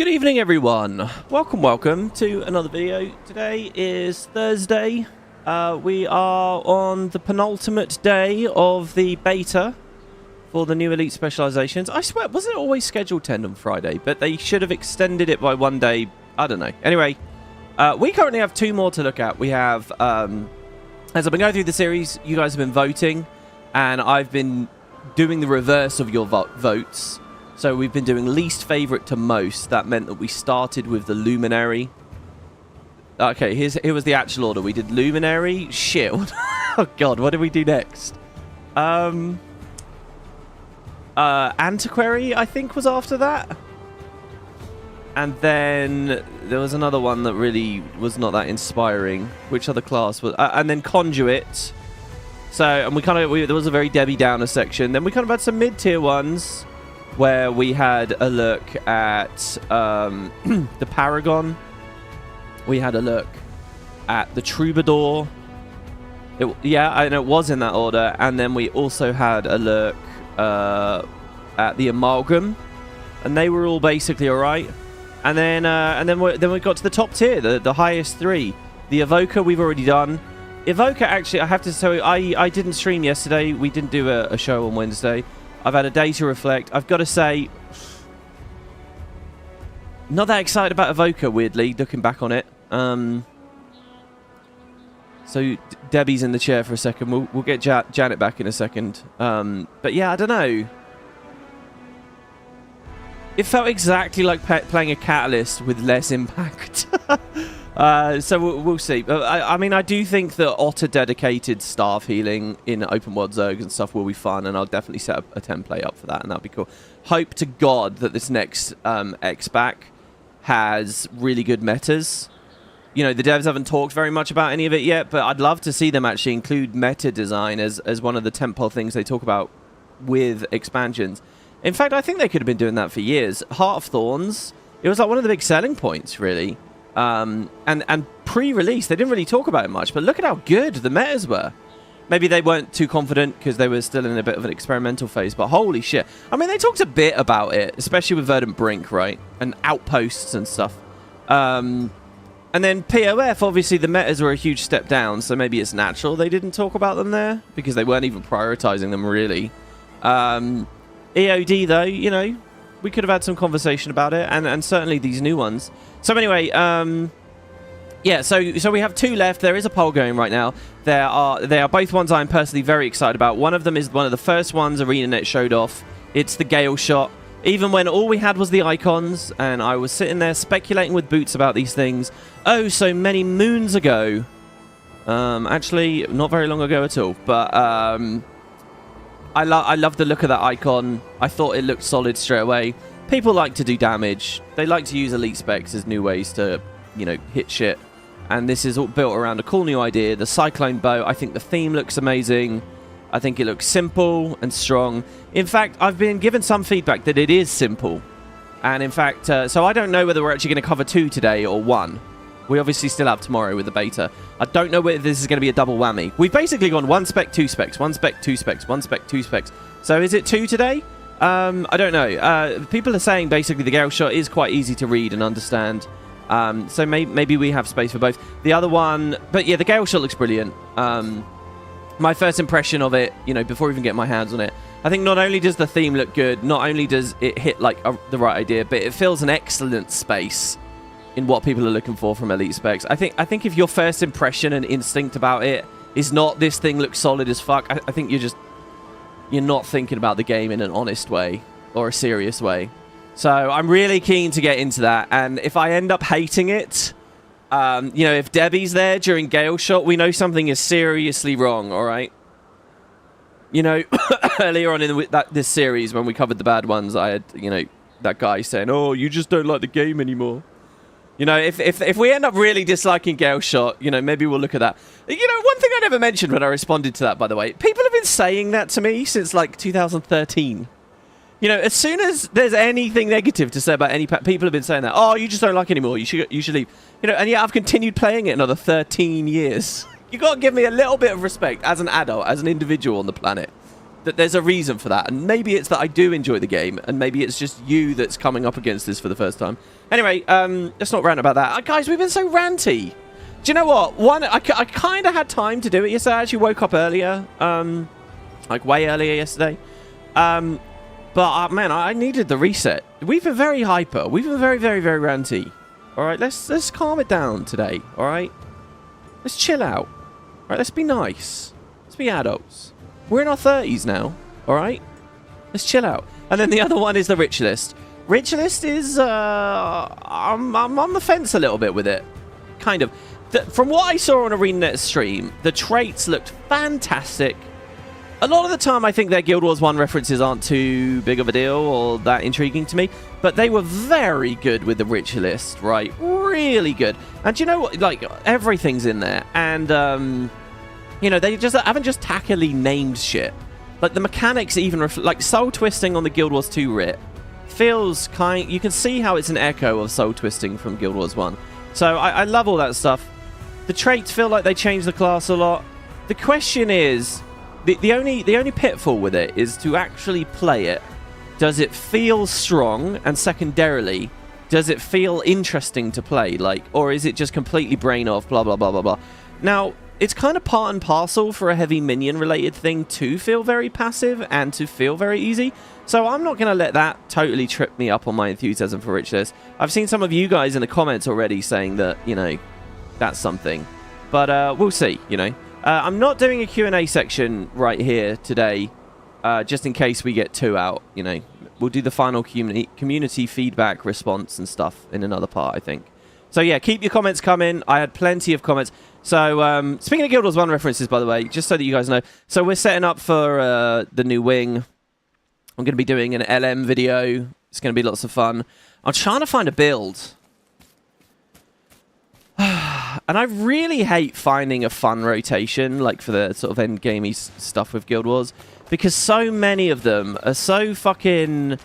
Good evening, everyone. Welcome to another video. Today is Thursday. We are on the penultimate day of the beta for the new Elite Specializations. I swear, was it always scheduled to end on Friday? But they should have extended it by one day. I don't know. Anyway, we currently have two more to look at. We have, as I've been going through the series, you guys have been voting, and I've been doing the reverse of your votes. So we've been doing least favorite to most. That meant that we started with the Luminary. Okay, here was the actual order. We did Luminary. Shit. Oh god, what did we do next? Antiquary, I think, was after that. And then there was another one that really was not that inspiring. Which other class was? And then Conduit. So, and there was a very Debbie Downer section. Then we kind of had some mid-tier ones, where we had a look at the Paragon. We had a look at the Troubadour. Yeah, I know it was in that order. And then we also had a look at the Amalgam, and they were all basically all right. And then we got to the top tier, the highest three. The Evoker we've already done. Evoker, actually, I have to say, I didn't stream yesterday. We didn't do a show on Wednesday. I've had a day to reflect. I've got to say, not that excited about Evoker, weirdly, looking back on it. So Debbie's in the chair for a second. We'll get Janet back in a second. But yeah, I don't know. It felt exactly like playing a Catalyst with less impact. So we'll see. I mean, I do think that Otter-dedicated staff healing in open world Zergs and stuff will be fun, and I'll definitely set up a template up for that, and that'll be cool. Hope to God that this next X-Pack has really good metas. You know, the devs haven't talked very much about any of it yet, but I'd love to see them actually include meta design as one of the tentpole things they talk about with expansions. In fact, I think they could have been doing that for years. Heart of Thorns, it was like one of the big selling points, really. And pre-release, they didn't really talk about it much, but look at how good the metas were. Maybe they weren't too confident because they were still in a bit of an experimental phase, but holy shit. I mean, they talked a bit about it, especially with Verdant Brink, right? And outposts and stuff. And then POF, obviously the metas were a huge step down, so maybe it's natural they didn't talk about them there because they weren't even prioritizing them, really. EOD, though, you know, we could have had some conversation about it, and certainly these new ones. So anyway, yeah, so we have two left. There is a poll going right now. They are both ones I'm personally very excited about. One of them is one of the first ones Arenanet showed off. It's the Gail Shot. Even when all we had was the icons, and I was sitting there speculating with Boots about these things, oh, so many moons ago. Actually, not very long ago at all, but I love the look of that icon. I thought it looked solid straight away. People like to do damage. They like to use elite specs as new ways to, you know, hit shit. And this is all built around a cool new idea. The Cyclone Bow, I think the theme looks amazing. I think it looks simple and strong. In fact, I've been given some feedback that it is simple. And in fact, so I don't know whether we're actually going to cover 2 today or 1. We obviously still have tomorrow with the beta. I don't know whether this is going to be a double whammy. We've basically gone 1 spec, 2 specs, 1 spec, 2 specs, 1 spec, 2 specs. So is it 2 today? I don't know. People are saying basically the Gail Shot is quite easy to read and understand. So maybe we have space for both. The other one, but yeah, the Gail Shot looks brilliant. My first impression of it, you know, before even getting my hands on it, I think not only does the theme look good, not only does it hit like the right idea, but it fills an excellent space in what people are looking for from elite specs. I think if your first impression and instinct about it is not this thing looks solid as fuck, I think you're not thinking about the game in an honest way or a serious way. So I'm really keen to get into that, and if I end up hating it, you know, if Debbie's there during Gail Shot, we know something is seriously wrong, all right? You know, earlier on in this series when we covered the bad ones, I had, you know, that guy saying, oh, you just don't like the game anymore. You know, if we end up really disliking Gail Shot, you know, maybe we'll look at that. You know, one thing I never mentioned when I responded to that, by the way, people have been saying that to me since, like, 2013. You know, as soon as there's anything negative to say about any pack, people have been saying that. Oh, you just don't like it anymore. You should leave. You know, and yet I've continued playing it another 13 years. You got to give me a little bit of respect as an adult, as an individual on the planet. that there's a reason for that. And maybe it's that I do enjoy the game, and maybe it's just you that's coming up against this for the first time. Anyway, let's not rant about that. Guys, we've been so ranty. Do you know what? I kind of had time to do it yesterday. I actually woke up earlier, like way earlier yesterday. But, man, I needed the reset. We've been very hyper. We've been very, very, very ranty. All right, let's calm it down today, all right? Let's chill out. All right, let's be nice. Let's be adults. We're in our 30s now, all right? Let's chill out. And then the other one is the Ritualist. Ritualist is, I'm on the fence a little bit with it. Kind of. From what I saw on Arenanet stream, the traits looked fantastic. A lot of the time, I think their Guild Wars 1 references aren't too big of a deal or that intriguing to me. But they were very good with the Ritualist, right? Really good. And you know what? Like, everything's in there. And, you know, they just haven't just tackily named shit. Like, the mechanics even... like, soul twisting on the Guild Wars 2 writ feels kind... You can see how it's an echo of soul twisting from Guild Wars 1. So, I love all that stuff. The traits feel like they changed the class a lot. The question is... The only pitfall with it is to actually play it. Does it feel strong? And secondarily, does it feel interesting to play? Like, or is it just completely brain off, blah, blah, blah, blah, blah. Now, it's kind of part and parcel for a heavy minion-related thing to feel very passive and to feel very easy. So I'm not going to let that totally trip me up on my enthusiasm for Ritualist. I've seen some of you guys in the comments already saying that, you know, that's something. But we'll see, you know. I'm not doing a Q&A section right here today, just in case we get 2 out, you know. We'll do the final community feedback response and stuff in another part, I think. So, yeah, keep your comments coming. I had plenty of comments. So, speaking of Guild Wars 1 references, by the way, just so that you guys know. So, we're setting up for the new wing. I'm going to be doing an LM video. It's going to be lots of fun. I'm trying to find a build. And I really hate finding a fun rotation, like for the sort of end-gamey stuff with Guild Wars, because so many of them are so fucking...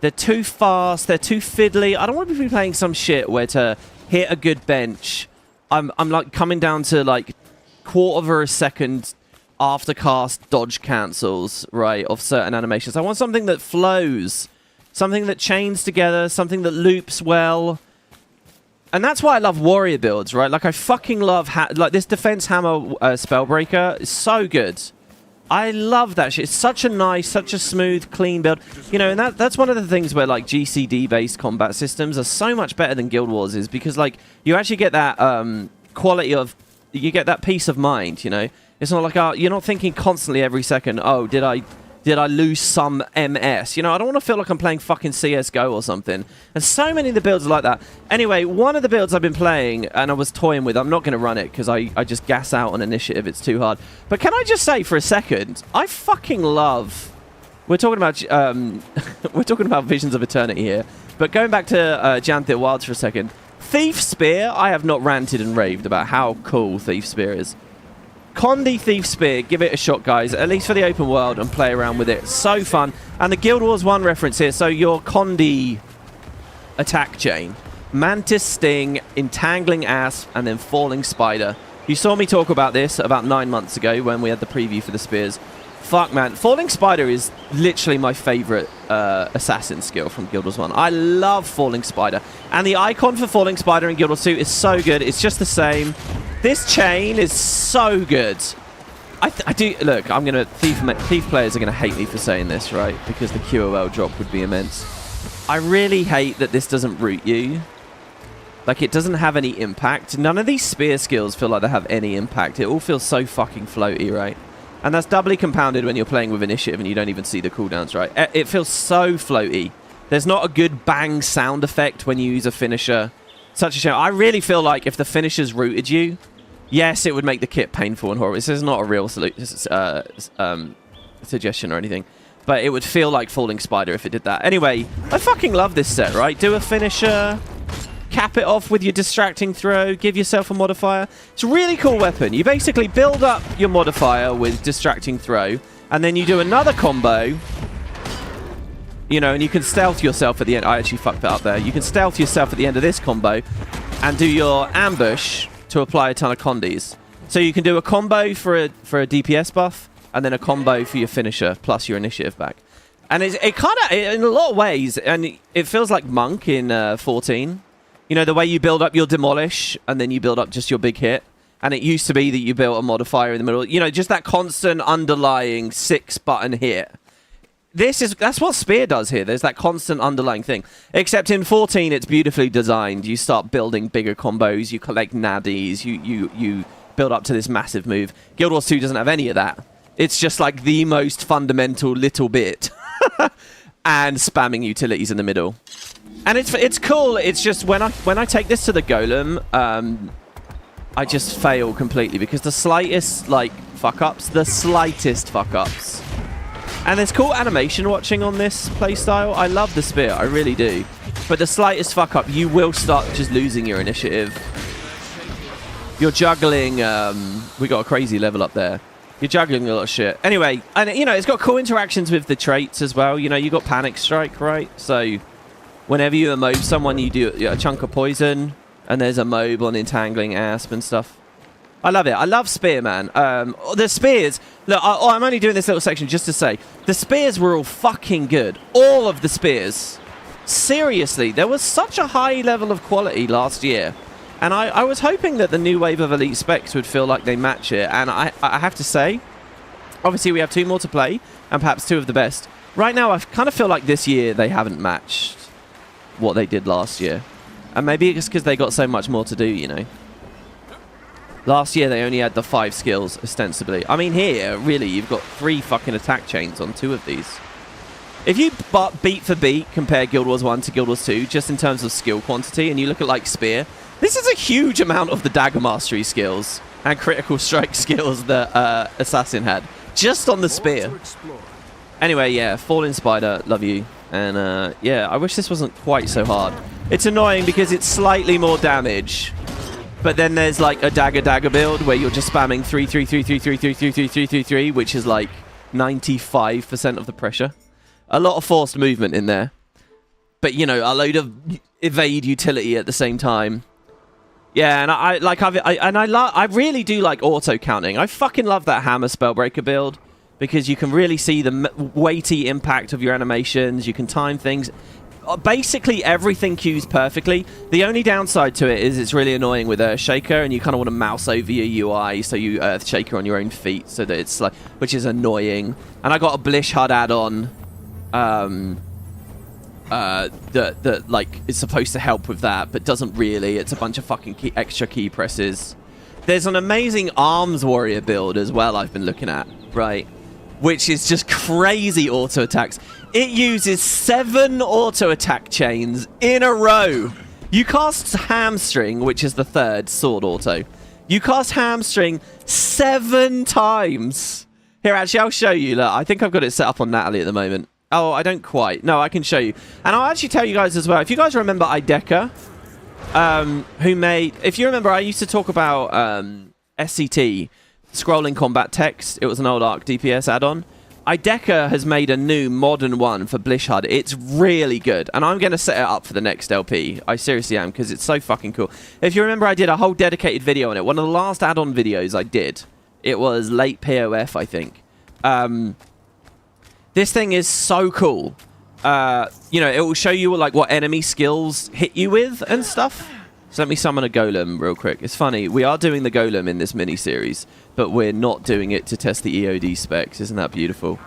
They're too fast, they're too fiddly. I don't want to be playing some shit where to hit a good bench, I'm like coming down to like quarter of a second aftercast dodge cancels, right, of certain animations. I want something that flows, something that chains together, something that loops well. And that's why I love warrior builds, right? Like, I fucking love... like, this Defense Hammer Spellbreaker is so good. I love that shit. It's such a nice, such a smooth, clean build. You know, and that's one of the things where, like, GCD-based combat systems are so much better than Guild Wars is because, like, you actually get that quality of... You get that peace of mind, you know? It's not like, you're not thinking constantly every second, oh, did I lose some MS? You know, I don't want to feel like I'm playing fucking CSGO or something. And so many of the builds are like that. Anyway, one of the builds I've been playing and I was toying with, I'm not going to run it because I just gas out on initiative. It's too hard. But can I just say for a second, I fucking love... We're talking about we're talking about Visions of Eternity here. But going back to Janthir Wilds for a second, Thief Spear, I have not ranted and raved about how cool Thief Spear is. Condi Thief Spear, give it a shot, guys, at least for the open world, and play around with it. So fun. And the Guild Wars 1 reference here, so your Condi attack chain. Mantis Sting, Entangling Asp, and then Falling Spider. You saw me talk about this about 9 months ago when we had the preview for the spears. Fuck, man. Falling Spider is literally my favorite assassin skill from Guild Wars 1. I love Falling Spider. And the icon for Falling Spider in Guild Wars 2 is so good. It's just the same. This chain is so good. I do... Look, I'm going to... Thief players are going to hate me for saying this, right? Because the QOL drop would be immense. I really hate that this doesn't root you. Like, it doesn't have any impact. None of these spear skills feel like they have any impact. It all feels so fucking floaty, right? And that's doubly compounded when you're playing with initiative and you don't even see the cooldowns, right? It feels so floaty. There's not a good bang sound effect when you use a finisher. Such a shame. I really feel like if the finishers rooted you, yes, it would make the kit painful and horrible. This is not a real suggestion or anything. But it would feel like Falling Spider if it did that. Anyway, I fucking love this set, right? Do a finisher... Cap it off with your distracting throw, give yourself a modifier. It's a really cool weapon. You basically build up your modifier with distracting throw, and then you do another combo, you know, and you can stealth yourself at the end. I actually fucked that up there. You can stealth yourself at the end of this combo and do your ambush to apply a ton of condis. So you can do a combo for a DPS buff, and then a combo for your finisher plus your initiative back. And it kind of, in a lot of ways, and it feels like Monk in 14. You know, the way you build up your demolish and then you build up just your big hit. And it used to be that you built a modifier in the middle. You know, just that constant underlying 6-button hit. That's what Spear does here. There's that constant underlying thing. Except in 14, it's beautifully designed. You start building bigger combos. You collect naddies. You build up to this massive move. Guild Wars 2 doesn't have any of that. It's just like the most fundamental little bit. And spamming utilities in the middle. And it's cool. It's just when I take this to the golem, I just fail completely because the slightest fuck-ups. And there's cool animation watching on this playstyle. I love the spear, I really do. But the slightest fuck-up, you will start just losing your initiative. You're juggling. We got a crazy level up there. You're juggling a lot of shit. Anyway, and you know it's got cool interactions with the traits as well. You know you got Panic Strike, right? So whenever you emote someone, you do a chunk of poison. And there's a mob on entangling asp and stuff. I love it. I love spear, man. The spears. Look, I'm only doing this little section just to say the spears were all fucking good. All of the spears. Seriously, there was such a high level of quality last year, and I was hoping that the new wave of elite specs would feel like they match it. And I have to say, obviously we have 2 more to play, and perhaps 2 of the best. Right now, I kind of feel like this year they haven't matched what they did last year. And maybe it's because they got so much more to do, you know. Last year, they only had the 5 skills, ostensibly. I mean, here, really, you've got 3 fucking attack chains on 2 of these. If you beat for beat compare Guild Wars 1 to Guild Wars 2, just in terms of skill quantity, and you look at, like, Spear, this is a huge amount of the Dagger Mastery skills and Critical Strike skills that Assassin had, just on the Spear. Anyway, yeah, Fallen Spider, love you. And, yeah, I wish this wasn't quite so hard. It's annoying because it's slightly more damage. But then there's, like, a dagger build where you're just spamming 3, 3, 3, 3, 3, 3, 3, 3, 3, 3, 3, which is, like, 95% of the pressure. A lot of forced movement in there. But, you know, a load of evade utility at the same time. Yeah, and I really do like auto-counting. I fucking love that Hammer Spellbreaker build. Because you can really see the weighty impact of your animations. You can time things. Basically, everything queues perfectly. The only downside to it is it's really annoying with Earthshaker, and you kind of want to mouse over your UI, so you Earthshaker on your own feet, so that it's like, which is annoying. And I got a Blish HUD add-on that like is supposed to help with that, but doesn't really. It's a bunch of fucking extra key presses. There's an amazing Arms Warrior build as well I've been looking at, right? Which is just crazy auto attacks. It uses 7 auto attack chains in a row. You cast Hamstring, which is the 3rd sword auto. You cast Hamstring 7 times. Here, actually, I'll show you. Look, I think I've got it set up on Natalie at the moment. Oh, I don't quite. No, I can show you. And I'll actually tell you guys as well. If you guys remember Ideka, who made... If you remember, I used to talk about SCT, Scrolling Combat Text. It was an old Arc DPS add-on. Ideka has made a new modern one for Blish HUD. It's really good, and I'm going to set it up for the next LP. I seriously am, because it's so fucking cool. If you remember, I did a whole dedicated video on it. One of the last add-on videos I did. It was late POF, I think. This thing is so cool. You know, it will show you like what enemy skills hit you with and stuff. So let me summon a golem real quick. It's funny, we are doing the golem in this mini-series, but we're not doing it to test the EOD specs. Isn't that beautiful?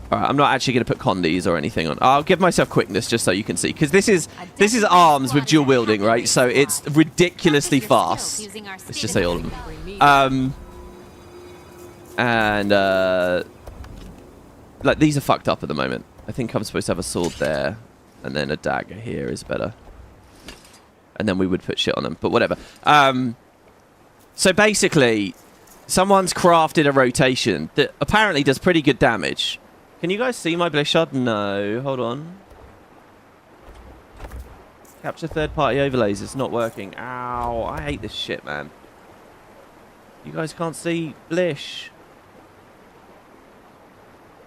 Alright, I'm not actually going to put condies or anything on. I'll give myself quickness just so you can see. Because this is arms with dual wielding, right? So it's ridiculously fast. Let's just say all of them. Like, these are fucked up at the moment. I think I'm supposed to have a sword there. And then a dagger here is better. And then we would put shit on them. But whatever. So basically, someone's crafted a rotation that apparently does pretty good damage. Can you guys see my Blish HUD? No. Hold on. Capture third-party overlays. It's not working. Ow. I hate this shit, man. You guys can't see Blish.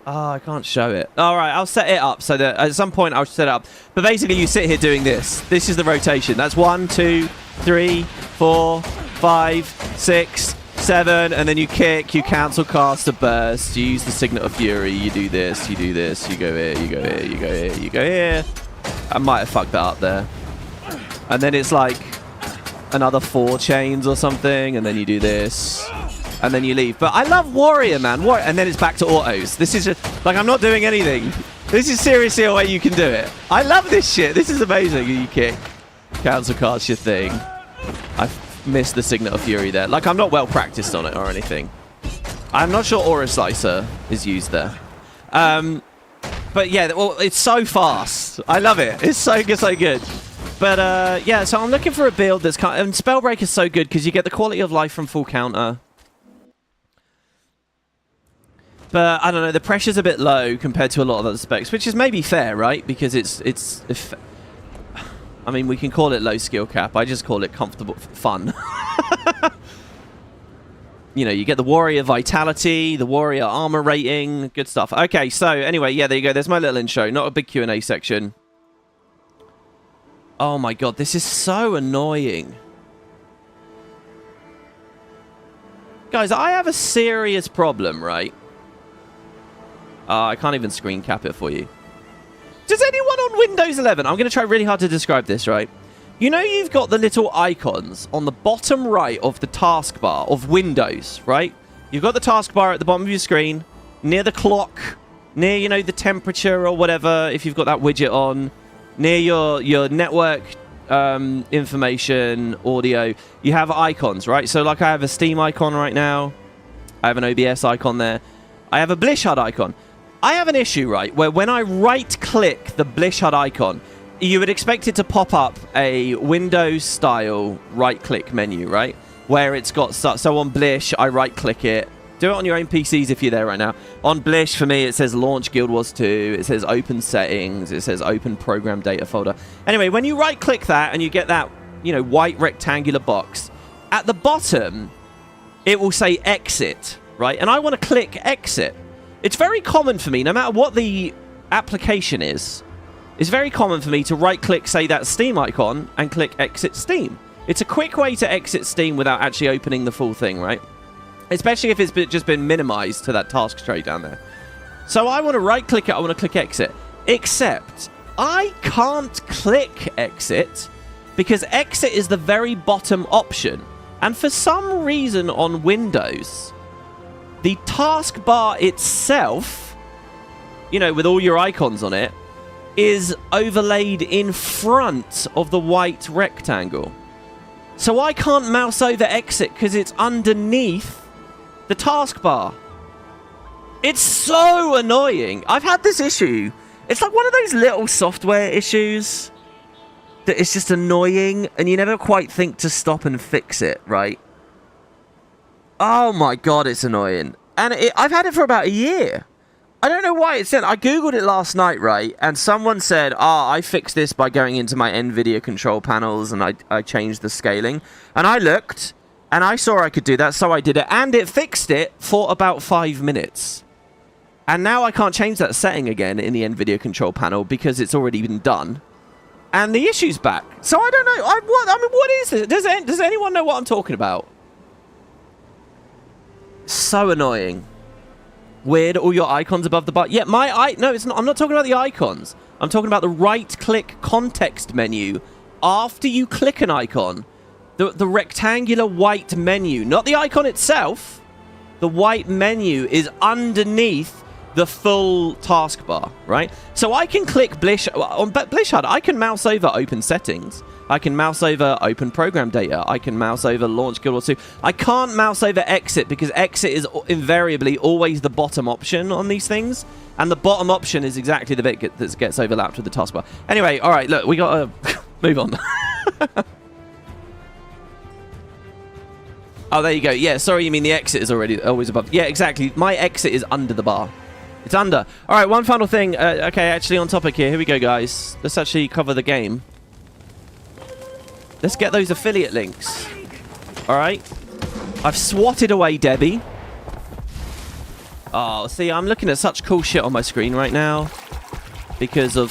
Oh, I can't show it. All right, I'll set it up so that at some point I'll set it up. But basically, you sit here doing this. This is the rotation. That's 1, 2, 3, 4, 5, 6, 7, and then you kick, you cancel cast a burst, you use the Signet of Fury, you do this, you do this, you go here, you go here, you go here, you go here. I might have fucked that up there. And then it's like another 4 chains or something, and then you do this, and then you leave. But I love Warrior, man. And then it's back to autos. This is just, like, I'm not doing anything. This is seriously a way you can do it. I love this shit. This is amazing. You kick, cancel cast your thing. I missed the Signet of Fury there. Like, I'm not well practiced on it or anything. I'm not sure Aura Slicer is used there. But yeah, well, it's so fast. I love it. It's so good, so good. But yeah, so I'm looking for a build that's kind of, and Spellbreak is so good because you get the quality of life from full counter. But I don't know, the pressure's a bit low compared to a lot of other specs, which is maybe fair, right? Because it's I mean, we can call it low skill cap. I just call it comfortable fun. You know, you get the warrior vitality, the warrior armor rating, good stuff. Okay, so anyway, yeah, there you go. There's my little intro. Not a big Q&A section. Oh my god, this is so annoying. Guys, I have a serious problem, right? I can't even screen cap it for you. Does anyone on Windows 11... I'm going to try really hard to describe this, right? You know you've got the little icons on the bottom right of the taskbar of Windows, right? You've got the taskbar at the bottom of your screen, near the clock, near, you know, the temperature or whatever, if you've got that widget on, near your network information, audio. You have icons, right? So, like, I have a Steam icon right now. I have an OBS icon there. I have a Blish HUD icon. I have an issue, right, where when I right-click the Blish HUD icon, you would expect it to pop up a Windows-style right-click menu, right? Where it's got... So on Blish, I right-click it. Do it on your own PCs if you're there right now. On Blish, for me, it says Launch Guild Wars 2. It says Open Settings. It says Open Program Data Folder. Anyway, when you right-click that and you get that, you know, white rectangular box, at the bottom, it will say Exit, right? And I want to click Exit. It's very common for me, no matter what the application is, it's very common for me to right-click, say, that Steam icon and click Exit Steam. It's a quick way to exit Steam without actually opening the full thing, right? Especially if it's just been minimized to that task tray down there. So I want to right-click it, I want to click Exit. Except, I can't click Exit because Exit is the very bottom option. And for some reason on Windows... the taskbar itself, you know, with all your icons on it, is overlaid in front of the white rectangle. So I can't mouse over Exit because it's underneath the taskbar. It's so annoying. I've had this issue. It's like one of those little software issues that is just annoying and you never quite think to stop and fix it, right? Oh my god, it's annoying. And I've had it for about a year. I don't know why it's done. I googled it last night, right? And someone said, I fixed this by going into my NVIDIA control panels and I changed the scaling. And I looked, and I saw I could do that, so I did it. And it fixed it for about 5 minutes. And now I can't change that setting again in the NVIDIA control panel because it's already been done. And the issue's back. So I don't know. I mean, what is this? Does anyone know what I'm talking about? So annoying. Weird, all your icons above the bar. Yeah, no, it's not. I'm not talking about the icons. I'm talking about the right-click context menu after you click an icon. The rectangular white menu, not the icon itself. The white menu is underneath the full taskbar, right? So I can click Blish on Blish HUD. I can mouse over Open Settings. I can mouse over Open Program Data. I can mouse over Launch Guild Wars 2. I can't mouse over Exit because Exit is invariably always the bottom option on these things. And the bottom option is exactly the bit that gets overlapped with the taskbar. Anyway, all right, look, we got to move on. Oh, there you go. Yeah, sorry, you mean the Exit is always above. Yeah, exactly. My Exit is under the bar. It's under. All right, one final thing. Okay, actually on topic here. Here we go, guys. Let's actually cover the game. Let's get those affiliate links. All right. I've swatted away Debbie. Oh, see, I'm looking at such cool shit on my screen right now because of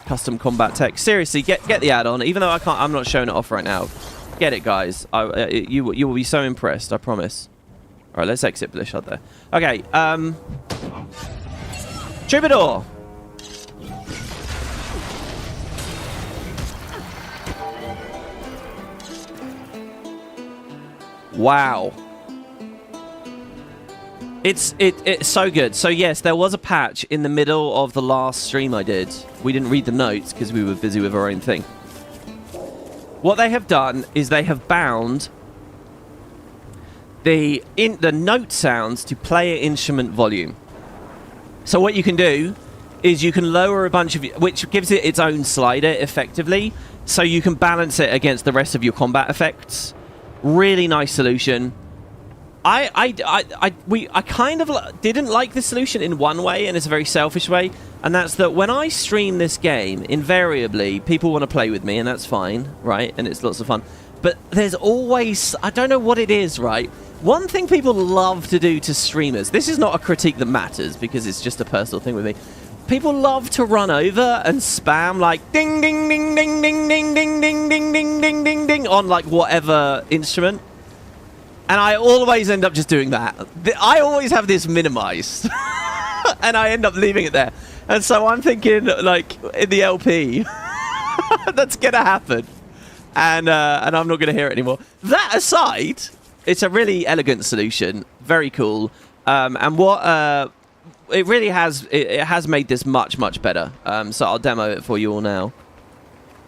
custom combat tech. Seriously, get the add-on. Even though I'm not showing it off right now. get it, guys. You will be so impressed, I promise. All right, let's exit Blishot there. Okay, Troubadour. Wow. It's so good. So yes, there was a patch in the middle of the last stream I did. We didn't read the notes because we were busy with our own thing. What they have done is they have bound the note sounds to player instrument volume. So what you can do is you can lower a bunch of, which gives it its own slider effectively, so you can balance it against the rest of your combat effects. Really nice solution. I kind of didn't like this solution in one way, and it's a very selfish way, and that's that when I stream this game, invariably people want to play with me, and that's fine, right? And it's lots of fun. But there's always, I don't know what it is, right? One thing people love to do to streamers, this is not a critique that matters because it's just a personal thing with me. People love to run over and spam like ding ding ding ding ding ding ding ding ding ding ding ding ding on like whatever instrument. And I always end up just doing that. I always have this minimized. And I end up leaving it there. And so I'm thinking like in the LP that's gonna happen. And I'm not gonna hear it anymore. That aside, it's a really elegant solution, very cool, and what it really has, it has made this much better. So I'll demo it for you all now.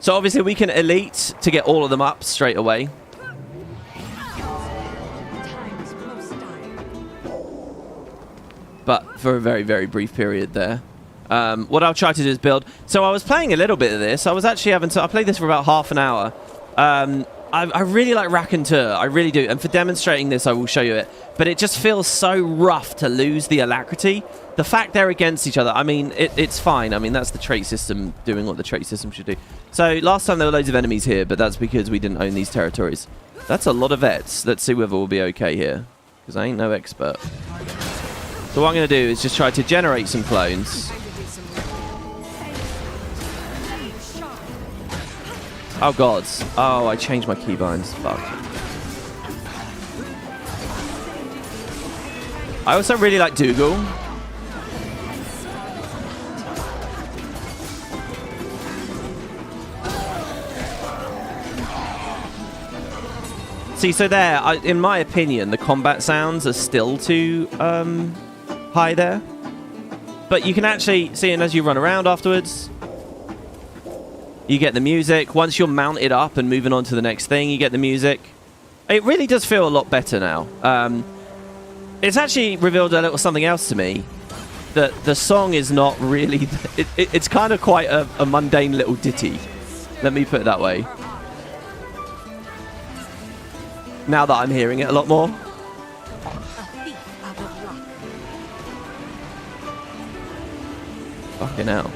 So obviously we can elite to get all of them up straight away. But for a very brief period there. What I'll try to do is build. So I was playing a little bit of this. I was actually having to. I played this for about half an hour. I really like Raconteur, I really do, and for demonstrating this I will show you it, but it just feels so rough to lose the alacrity. The fact they're against each other, I mean, it's fine. I mean, that's the trait system doing what the trait system should do. So last time there were loads of enemies here, but that's because we didn't own these territories. That's a lot of vets. Let's see whether we'll be okay here, because I ain't no expert. So what I'm going to do is just try to generate some clones. Oh, God. Oh, I changed my keybinds. Fuck. I also really like Dougal. See, so there, in my opinion, the combat sounds are still too high there. But you can actually see it as you run around afterwards. You get the music. Once you're mounted up and moving on to the next thing, you get the music. It really does feel a lot better now. It's actually revealed a little something else to me. That the song is not really... It's kind of quite a mundane little ditty. Let me put it that way. Now that I'm hearing it a lot more. Fucking hell.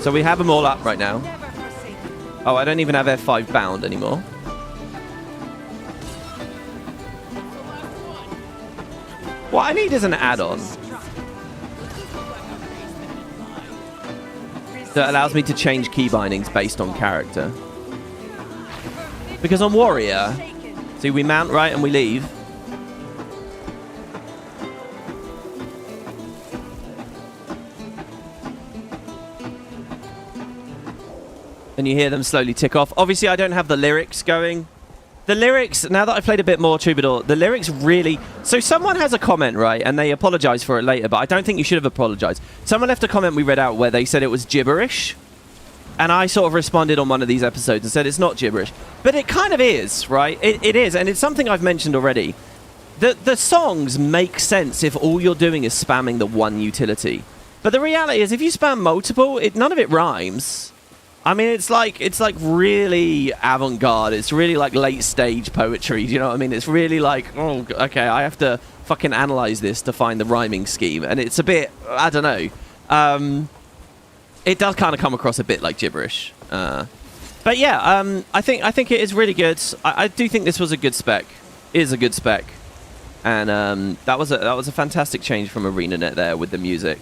So we have them all up right now. Oh, I don't even have F5 bound anymore. What I need is an add-on that allows me to change key bindings based on character. Because on Warrior, see, we mount right and we leave. And you hear them slowly tick off. Obviously, I don't have the lyrics going. The lyrics, now that I've played a bit more Troubadour, the lyrics really... So someone has a comment, right, and they apologize for it later, but I don't think you should have apologized. Someone left a comment we read out where they said it was gibberish. And I sort of responded on one of these episodes and said it's not gibberish. But it kind of is, right? It is, and it's something I've mentioned already. The songs make sense if all you're doing is spamming the one utility. But the reality is, if you spam multiple, none of it rhymes. I mean, it's like really avant-garde. It's really like late-stage poetry. Do you know what I mean? It's really like, oh, okay, I have to fucking analyze this to find the rhyming scheme. And it's a bit, I don't know. It does kind of come across a bit like gibberish. But yeah, I think it is really good. I do think this was a good spec. It is a good spec. And that was a fantastic change from Arenanet there with the music.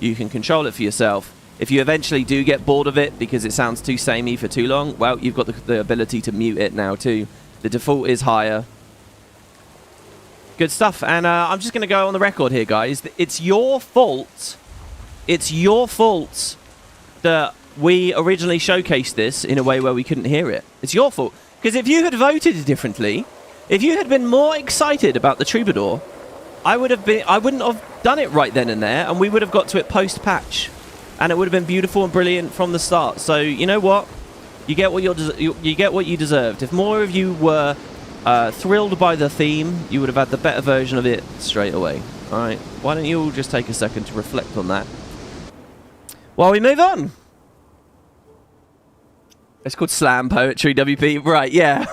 You can control it for yourself. If you eventually do get bored of it because it sounds too samey for too long, well, you've got the ability to mute it now too. The default is higher. Good stuff. And I'm just going to go on the record here, guys. It's your fault. It's your fault that we originally showcased this in a way where we couldn't hear it. It's your fault. Because if you had voted differently, if you had been more excited about the Troubadour, I wouldn't have done it right then and there, and we would have got to it post-patch. And it would have been beautiful and brilliant from the start. So, you know what? You get what you get what you deserved. If more of you were thrilled by the theme, you would have had the better version of it straight away. All right? Why don't you all just take a second to reflect on that while we move on? It's called slam poetry, WP. Right, yeah.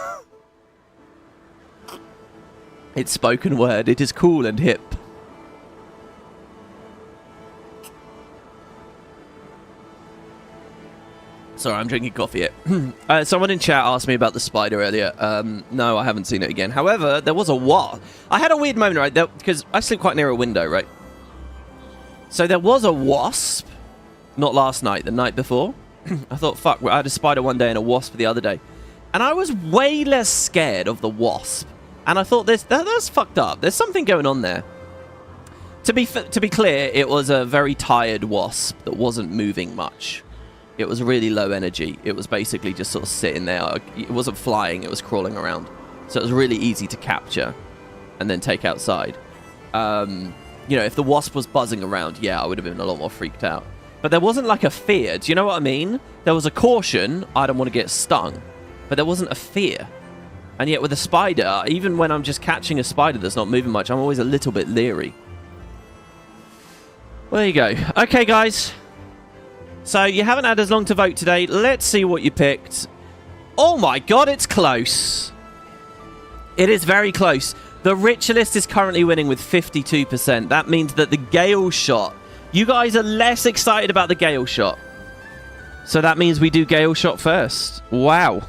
It's spoken word. It is cool and hip. Sorry, I'm drinking coffee here. Someone in chat asked me about the spider earlier. No, I haven't seen it again. However, there was a wasp. I had a weird moment, right? Because I sleep quite near a window, right? So there was a wasp. Not last night, the night before. I thought, fuck, I had a spider one day and a wasp the other day. And I was way less scared of the wasp. And I thought, that's fucked up. There's something going on there. To be clear, it was a very tired wasp that wasn't moving much. It was really low energy. It was basically just sort of sitting there. It wasn't flying. It was crawling around. So it was really easy to capture and then take outside. You know, if the wasp was buzzing around, yeah, I would have been a lot more freaked out. But there wasn't like a fear. Do you know what I mean? There was a caution. I don't want to get stung. But there wasn't a fear. And yet with a spider, even when I'm just catching a spider that's not moving much, I'm always a little bit leery. Well, there you go. Okay, guys. So you haven't had as long to vote today. Let's see what you picked. Oh my god, it's close. It is very close. The Ritualist is currently winning with 52%. That means that the Gail Shot. You guys are less excited about the Gail Shot. So that means we do Gail Shot first. Wow.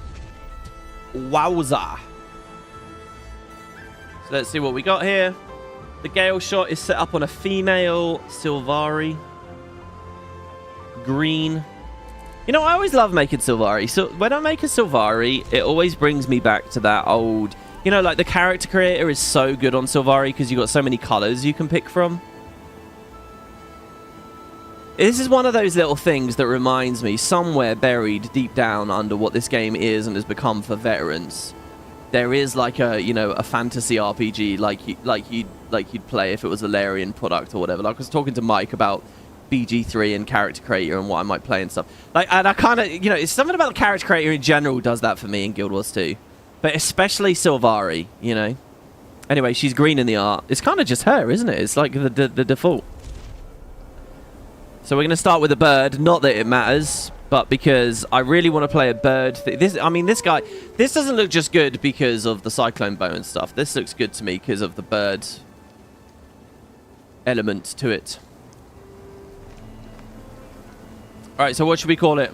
Wowza. So let's see what we got here. The Gail Shot is set up on a female Sylvari. Green. You know, I always love making Sylvari. So when I make a Sylvari, it always brings me back to that old... You know, like the character creator is so good on Sylvari because you've got so many colors you can pick from. This is one of those little things that reminds me, somewhere buried deep down under what this game is and has become for veterans, there is like a, you know, a fantasy RPG like you'd play if it was a Larian product or whatever. Like I was talking to Mike about BG3 and character creator and what I might play and stuff. Like, and I kind of, you know, it's something about the character creator in general does that for me in Guild Wars 2. But especially Sylvari, you know. Anyway, she's green in the art. It's kind of just her, isn't it? It's like the default. So we're going to start with a bird. Not that it matters, but because I really want to play a bird. This guy, this doesn't look just good because of the cyclone bow and stuff. This looks good to me because of the bird element to it. All right, so what should we call it?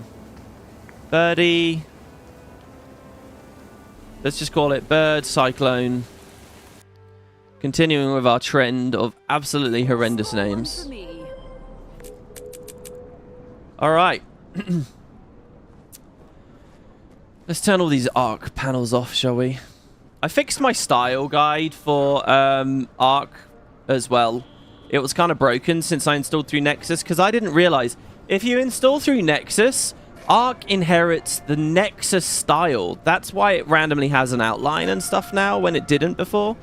Birdie. Let's just call it Bird Cyclone. Continuing with our trend of absolutely horrendous names. Alright. Let's turn all these arc panels off, shall we? I fixed my style guide for arc as well. It was kind of broken since I installed through Nexus, because I didn't realize if you install through Nexus, Arc inherits the Nexus style. That's why it randomly has an outline and stuff now when it didn't before.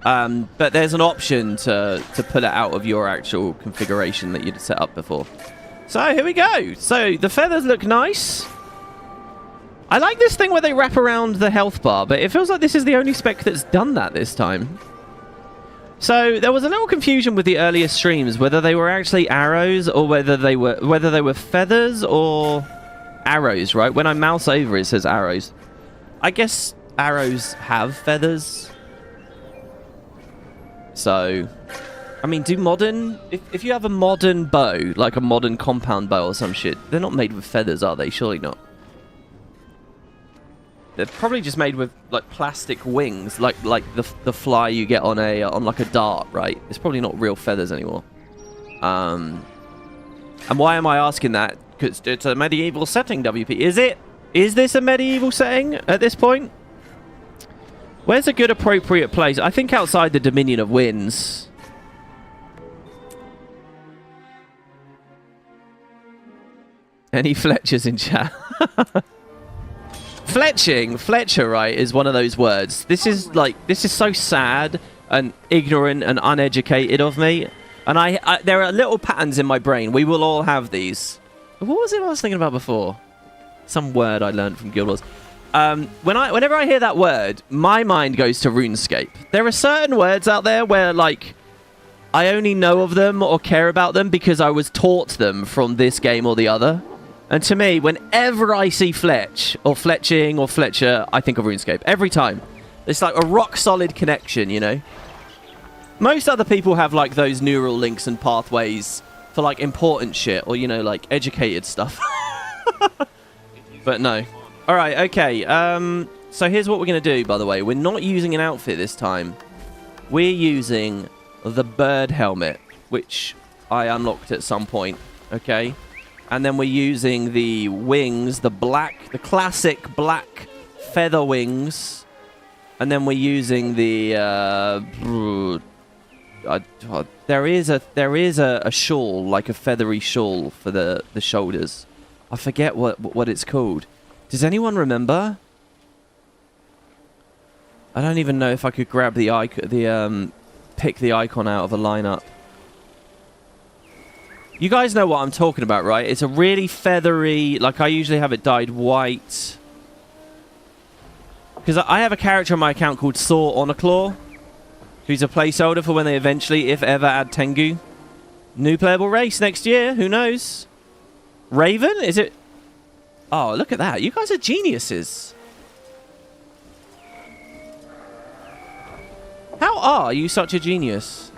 But there's an option to pull it out of your actual configuration that you'd set up before. So here we go. So the feathers look nice. I like this thing where they wrap around the health bar, but it feels like this is the only spec that's done that this time. So there was a little confusion with the earlier streams, whether they were actually arrows or whether they were feathers or arrows, right? When I mouse over, it says arrows. I guess arrows have feathers. So, I mean, do modern... If you have a modern bow, like a modern compound bow or some shit, they're not made with feathers, are they? Surely not. They're probably just made with like plastic wings, like the fly you get on like a dart, right? It's probably not real feathers anymore. And why am I asking that? Because it's a medieval setting, WP. Is it? Is this a medieval setting at this point? Where's a good appropriate place? I think outside the Dominion of Winds. Any Fletchers in chat? Fletcher, right, is one of those words. This is so sad and ignorant and uneducated of me. And there are little patterns in my brain. We will all have these. What was it I was thinking about before? Some word I learned from Guild Wars. Whenever I hear that word, my mind goes to RuneScape. There are certain words out there where, like, I only know of them or care about them because I was taught them from this game or the other. And to me, whenever I see Fletch, or Fletching, or Fletcher, I think of RuneScape. Every time. It's like a rock-solid connection, you know? Most other people have, like, those neural links and pathways for, like, important shit, or, you know, like, educated stuff. But no. Alright, okay. So here's what we're going to do, by the way. We're not using an outfit this time. We're using the bird helmet, which I unlocked at some point, okay? And then we're using the wings, the classic black feather wings. And then we're using the, there is a shawl, like a feathery shawl for the shoulders. I forget what it's called. Does anyone remember? I don't even know if I could grab the icon, pick the icon out of a lineup. You guys know what I'm talking about, right? It's a really feathery, like I usually have it dyed white. Because I have a character on my account called Saw Honor who's a placeholder for when they eventually, if ever, add Tengu. New playable race next year, who knows? Raven? Is it? Oh, look at that. You guys are geniuses. How are you such a genius?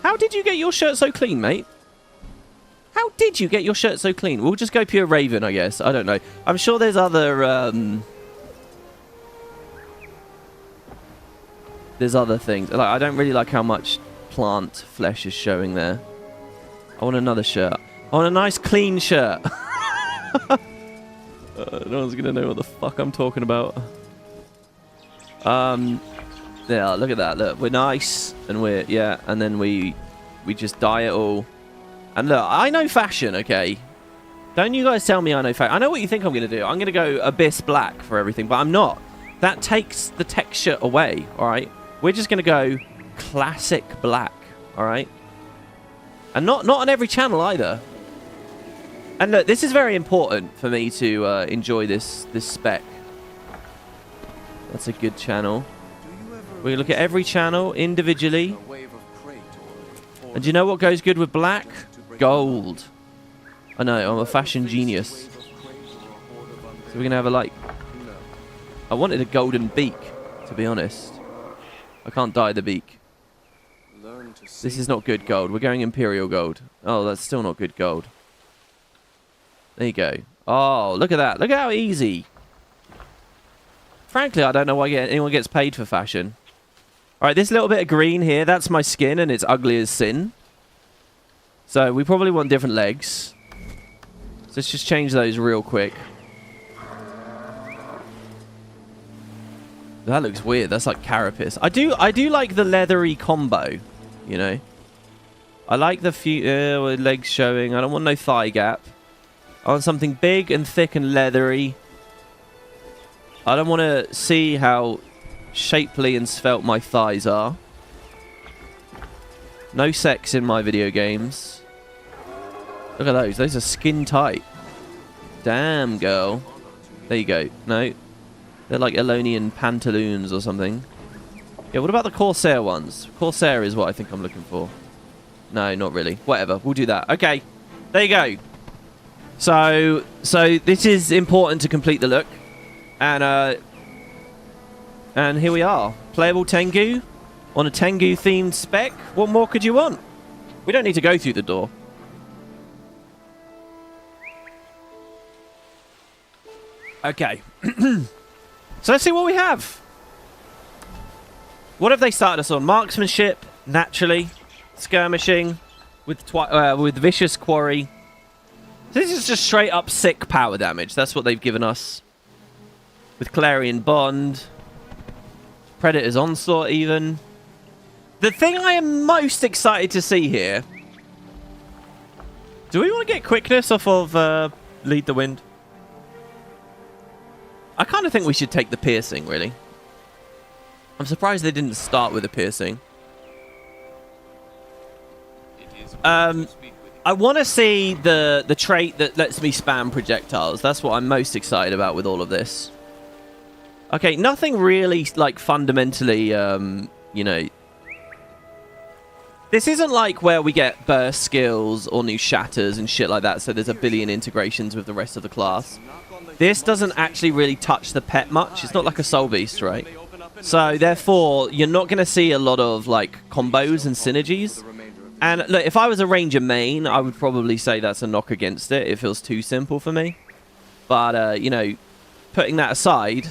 How did you get your shirt so clean, mate? How did you get your shirt so clean? We'll just go pure Raven, I guess. I don't know. I'm sure there's other, there's other things. Like, I don't really like how much plant flesh is showing there. I want another shirt. I want a nice, clean shirt. No one's going to know what the fuck I'm talking about. Yeah, look at that. Look, we're nice. And we're, yeah, and then we just dye it all. And look, I know fashion, okay? Don't you guys tell me I know fashion. I know what you think I'm going to do. I'm going to go Abyss Black for everything, but I'm not. That takes the texture away, all right? We're just going to go classic black, all right? And not on every channel either. And look, this is very important for me to enjoy this spec. That's a good channel. We're going to look at every channel individually. And do you know what goes good with black? Gold. I know, I'm a fashion genius. So we're going to have a, like... I wanted a golden beak, to be honest. I can't dye the beak. This is not good gold. We're going Imperial gold. Oh, that's still not good gold. There you go. Oh, look at that. Look at how easy. Frankly, I don't know why anyone gets paid for fashion. Alright, this little bit of green here, that's my skin, and it's ugly as sin. So, we probably want different legs. So let's just change those real quick. That looks weird. That's like carapace. I do like the leathery combo, you know. I like the few legs showing. I don't want no thigh gap. I want something big and thick and leathery. I don't want to see how shapely and svelte my thighs are. No sex in my video games. Look at those. Those are skin tight. Damn, girl. There you go. No. They're like Elonian pantaloons or something. Yeah, what about the Corsair ones? Corsair is what I think I'm looking for. No, not really. Whatever. We'll do that. Okay. There you go. So this is important to complete the look. And here we are. Playable Tengu on a Tengu-themed spec. What more could you want? We don't need to go through the door. Okay. So let's see what we have. What have they started us on? Marksmanship, naturally. Skirmishing. with Vicious Quarry. This is just straight up sick power damage. That's what they've given us. With Clarion Bond. Predator's Onslaught even. The thing I am most excited to see here... Do we want to get Quickness off of Lead the Wind? I kind of think we should take the Piercing, really. I'm surprised they didn't start with a Piercing. I want to see the trait that lets me spam projectiles. That's what I'm most excited about with all of this. Okay, nothing really, like, fundamentally, you know... This isn't like where we get burst skills or new shatters and shit like that, so there's a billion integrations with the rest of the class. This doesn't actually really touch the pet much. It's not like a Soul Beast, right? So, therefore, you're not going to see a lot of, like, combos and synergies. And, look, if I was a Ranger main, I would probably say that's a knock against it. It feels too simple for me. But, you know, putting that aside,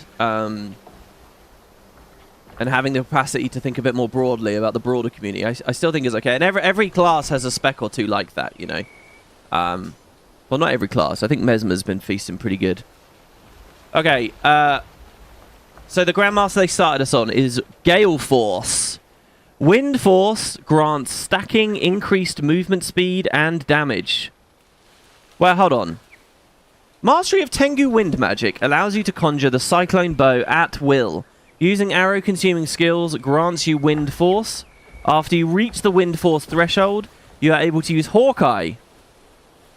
and having the capacity to think a bit more broadly about the broader community, I still think is okay. And every class has a spec or two like that, you know. Well, not every class. I think Mesmer's been feasting pretty good. Okay, so the Grandmaster they started us on is Gale Force. Wind Force grants stacking, increased movement speed, and damage. Well, hold on. Mastery of Tengu Wind Magic allows you to conjure the Cyclone Bow at will. Using arrow-consuming skills grants you Wind Force. After you reach the Wind Force threshold, you are able to use Hawkeye.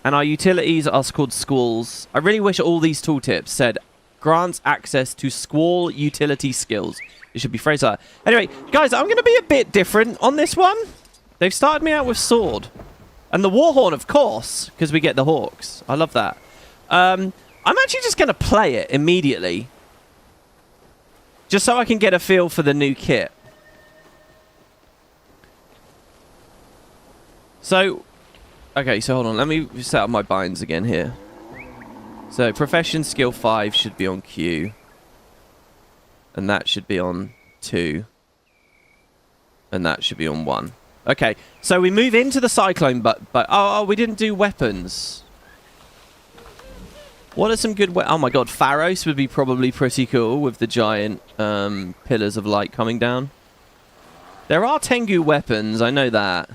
And our utilities are called Squalls. I really wish all these tooltips said grants access to Squall utility skills. It should be phrased like that. Anyway, guys, I'm going to be a bit different on this one. They've started me out with Sword. And the Warhorn, of course, because we get the Hawks. I love that. I'm actually just going to play it immediately. Just so I can get a feel for the new kit. So, okay, so hold on. Let me set up my binds again here. So, Profession Skill 5 should be on Q. And that should be on 2. And that should be on 1. Okay, so we move into the Cyclone, but oh, we didn't do weapons. What are some good oh my god, Pharos would be probably pretty cool with the giant pillars of light coming down. There are Tengu weapons, I know that.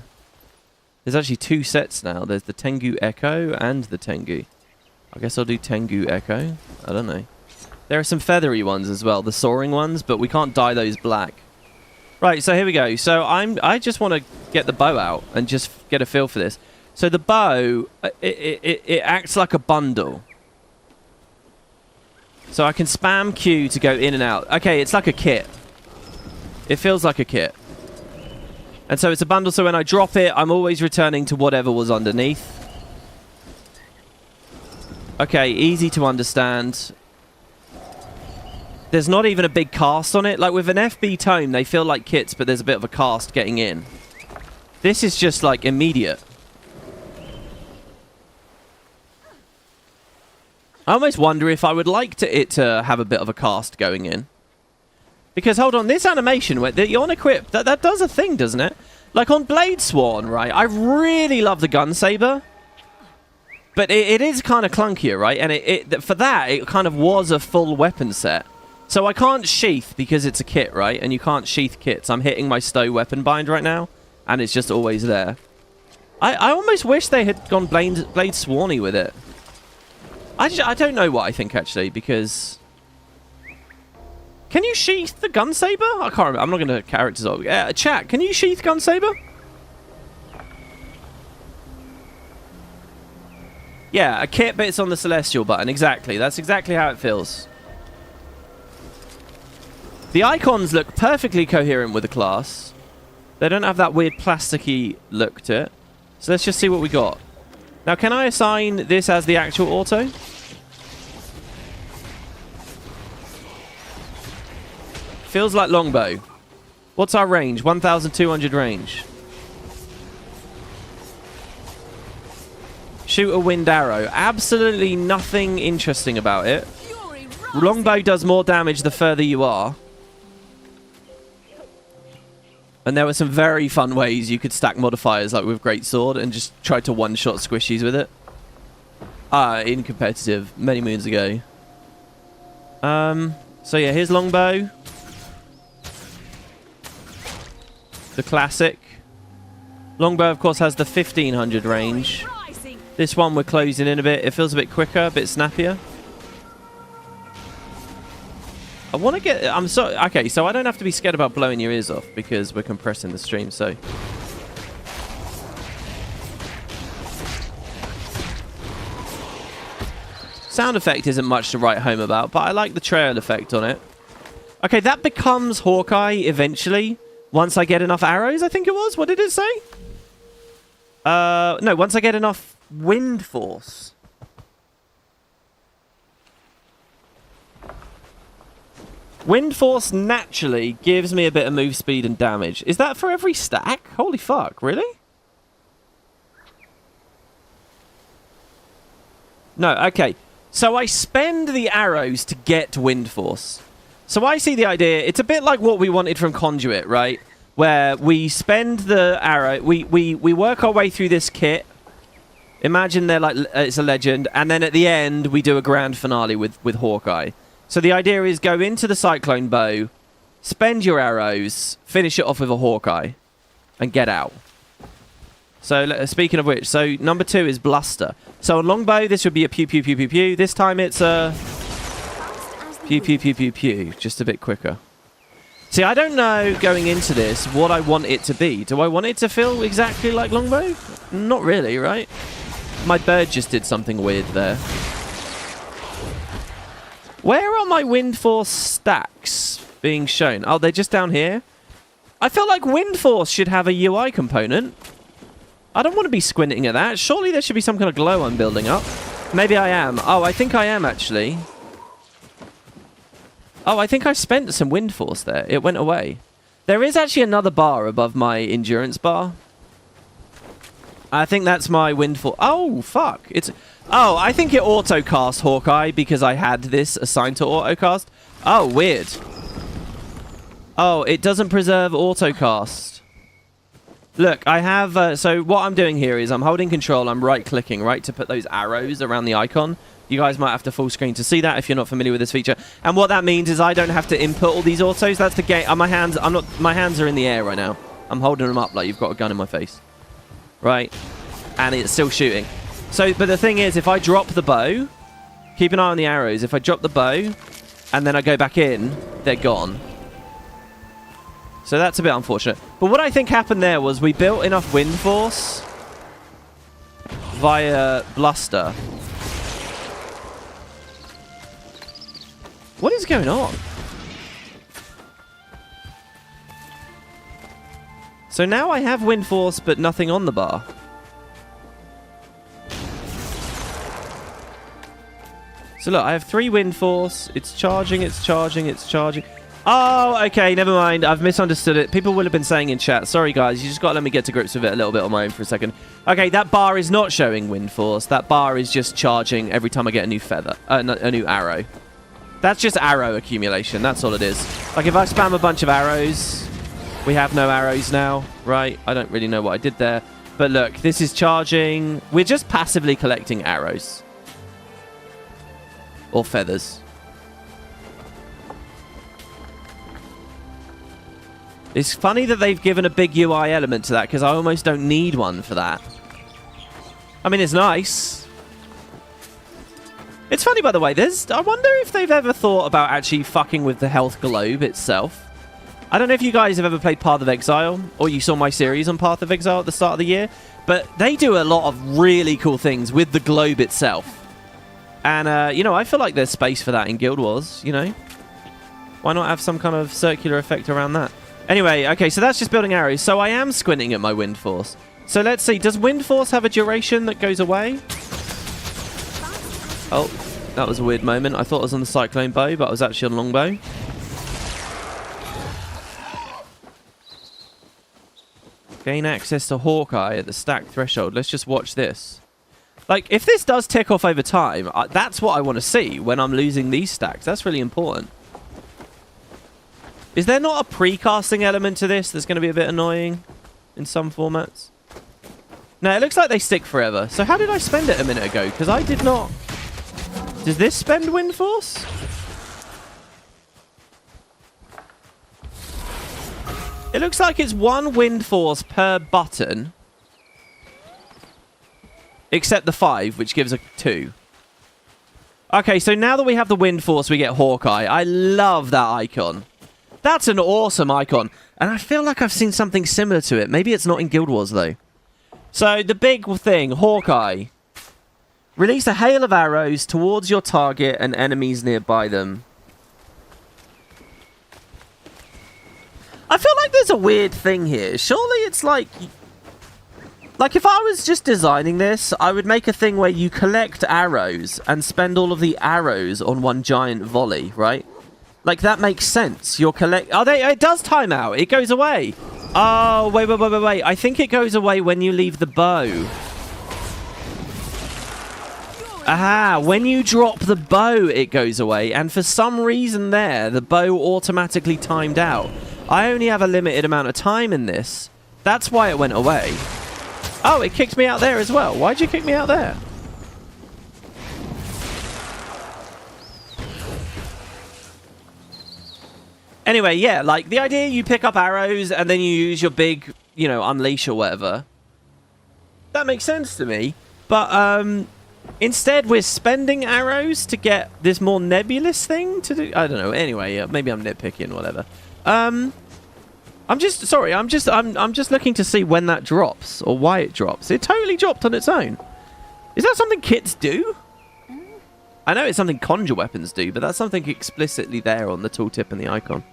There's actually 2 sets now. There's the Tengu Echo and the Tengu. I guess I'll do Tengu Echo. I don't know. There are some feathery ones as well, the soaring ones, but we can't dye those black. Right, so here we go. So I just want to get the bow out and just get a feel for this. So the bow, it acts like a bundle. So I can spam Q to go in and out. Okay, it's like a kit. It feels like a kit. And so it's a bundle, so when I drop it, I'm always returning to whatever was underneath. Okay, easy to understand. There's not even a big cast on it. Like with an FB tome, they feel like kits, but there's a bit of a cast getting in. This is just like immediate. I almost wonder if I would like it to have a bit of a cast going in. Because, hold on, this animation, where the on-equip, that does a thing, doesn't it? Like on Blade Sworn, right? I really love the gun saber. But it is kind of clunkier, right? And for that, it kind of was a full weapon set. So I can't sheath because it's a kit, right? And you can't sheath kits. I'm hitting my Stow weapon bind right now, and it's just always there. I almost wish they had gone Blade Sworny with it. I don't know what I think, actually, because... Can you sheath the gun saber? I can't remember. I'm not going to characters up. Chat, can you sheath gun saber? Yeah, a kit, but it's on the Celestial button. Exactly. That's exactly how it feels. The icons look perfectly coherent with the class. They don't have that weird plasticky look to it. So let's just see what we got. Now, can I assign this as the actual auto? Feels like longbow. What's our range? 1,200 range. Shoot a wind arrow. Absolutely nothing interesting about it. Longbow does more damage the further you are. And there were some very fun ways you could stack modifiers, like with Greatsword, and just try to one-shot squishies with it. In competitive, many moons ago. So yeah, here's Longbow. The classic. Longbow, of course, has the 1500 range. This one we're closing in a bit. It feels a bit quicker, a bit snappier. I want to get... Okay, so I don't have to be scared about blowing your ears off because we're compressing the stream, so... Sound effect isn't much to write home about, but I like the trail effect on it. Okay, that becomes Hawkeye eventually. Once I get enough arrows, I think it was. What did it say? No, once I get enough wind force. Wind force naturally gives me a bit of move speed and damage. Is that for every stack? Holy fuck, really? No, okay. So I spend the arrows to get wind force. So I see the idea. It's a bit like what we wanted from Conduit, right? Where we spend the arrow, we work our way through this kit. Imagine they're like it's a legend, and then at the end we do a grand finale with Hawkeye. So the idea is go into the Cyclone Bow, spend your arrows, finish it off with a Hawkeye, and get out. So speaking of which, so number 2 is Bluster. So on Longbow, this would be a pew pew pew pew pew. This time it's a pew pew pew pew pew, just a bit quicker. See, I don't know going into this what I want it to be. Do I want it to feel exactly like Longbow? Not really, right? My bird just did something weird there. Where are my wind force stacks being shown? Oh, they're just down here. I feel like wind force should have a UI component. I don't want to be squinting at that. Surely there should be some kind of glow I'm building up. Maybe I am. Oh, I think I am, actually. Oh, I think I spent some wind force there. It went away. There is actually another bar above my endurance bar. I think that's my wind force. Oh, fuck. Oh, I think it auto-cast Hawkeye because I had this assigned to auto-cast. Oh, weird. Oh, it doesn't preserve auto-cast. Look, I have... so what I'm doing here is I'm holding control. I'm right-clicking, right, to put those arrows around the icon. You guys might have to full screen to see that if you're not familiar with this feature. And what that means is I don't have to input all these autos. That's the game. My hands are in the air right now. I'm holding them up like you've got a gun in my face. Right? And it's still shooting. So, but the thing is, if I drop the bow, keep an eye on the arrows. If I drop the bow and then I go back in, they're gone. So that's a bit unfortunate. But what I think happened there was we built enough wind force via Bluster. What is going on? So now I have wind force, but nothing on the bar. So look, I have 3 wind force. It's charging, it's charging, it's charging. Oh, okay, never mind. I've misunderstood it. People will have been saying in chat, sorry guys, you just got to let me get to grips with it a little bit on my own for a second. Okay, that bar is not showing wind force. That bar is just charging every time I get a new feather, a new arrow. That's just arrow accumulation. That's all it is. Like if I spam a bunch of arrows, we have no arrows now, right? I don't really know what I did there. But look, this is charging. We're just passively collecting arrows. Or feathers. It's funny that they've given a big UI element to that because I almost don't need one for that. I mean, it's nice. It's funny, by the way, I wonder if they've ever thought about actually fucking with the health globe itself. I don't know if you guys have ever played Path of Exile, or you saw my series on Path of Exile at the start of the year, but they do a lot of really cool things with the globe itself. And, you know, I feel like there's space for that in Guild Wars, you know? Why not have some kind of circular effect around that? Anyway, okay, so that's just building arrows. So I am squinting at my wind force. So let's see, does wind force have a duration that goes away? Oh, that was a weird moment. I thought I was on the Cyclone Bow, but I was actually on Longbow. Gain access to Hawkeye at the stack threshold. Let's just watch this. Like, if this does tick off over time, that's what I want to see when I'm losing these stacks. That's really important. Is there not a precasting element to this that's going to be a bit annoying in some formats? No, it looks like they stick forever. So how did I spend it a minute ago? Because I did not... Does this spend wind force? It looks like it's 1 wind force per button. Except the 5, which gives a 2. Okay, so now that we have the wind force, we get Hawkeye. I love that icon. That's an awesome icon. And I feel like I've seen something similar to it. Maybe it's not in Guild Wars, though. So, the big thing, Hawkeye. Release a hail of arrows towards your target and enemies nearby them. I feel like there's a weird thing here. Surely it's like... Like, if I was just designing this, I would make a thing where you collect arrows and spend all of the arrows on one giant volley, right? Like, that makes sense. You're Oh, it does time out. It goes away. Oh, wait. I think it goes away when you leave the bow. Aha, when you drop the bow, it goes away. And for some reason there, the bow automatically timed out. I only have a limited amount of time in this. That's why it went away. Oh, it kicked me out there as well. Why'd you kick me out there? Anyway, yeah, like the idea you pick up arrows and then you use your big, you know, unleash or whatever. That makes sense to me. But instead we're spending arrows to get this more nebulous thing to do. I don't know. Anyway, yeah, maybe I'm nitpicking, whatever. I'm just looking to see when that drops or why it drops. It totally dropped on its own. Is that something kits do? I know it's something conjure weapons do, but that's something explicitly there on the tooltip and the icon.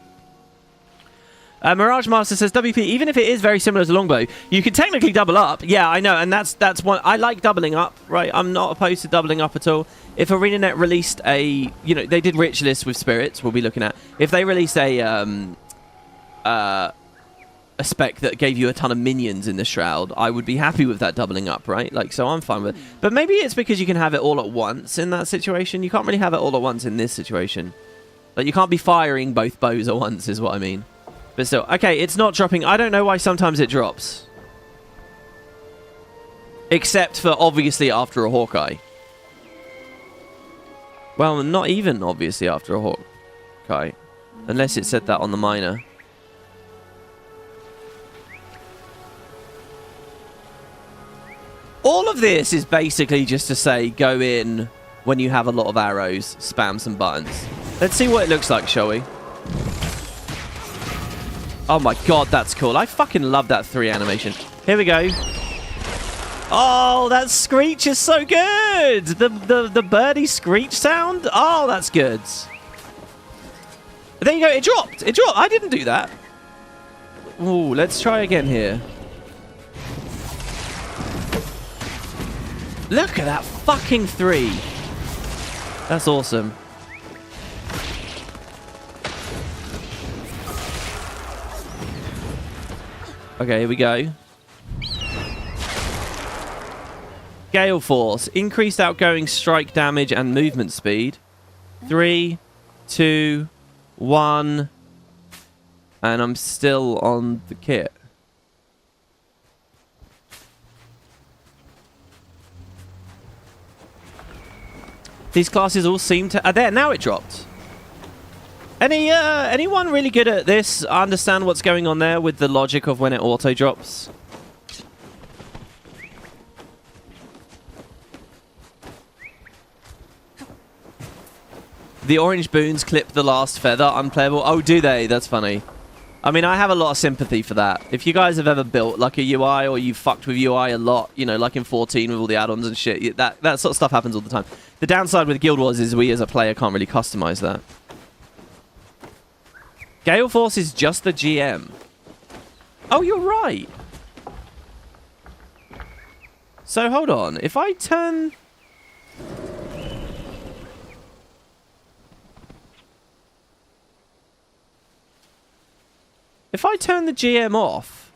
Mirage Master says, WP, even if it is very similar to longbow, you can technically double up. Yeah, I know, and that's one. I like doubling up, right? I'm not opposed to doubling up at all. If Arenanet released a, you know, they did Ritualist with spirits, we'll be looking at. If they released a spec that gave you a ton of minions in the Shroud, I would be happy with that doubling up, right? Like, so I'm fine with it. But maybe it's because you can have it all at once in that situation. You can't really have it all at once in this situation. Like, you can't be firing both bows at once, is what I mean. But still, okay, it's not dropping. I don't know why sometimes it drops. Except for, obviously, after a Hawkeye. Well, not even, obviously, after a Hawkeye. Unless it said that on the minor. All of this is basically just to say, go in when you have a lot of arrows, spam some buttons. Let's see what it looks like, shall we? Oh my god, that's cool. I fucking love that 3 animation. Here we go. Oh, that screech is so good! The birdie screech sound? Oh, that's good. There you go, it dropped! It dropped! I didn't do that. Ooh, let's try again here. Look at that fucking 3. That's awesome. Okay, here we go. Gale Force. Increased outgoing strike damage and movement speed. 3, 2, 1. And I'm still on the kit. These classes all seem to... there, now it dropped. Anyone really good at this understand what's going on there with the logic of when it auto-drops? The orange boons clip the last feather, unplayable. Oh, do they? That's funny. I mean, I have a lot of sympathy for that. If you guys have ever built like a UI or you've fucked with UI a lot, you know, like in 14 with all the add-ons and shit, that sort of stuff happens all the time. The downside with Guild Wars is we as a player can't really customize that. Gale Force is just the GM. Oh, you're right. So, hold on. If I turn... If I turn the GM off...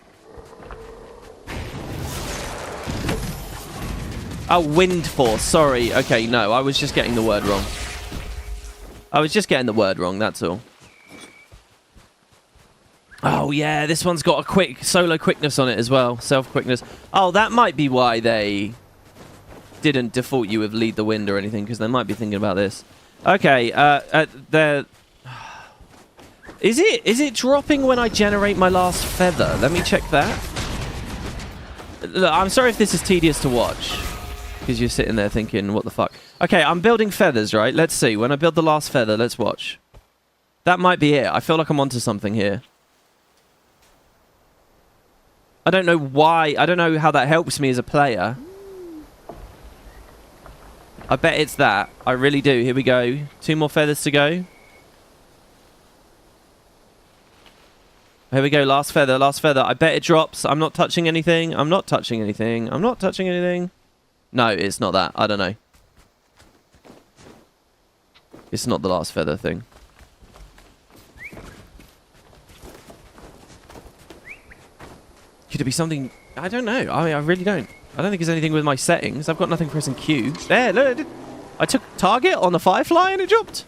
Oh, Wind Force. Sorry. Okay, no. I was just getting the word wrong. I was just getting the word wrong, that's all. Oh, yeah, this one's got a quick solo quickness on it as well. Self-quickness. Oh, that might be why they didn't default you with lead the wind or anything, because they might be thinking about this. Okay, Is it dropping when I generate my last feather? Let me check that. Look, I'm sorry if this is tedious to watch, because you're sitting there thinking, what the fuck? Okay, I'm building feathers, right? Let's see. When I build the last feather, let's watch. That might be it. I feel like I'm onto something here. I don't know why. I don't know how that helps me as a player. I bet it's that. I really do. Here we go. 2 more feathers to go. Here we go. Last feather. Last feather. I bet it drops. I'm not touching anything. I'm not touching anything. I'm not touching anything. No, it's not that. I don't know. It's not the last feather thing. Could it be something? I don't know. I really don't. I don't think there's anything with my settings. I've got nothing pressing Q. There, look. I took target on the firefly and it dropped.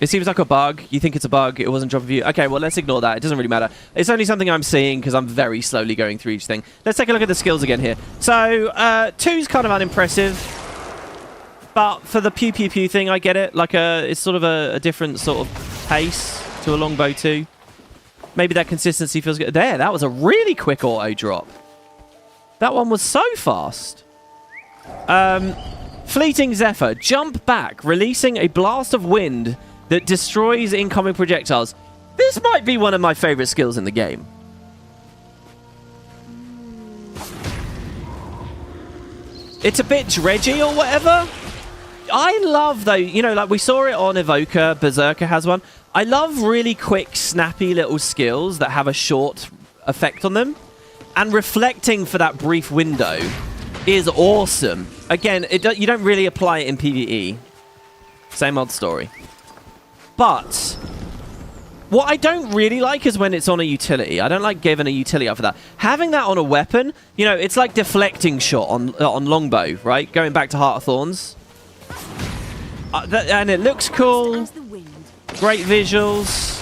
It seems like a bug. You think it's a bug. It wasn't drop of you. Okay, well, let's ignore that. It doesn't really matter. It's only something I'm seeing because I'm very slowly going through each thing. Let's take a look at the skills again here. So, 2's kind of unimpressive. But for the pew pew pew thing, I get it. Like, it's sort of a different sort of pace to a longbow 2. Maybe that consistency feels good. There, that was a really quick auto drop. That one was so fast. Fleeting Zephyr. Jump back, releasing a blast of wind that destroys incoming projectiles. This might be one of my favorite skills in the game. It's a bit dredgy or whatever. I love, though, you know, like we saw it on Evoker. Berserker has one. I love really quick, snappy little skills that have a short effect on them. And reflecting for that brief window is awesome. Again, you don't really apply it in PvE. Same old story. But what I don't really like is when it's on a utility. I don't like giving a utility up for that. Having that on a weapon, you know, it's like deflecting shot on longbow, right? Going back to Heart of Thorns. And it looks cool. Great visuals.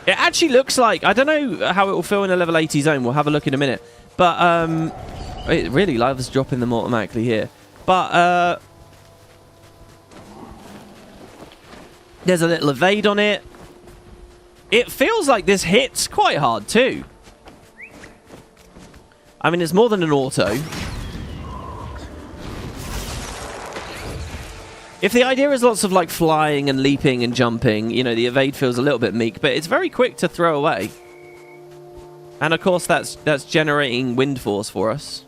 It actually looks like... I don't know how it will feel in a level 80 zone. We'll have a look in a minute. But it really loves dropping them automatically here. But there's a little evade on it. It feels like this hits quite hard too. I mean, it's more than an auto. If the idea is lots of like flying and leaping and jumping, you know, the evade feels a little bit meek, but it's very quick to throw away. And of course, that's generating wind force for us.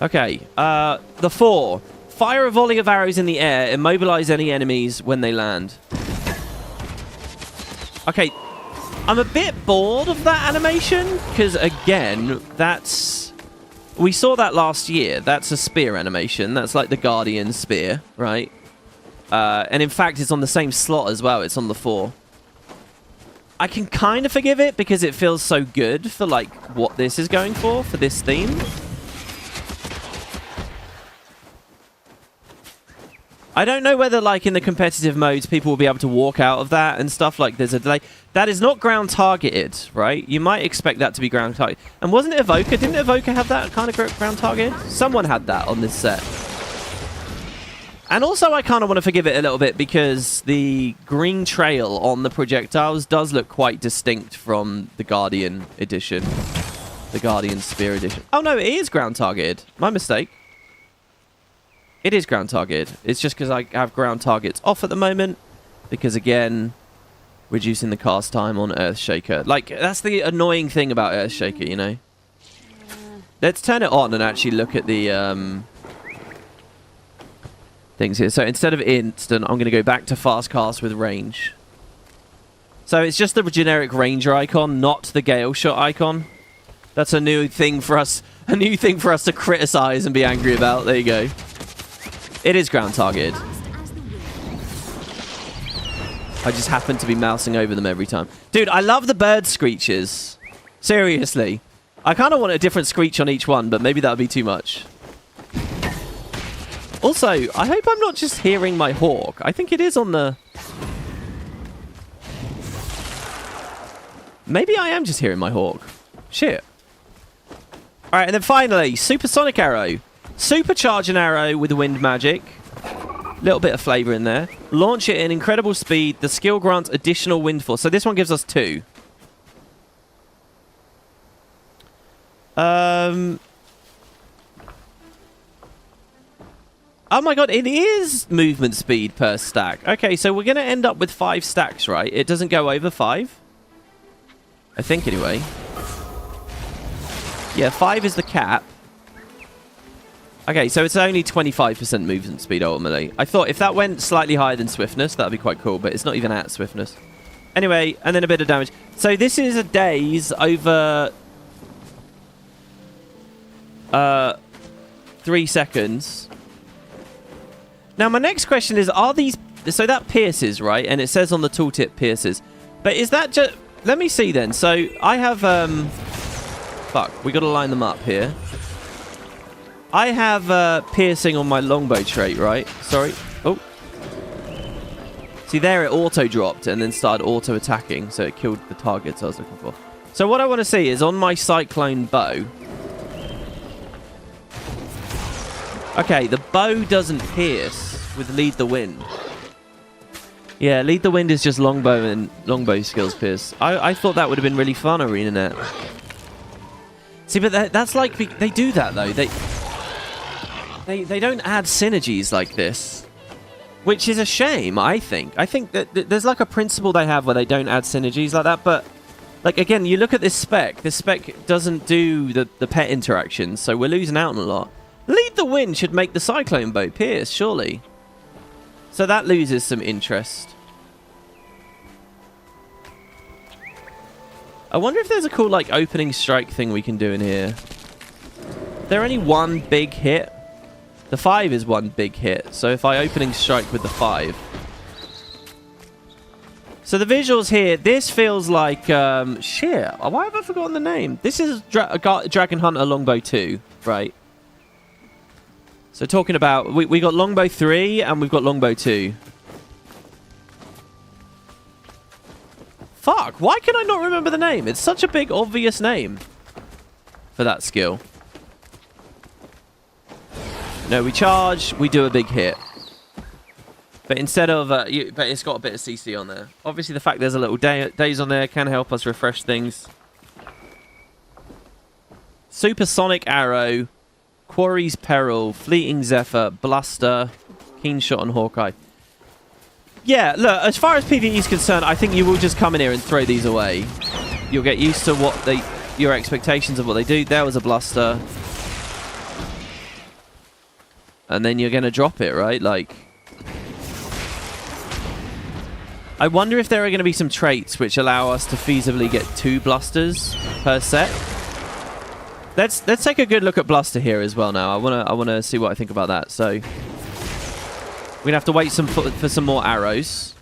Okay, the 4. Fire a volley of arrows in the air, immobilize any enemies when they land. Okay, I'm a bit bored of that animation, because again, that's... We saw that last year. That's a spear animation. That's like the Guardian spear, right? And in fact, it's on the same slot as well. It's on the 4. I can kind of forgive it because it feels so good for like what this is going for this theme. I don't know whether, like, in the competitive modes, people will be able to walk out of that and stuff. Like, there's a delay. That is not ground targeted, right? You might expect that to be ground targeted. And wasn't it Evoker? Didn't Evoker have that kind of ground targeted? Someone had that on this set. And also, I kind of want to forgive it a little bit because the green trail on the projectiles does look quite distinct from the Guardian edition. The Guardian Spear edition. Oh, no, it is ground targeted. My mistake. It is ground targeted. It's just because I have ground targets off at the moment. Because, again, reducing the cast time on Earthshaker. Like, that's the annoying thing about Earthshaker, you know? Let's turn it on and actually look at the things here. So instead of instant, I'm going to go back to fast cast with range. So it's just the generic ranger icon, not the Gail Shot icon. That's a new thing for us. A new thing for us to criticize and be angry about. There you go. It is ground targeted. I just happen to be mousing over them every time. Dude, I love the bird screeches. Seriously. I kind of want a different screech on each one, but maybe that would be too much. Also, I hope I'm not just hearing my hawk. I think it is on the... Maybe I am just hearing my hawk. Shit. Alright, and then finally, supersonic arrow. Supercharge an arrow with wind magic. Little bit of flavor in there. Launch it in incredible speed. The skill grants additional wind force. So this one gives us 2. Oh my god, it is movement speed per stack. Okay, so we're going to end up with 5 stacks, right? It doesn't go over 5. I think, anyway. Yeah, 5 is the cap. Okay, so it's only 25% movement speed, ultimately. I thought if that went slightly higher than swiftness, that would be quite cool, but it's not even at swiftness. Anyway, and then a bit of damage. So this is a daze over... 3 seconds. Now, my next question is, are these... So that pierces, right? And it says on the tooltip pierces. But is that just... Let me see, then. So, I have... Fuck, we got to line them up here. I have piercing on my longbow trait, right? Sorry. Oh. See, there it auto-dropped and then started auto-attacking. So it killed the targets I was looking for. So what I want to see is on my cyclone bow... Okay, the bow doesn't pierce with lead the wind. Yeah, lead the wind is just longbow and longbow skills pierce. I thought that would have been really fun, Arenanet. See, but that's like... They do that, though. They don't add synergies like this. Which is a shame, I think. I think that there's like a principle they have where they don't add synergies like that, but... Like, again, you look at this spec. This spec doesn't do the pet interactions, so we're losing out on a lot. Lead the wind should make the cyclone bow pierce, surely. So that loses some interest. I wonder if there's a cool, like, opening strike thing we can do in here. There only one big hit. The 5 is one big hit. So if I opening strike with the 5. So the visuals here, this feels like... shit, why have I forgotten the name? This is Dragon Hunter Longbow 2, right? So talking about... We got Longbow 3 and we've got Longbow 2. Fuck, why can I not remember the name? It's such a big, obvious name for that skill. No, we charge, we do a big hit. But instead of... but it's got a bit of CC on there. Obviously, the fact there's a little daze on there can help us refresh things. Supersonic Arrow... Quarry's Peril, Fleeting Zephyr, Bluster, Keen Shot, and Hawkeye. Yeah, look, as far as PvE is concerned, I think you will just come in here and throw these away. You'll get used to what your expectations of what they do. There was a Bluster. And then you're going to drop it, right? Like... I wonder if there are going to be some traits which allow us to feasibly get 2 Blusters per set. Let's take a good look at Bluster here as well now. I wanna see what I think about that. So we're gonna have to wait for some more arrows.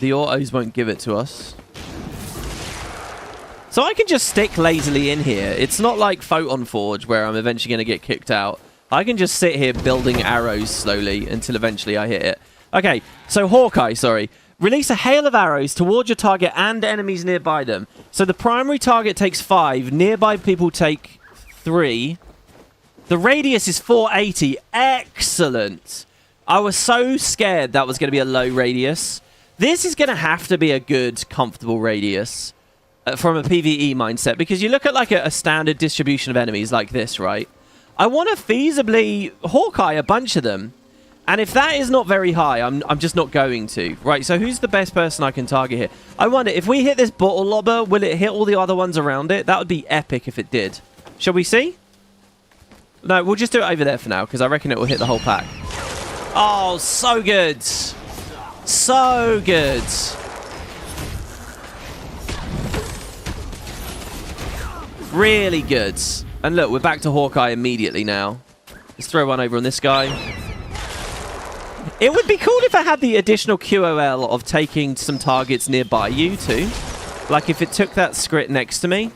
The autos won't give it to us. So I can just stick lazily in here. It's not like Photon Forge where I'm eventually gonna get kicked out. I can just sit here building arrows slowly until eventually I hit it. Okay, so Hawkeye, sorry. Release a hail of arrows towards your target and enemies nearby them. So the primary target takes 5. Nearby people take 3. The radius is 480. Excellent. I was so scared that was going to be a low radius. This is going to have to be a good, comfortable radius from a PvE mindset. Because you look at like a standard distribution of enemies like this, right? I want to feasibly Hawkeye a bunch of them. And if that is not very high, I'm just not going to. Right, so who's the best person I can target here? I wonder, if we hit this bottle lobber, will it hit all the other ones around it? That would be epic if it did. Shall we see? No, we'll just do it over there for now, because I reckon it will hit the whole pack. Oh, so good. So good. Really good. And look, we're back to Hawkeye immediately now. Let's throw one over on this guy. It would be cool if I had the additional QOL of taking some targets nearby you too. Like if it took that script next to me.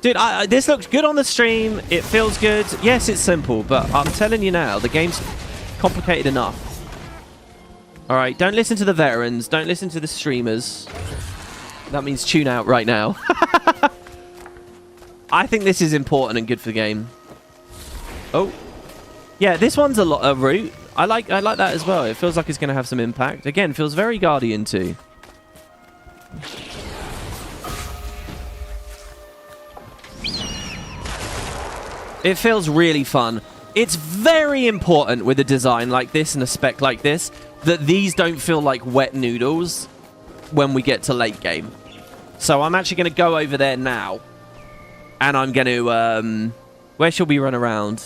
Dude, this looks good on the stream. It feels good. Yes, it's simple, but I'm telling you now, the game's complicated enough. All right, don't listen to the veterans. Don't listen to the streamers. That means tune out right now. I think this is important and good for the game. Oh. Yeah, this one's a route. I like that as well. It feels like it's going to have some impact. Again, feels very Guardian too. It feels really fun. It's very important with a design like this and a spec like this that these don't feel like wet noodles when we get to late game. So I'm actually going to go over there now. And I'm going to... where shall we run around?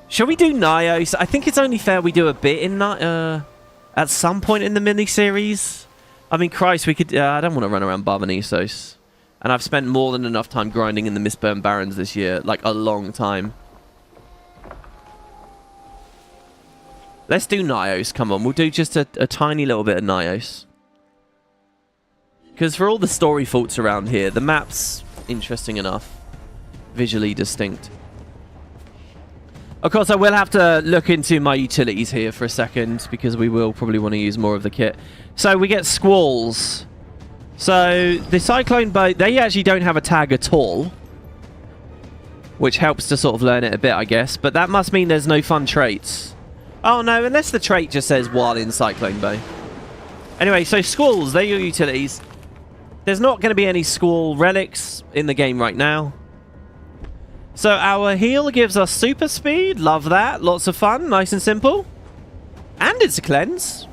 Shall we do Nios? I think it's only fair we do a bit in at some point in the mini-series. I mean, Christ, we could... I don't want to run around Nios. And I've spent more than enough time grinding in the Mistburn Barrens this year. Like, a long time. Let's do Nios. Come on, we'll do just a tiny little bit of Nios. Because for all the story faults around here, the map's interesting enough. Visually distinct. Of course, I will have to look into my utilities here for a second, because we will probably want to use more of the kit. So, we get Squalls. So, the Cyclone Boat, they actually don't have a tag at all. Which helps to sort of learn it a bit, I guess. But that must mean there's no fun traits. Oh, no, unless the trait just says while in Cyclone Boat. Anyway, so Squalls, they're your utilities. There's not going to be any Squall relics in the game right now. So, our heal gives us super speed. Love that. Lots of fun. Nice and simple. And it's a cleanse.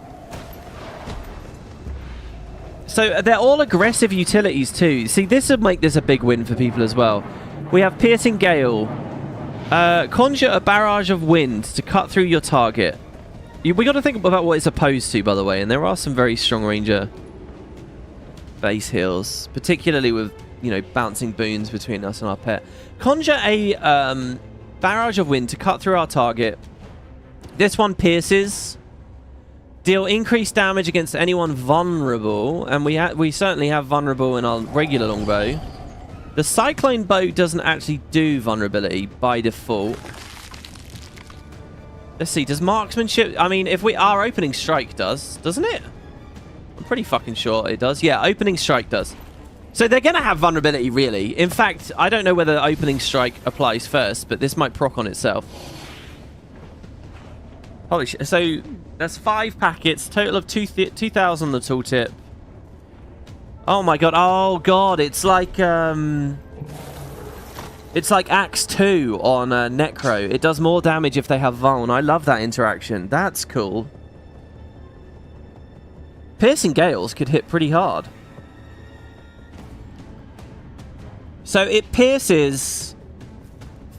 So they're all aggressive utilities too. See, this would make this a big win for people as well. We have Piercing Gale. Conjure a barrage of wind to cut through your target. We got to think about what it's opposed to, by the way. And there are some very strong ranger base heals, particularly with, you know, bouncing boons between us and our pet. Conjure a barrage of wind to cut through our target. This one pierces. Deal increased damage against anyone vulnerable, and we certainly have vulnerable in our regular longbow. The Cyclone Bow doesn't actually do vulnerability by default. Let's see, does marksmanship... I mean, if our opening strike does, doesn't it? I'm pretty fucking sure it does. Yeah, opening strike does. So they're going to have vulnerability, really. In fact, I don't know whether opening strike applies first, but this might proc on itself. Holy shit. So that's 5 packets, total of 2,000 on the tooltip. Oh my god. Oh god, it's like Axe 2 on Necro. It does more damage if they have Vuln. I love that interaction. That's cool. Piercing Gales could hit pretty hard. So it pierces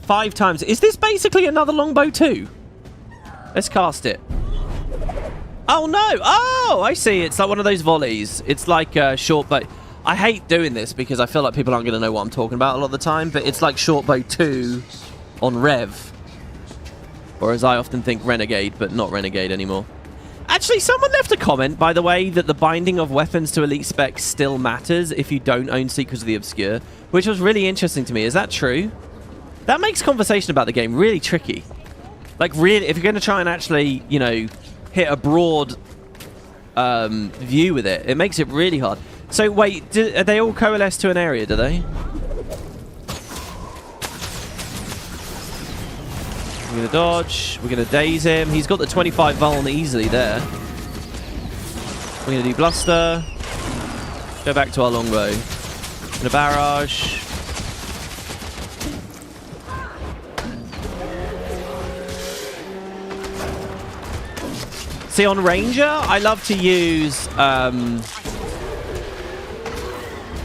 5 times. Is this basically another longbow too? Let's cast it. Oh no! Oh, I see. It's like one of those volleys. It's like short bow. I hate doing this because I feel like people aren't going to know what I'm talking about a lot of the time, but it's like short bow 2 on Rev. Or as I often think, Renegade, but not Renegade anymore. Actually, someone left a comment, by the way, that the binding of weapons to elite specs still matters if you don't own Secrets of the Obscure, which was really interesting to me. Is that true? That makes conversation about the game really tricky. Like, really, if you're going to try and actually, you know, hit a broad view with it, it makes it really hard. So, wait, they all coalesce to an area, do they? We're going to dodge. We're going to daze him. He's got the 25 Vuln easily there. We're going to do Bluster. Go back to our longbow. And a barrage. See, on Ranger, I love to use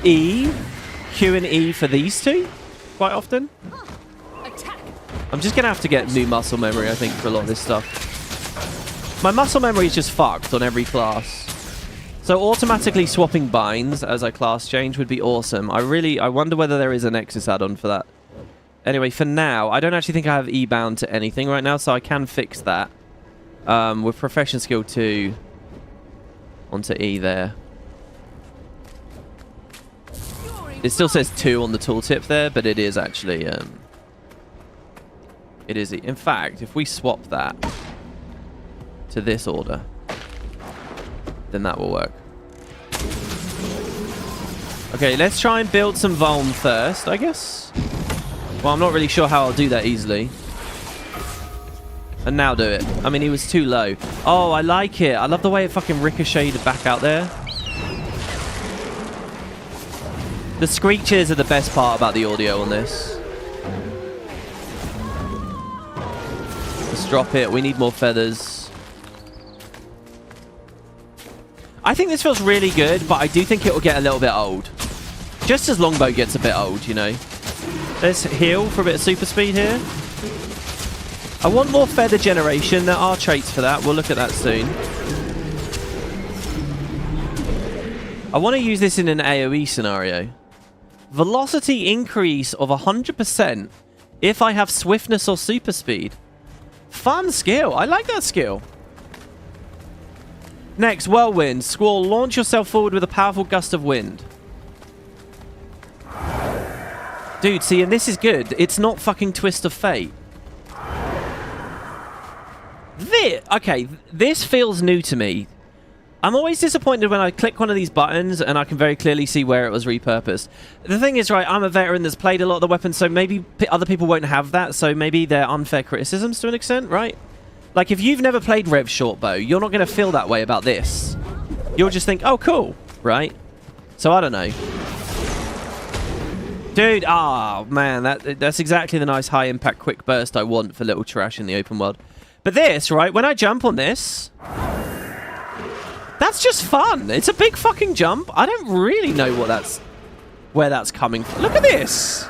E, Q and E for these two quite often. I'm just going to have to get new muscle memory, I think, for a lot of this stuff. My muscle memory is just fucked on every class. So automatically swapping binds as I class change would be awesome. I wonder whether there is a Nexus add-on for that. Anyway, for now, I don't actually think I have E bound to anything right now, so I can fix that. With Profession Skill 2 onto E there. It still says 2 on the tooltip there, but it is actually... it is... In fact, if we swap that to this order, then that will work. Okay, let's try and build some Vuln first, I guess. Well, I'm not really sure how I'll do that easily. And now do it. I mean, he was too low. Oh, I like it. I love the way it fucking ricocheted back out there. The screeches are the best part about the audio on this. Let's drop it. We need more feathers. I think this feels really good, but I do think it will get a little bit old. Just as Longbow gets a bit old, you know. Let's heal for a bit of super speed here. I want more feather generation. There are traits for that. We'll look at that soon. I want to use this in an AoE scenario. Velocity increase of 100% if I have swiftness or super speed. Fun skill. I like that skill. Next, Whirlwind. Squall, launch yourself forward with a powerful gust of wind. Dude, see, and this is good. It's not fucking Twist of Fate. Okay, this feels new to me. I'm always disappointed when I click one of these buttons and I can very clearly see where it was repurposed. The thing is, right, I'm a veteran that's played a lot of the weapons, so maybe other people won't have that, so maybe they're unfair criticisms to an extent, right? Like, if you've never played Rev Shortbow, you're not going to feel that way about this. You'll just think, oh, cool, right? So, I don't know. Dude, man, that's exactly the nice high-impact quick burst I want for little trash in the open world. But this, right, when I jump on this, that's just fun. It's a big fucking jump. I don't really know where that's coming from. Look at this.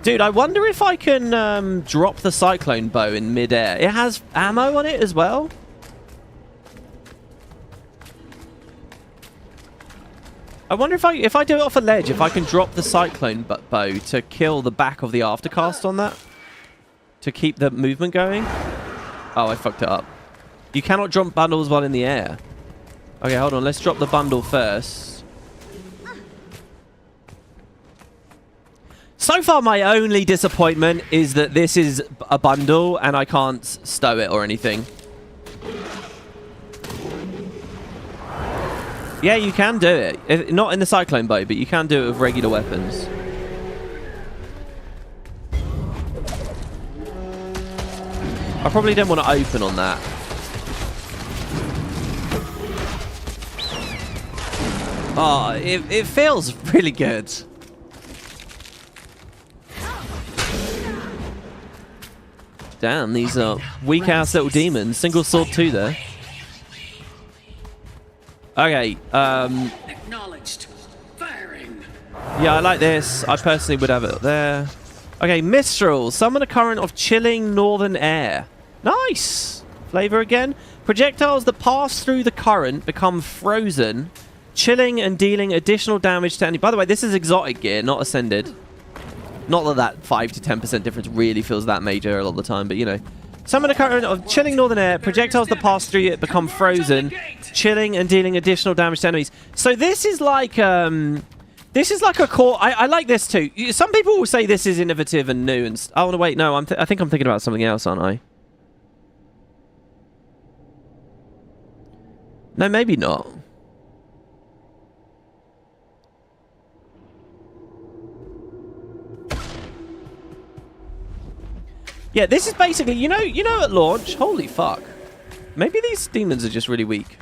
Dude, I wonder if I can drop the cyclone bow in midair. It has ammo on it as well. I wonder if I do it off a ledge, if I can drop the cyclone bow to kill the back of the aftercast on that. To keep the movement going. Oh, I fucked it up. You cannot drop bundles while in the air. Okay, hold on. Let's drop the bundle first. So far, my only disappointment is that this is a bundle and I can't stow it or anything. Yeah, you can do it. Not in the cyclone bow, but you can do it with regular weapons. I probably don't want to open on that. Oh, it feels really good. Damn, these are weak-ass little demons. Single sword too there. Okay, Acknowledged. Firing. Yeah, I like this. I personally would have it there. Okay, Mistral. Summon a current of chilling northern air. Nice! Flavor again. Projectiles that pass through the current become frozen, chilling and dealing additional damage to any... By the way, this is exotic gear, not ascended. Not that 5 to 10% difference really feels that major a lot of the time, but you know. Summon a current of chilling northern air. Projectiles that pass through it become frozen, chilling and dealing additional damage to enemies. So this is like... This is like a core... I like this too. Some people will say this is innovative and new. And oh, no, wait. No, I think I'm thinking about something else, aren't I? No, maybe not. Yeah, this is basically... You know at launch... Holy fuck. Maybe these demons are just really weak.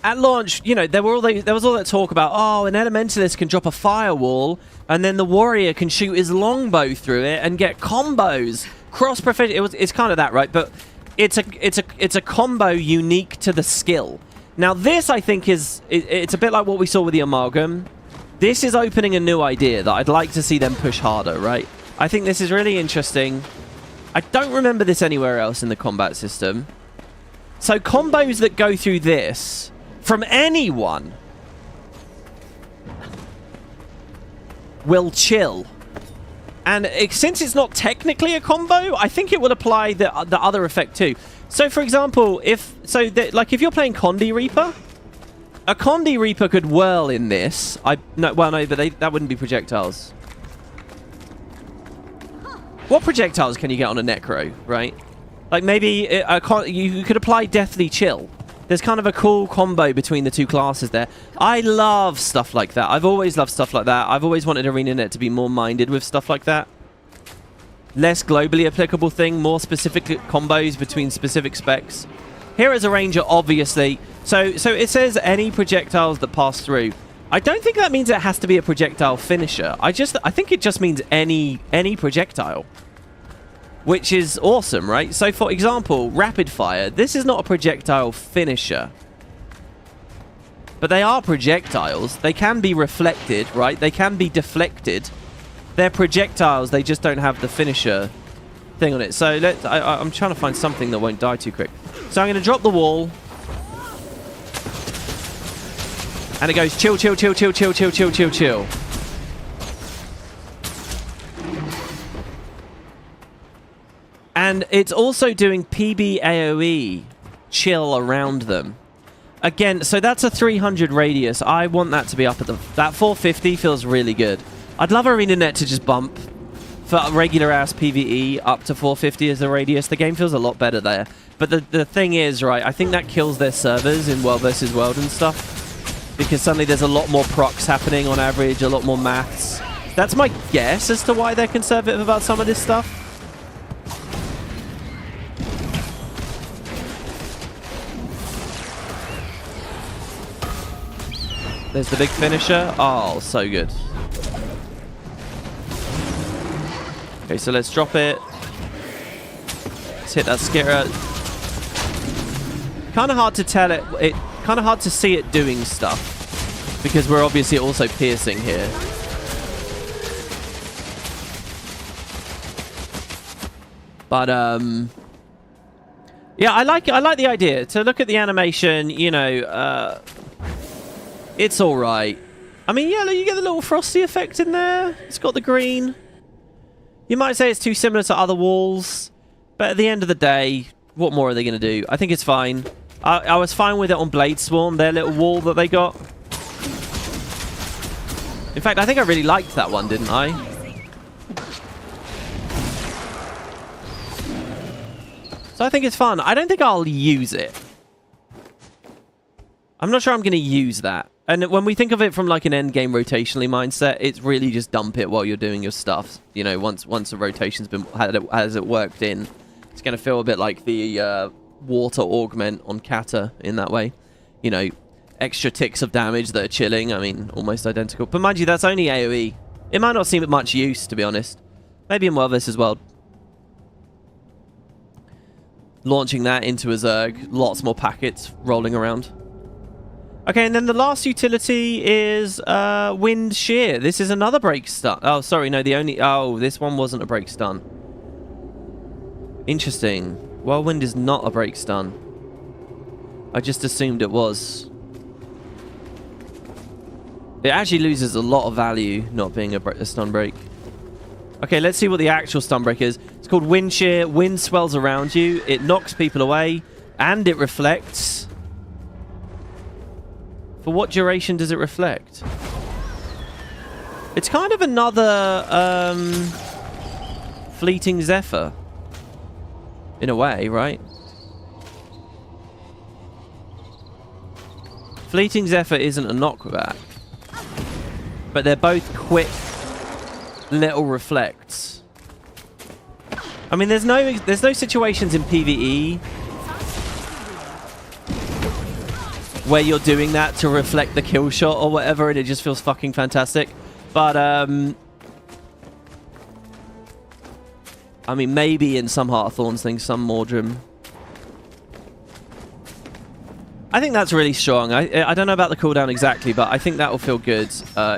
At launch, you know, there was all that talk about, oh, an elementalist can drop a firewall, and then the warrior can shoot his longbow through it and get combos. Cross proficient. It's kind of that, right? But it's a combo unique to the skill. Now, this I think it's a bit like what we saw with the amalgam. This is opening a new idea that I'd like to see them push harder, right? I think this is really interesting. I don't remember this anywhere else in the combat system. So combos that go through this from anyone will chill. And since it's not technically a combo, I think it will apply the other effect too. So for example, if you're playing Condi Reaper, A Condi Reaper could whirl in this. No, but that wouldn't be projectiles. What projectiles can you get on a Necro, right? Like maybe you could apply Deathly Chill. There's kind of a cool combo between the two classes there. I love stuff like that. I've always loved stuff like that. I've always wanted Arenanet to be more minded with stuff like that. Less globally applicable thing, more specific combos between specific specs. Here is a Ranger, obviously. So it says any projectiles that pass through. I don't think that means it has to be a projectile finisher. I think it just means any projectile. Which is awesome, right? So for example, rapid fire. This is not a projectile finisher. But they are projectiles. They can be reflected, right? They can be deflected. They're projectiles, they just don't have the finisher thing on it. So I'm trying to find something that won't die too quick. So I'm going to drop the wall. And it goes chill, chill, chill, chill, chill, chill, chill, chill, chill. And it's also doing PB AoE chill around them. Again, so that's a 300 radius. I want that to be up at that 450 feels really good. I'd love Arenanet to just bump for regular ass PvE up to 450 as the radius. The game feels a lot better there. But the thing is, right, I think that kills their servers in World vs. World and stuff. Because suddenly there's a lot more procs happening on average, a lot more maths. That's my guess as to why they're conservative about some of this stuff. There's the big finisher. Oh, so good. Okay, so let's drop it. Let's hit that skitter. Kind of hard to tell it. Kind of hard to see it doing stuff because we're obviously also piercing here. But yeah, I like it. I like the idea to look at the animation. You know, it's all right. I mean, yeah, you get the little frosty effect in there. It's got the green. You might say it's too similar to other walls, but at the end of the day, what more are they going to do? I think it's fine. I was fine with it on Blade Swarm, their little wall that they got. In fact, I think I really liked that one, didn't I? So I think it's fun. I don't think I'll use it. I'm not sure I'm going to use that. And when we think of it from like an end game rotationally mindset, it's really just dump it while you're doing your stuff. You know, once the rotation's been has it worked in, it's going to feel a bit like the water augment on Kata in that way. You know, extra ticks of damage that are chilling. I mean, almost identical. But mind you, that's only AoE. It might not seem much use, to be honest. Maybe in World vs. World. Launching that into a Zerg, lots more packets rolling around. Okay, and then the last utility is Wind Shear. This is another break stun. Oh, sorry, no, this one wasn't a break stun. Interesting. Whirlwind is not a break stun. I just assumed it was. It actually loses a lot of value not being a stun break. Okay, let's see what the actual stun break is. It's called Wind Shear. Wind swells around you. It knocks people away, and it reflects. For what duration does it reflect? It's kind of another Fleeting Zephyr. In a way, right? Fleeting Zephyr isn't a knockback. But they're both quick little reflects. I mean, there's no situations in PvE where you're doing that to reflect the kill shot or whatever, and it just feels fucking fantastic. But I mean, maybe in some Heart of Thorns things, some Mordrim. I think that's really strong. I don't know about the cooldown exactly, but I think that will feel good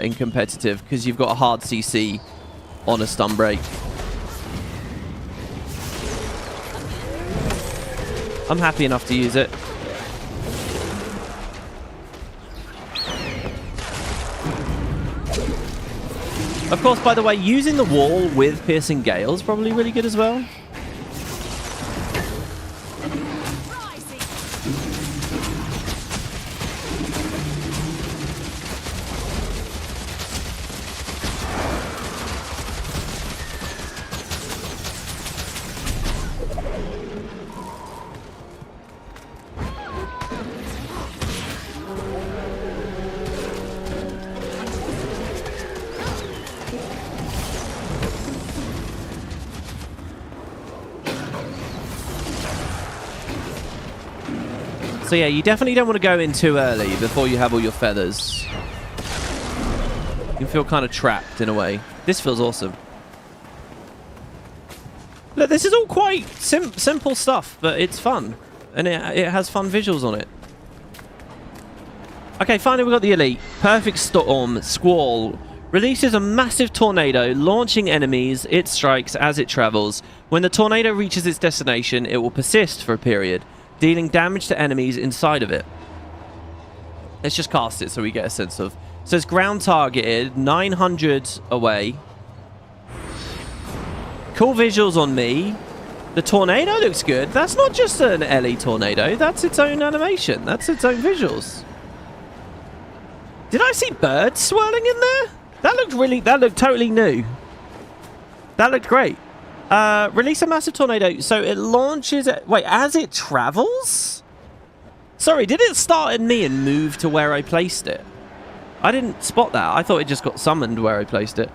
in competitive because you've got a hard CC on a stun break. I'm happy enough to use it. Of course, by the way, using the wall with Piercing Gale is probably really good as well. So yeah, you definitely don't want to go in too early before you have all your feathers. You feel kind of trapped in a way. This feels awesome. Look, this is all quite simple stuff, but it's fun. And it has fun visuals on it. Okay, finally we've got the elite. Perfect Storm Squall. Releases a massive tornado, launching enemies it strikes as it travels. When the tornado reaches its destination, it will persist for a period, dealing damage to enemies inside of it. Let's just cast it so we get a sense of... So it's ground targeted, 900 away. Cool visuals on me. The tornado looks good. That's not just an LE tornado. That's its own animation. That's its own visuals. Did I see birds swirling in there? That looked totally new. That looked great. Release a massive tornado. So it launches... Wait, as it travels? Sorry, did it start at me and move to where I placed it? I didn't spot that. I thought it just got summoned where I placed it.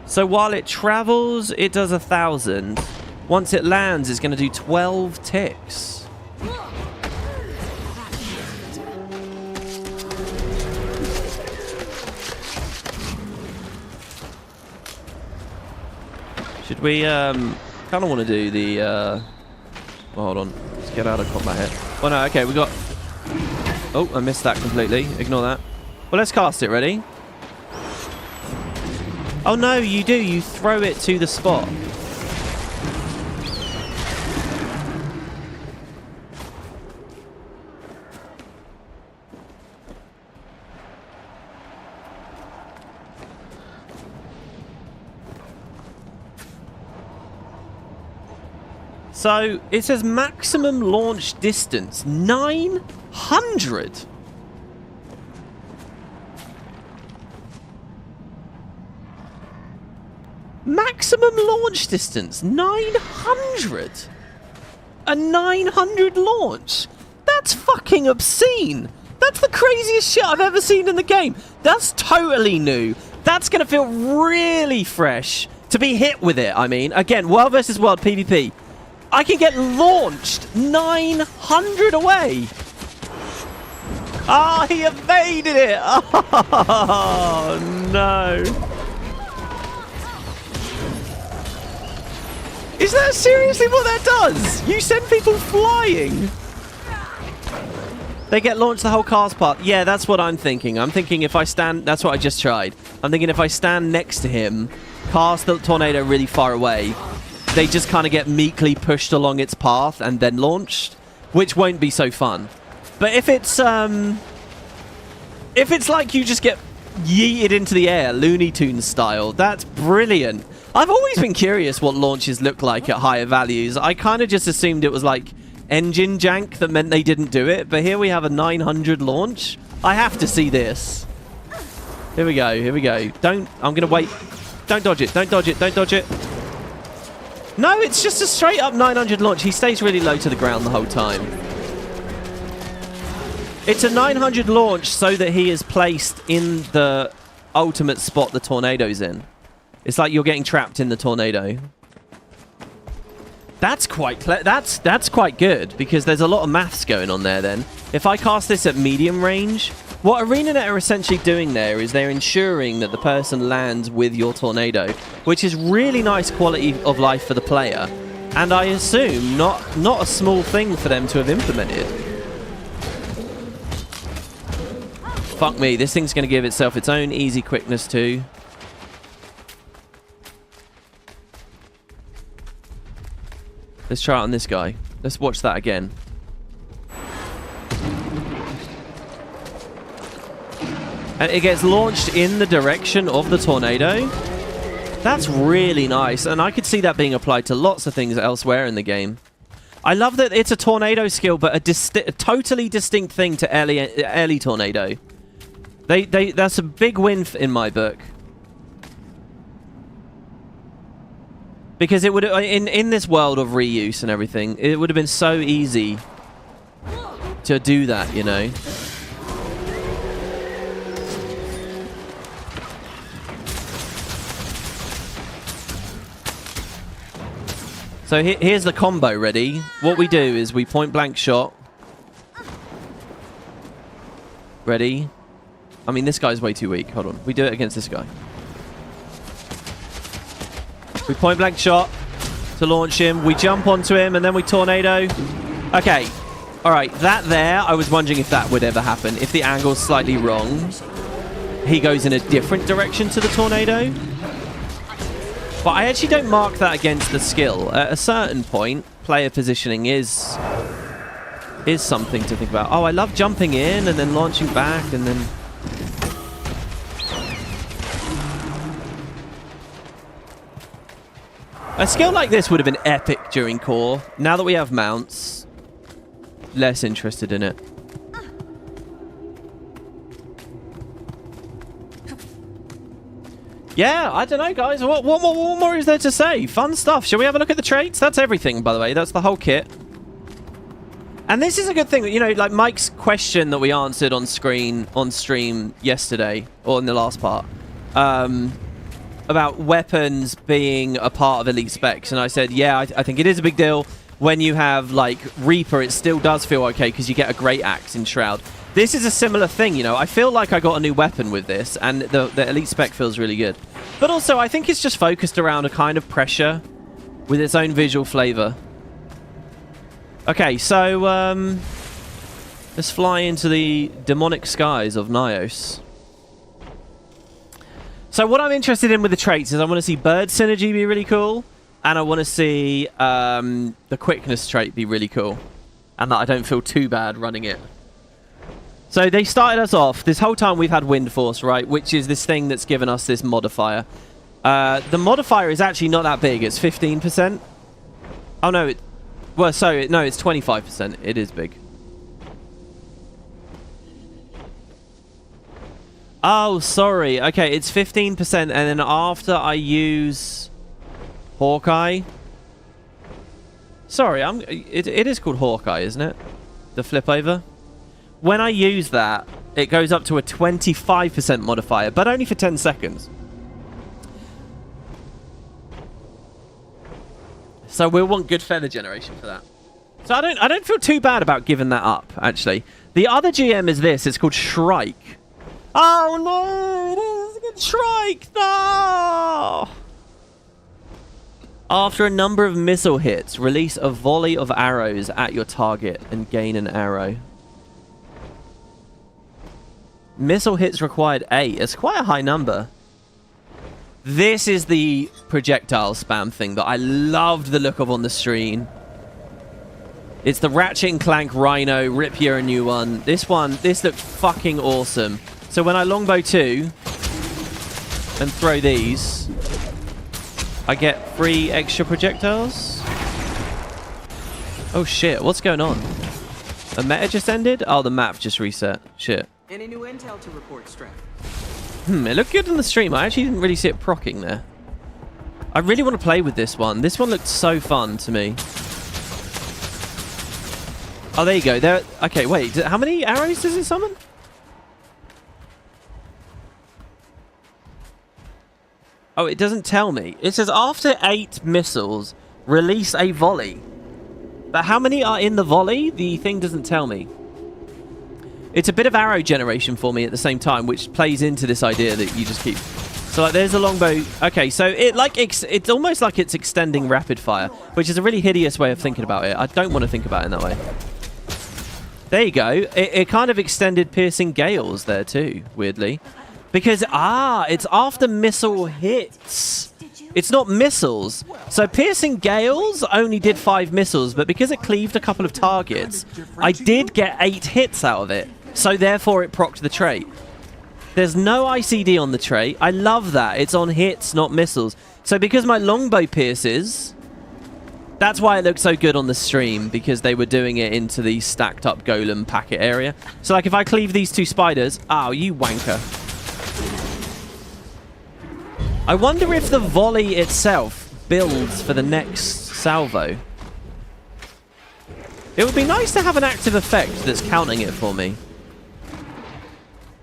So while it travels, it does 1,000. Once it lands, it's going to do 12 ticks. Should we, kind of want to do the, hold on. Let's get out of combat here. Oh no, okay, we got... Oh, I missed that completely. Ignore that. Well, let's cast it. Ready? Oh no, you do. You throw it to the spot. So, it says maximum launch distance, 900. Maximum launch distance, 900. A 900 launch. That's fucking obscene. That's the craziest shit I've ever seen in the game. That's totally new. That's going to feel really fresh to be hit with it, I mean. Again, world versus world PvP. I can get launched 900 away. Ah, he evaded it. Oh, no. Is that seriously what that does? You send people flying. They get launched the whole cast path. Yeah, that's what I'm thinking. I'm thinking if I stand... That's what I just tried. I'm thinking if I stand next to him, cast the tornado really far away, they just kind of get meekly pushed along its path and then launched, which won't be so fun. But if it's like you just get yeeted into the air, Looney Tunes style, that's brilliant. I've always been curious what launches look like at higher values. I kind of just assumed it was like engine jank that meant they didn't do it, but here we have a 900 launch. I have to see this. Here we go, here we go. I'm gonna wait. Don't dodge it, don't dodge it, don't dodge it. No, it's just a straight up 900 launch. He stays really low to the ground the whole time. It's a 900 launch so that he is placed in the ultimate spot the tornado's in. It's like you're getting trapped in the tornado. That's quite that's quite good, because there's a lot of maths going on there then. If I cast this at medium range, what Arenanet are essentially doing there is they're ensuring that the person lands with your tornado, which is really nice quality of life for the player. And I assume not a small thing for them to have implemented. Fuck me, this thing's going to give itself its own easy quickness too. Let's try it on this guy. Let's watch that again. And it gets launched in the direction of the tornado. That's really nice. And I could see that being applied to lots of things elsewhere in the game. I love that it's a tornado skill, but a totally distinct thing to Ellie Tornado. That's a big win in my book. Because it would, in this world of reuse and everything, it would have been so easy to do that, you know. So here's the combo ready. What we do is we point blank shot. Ready? I mean, this guy's way too weak. Hold on. We do it against this guy. We point blank shot to launch him. We jump onto him and then we tornado. Okay. All right. That there, I was wondering if that would ever happen. If the angle's slightly wrong, he goes in a different direction to the tornado. But I actually don't mark that against the skill. At a certain point, player positioning is something to think about. Oh, I love jumping in and then launching back and then... A skill like this would have been epic during core. Now that we have mounts, less interested in it. Yeah, I don't know, guys. What more is there to say? Fun stuff. Shall we have a look at the traits? That's everything, by the way. That's the whole kit. And this is a good thing. You know, like Mike's question that we answered on stream yesterday, or in the last part, about weapons being a part of elite specs. And I said, yeah, I think it is a big deal. When you have, like, Reaper, it still does feel okay because you get a great axe in Shroud. This is a similar thing, you know. I feel like I got a new weapon with this, and the elite spec feels really good. But also, I think it's just focused around a kind of pressure with its own visual flavor. Okay, so let's fly into the demonic skies of Nios. So what I'm interested in with the traits is I want to see bird synergy be really cool, and I want to see the quickness trait be really cool, and that I don't feel too bad running it. So they started us off. This whole time we've had Wind Force, right? Which is this thing that's given us this modifier. The modifier is actually not that big. It's 15%. Oh, no. No, it's 25%. It is big. Oh, sorry. Okay, it's 15%. And then after I use Hawkeye... Sorry, it is called Hawkeye, isn't it? The flip over? When I use that, it goes up to a 25% modifier, but only for 10 seconds. So we'll want good feather generation for that. So I don't feel too bad about giving that up, actually. The other GM is this. It's called Shrike. Oh, no! It is Shrike! No! After a number of missile hits, release a volley of arrows at your target and gain an arrow. Missile hits required 8. It's quite a high number. This is the projectile spam thing that I loved the look of on the screen. It's the Ratchet & Clank Rhino. Rip, you're a new one. This looked fucking awesome. So when I longbow 2 and throw these, I get 3 extra projectiles. Oh shit, what's going on? A meta just ended? Oh, the map just reset. Shit. Any new intel to report, Straff? It looked good on the stream. I actually didn't really see it proccing there. I really want to play with this one. This one looked so fun to me. Oh, there you go. There. Okay, wait. How many arrows does it summon? Oh, it doesn't tell me. It says after 8 missiles, release a volley. But how many are in the volley? The thing doesn't tell me. It's a bit of arrow generation for me at the same time, which plays into this idea that you just keep... So, like, there's a longbow. Okay, so it's almost like it's extending rapid fire, which is a really hideous way of thinking about it. I don't want to think about it in that way. There you go. It kind of extended piercing gales there too, weirdly. Because, it's after missile hits. It's not missiles. So piercing gales only did 5 missiles, but because it cleaved a couple of targets, I did get 8 hits out of it. So therefore it procced the trait. There's no ICD on the trait. I love that. It's on hits, not missiles. So because my longbow pierces, that's why it looked so good on the stream, because they were doing it into the stacked up golem packet area. So like if I cleave these 2 spiders, oh, you wanker. I wonder if the volley itself builds for the next salvo. It would be nice to have an active effect that's counting it for me.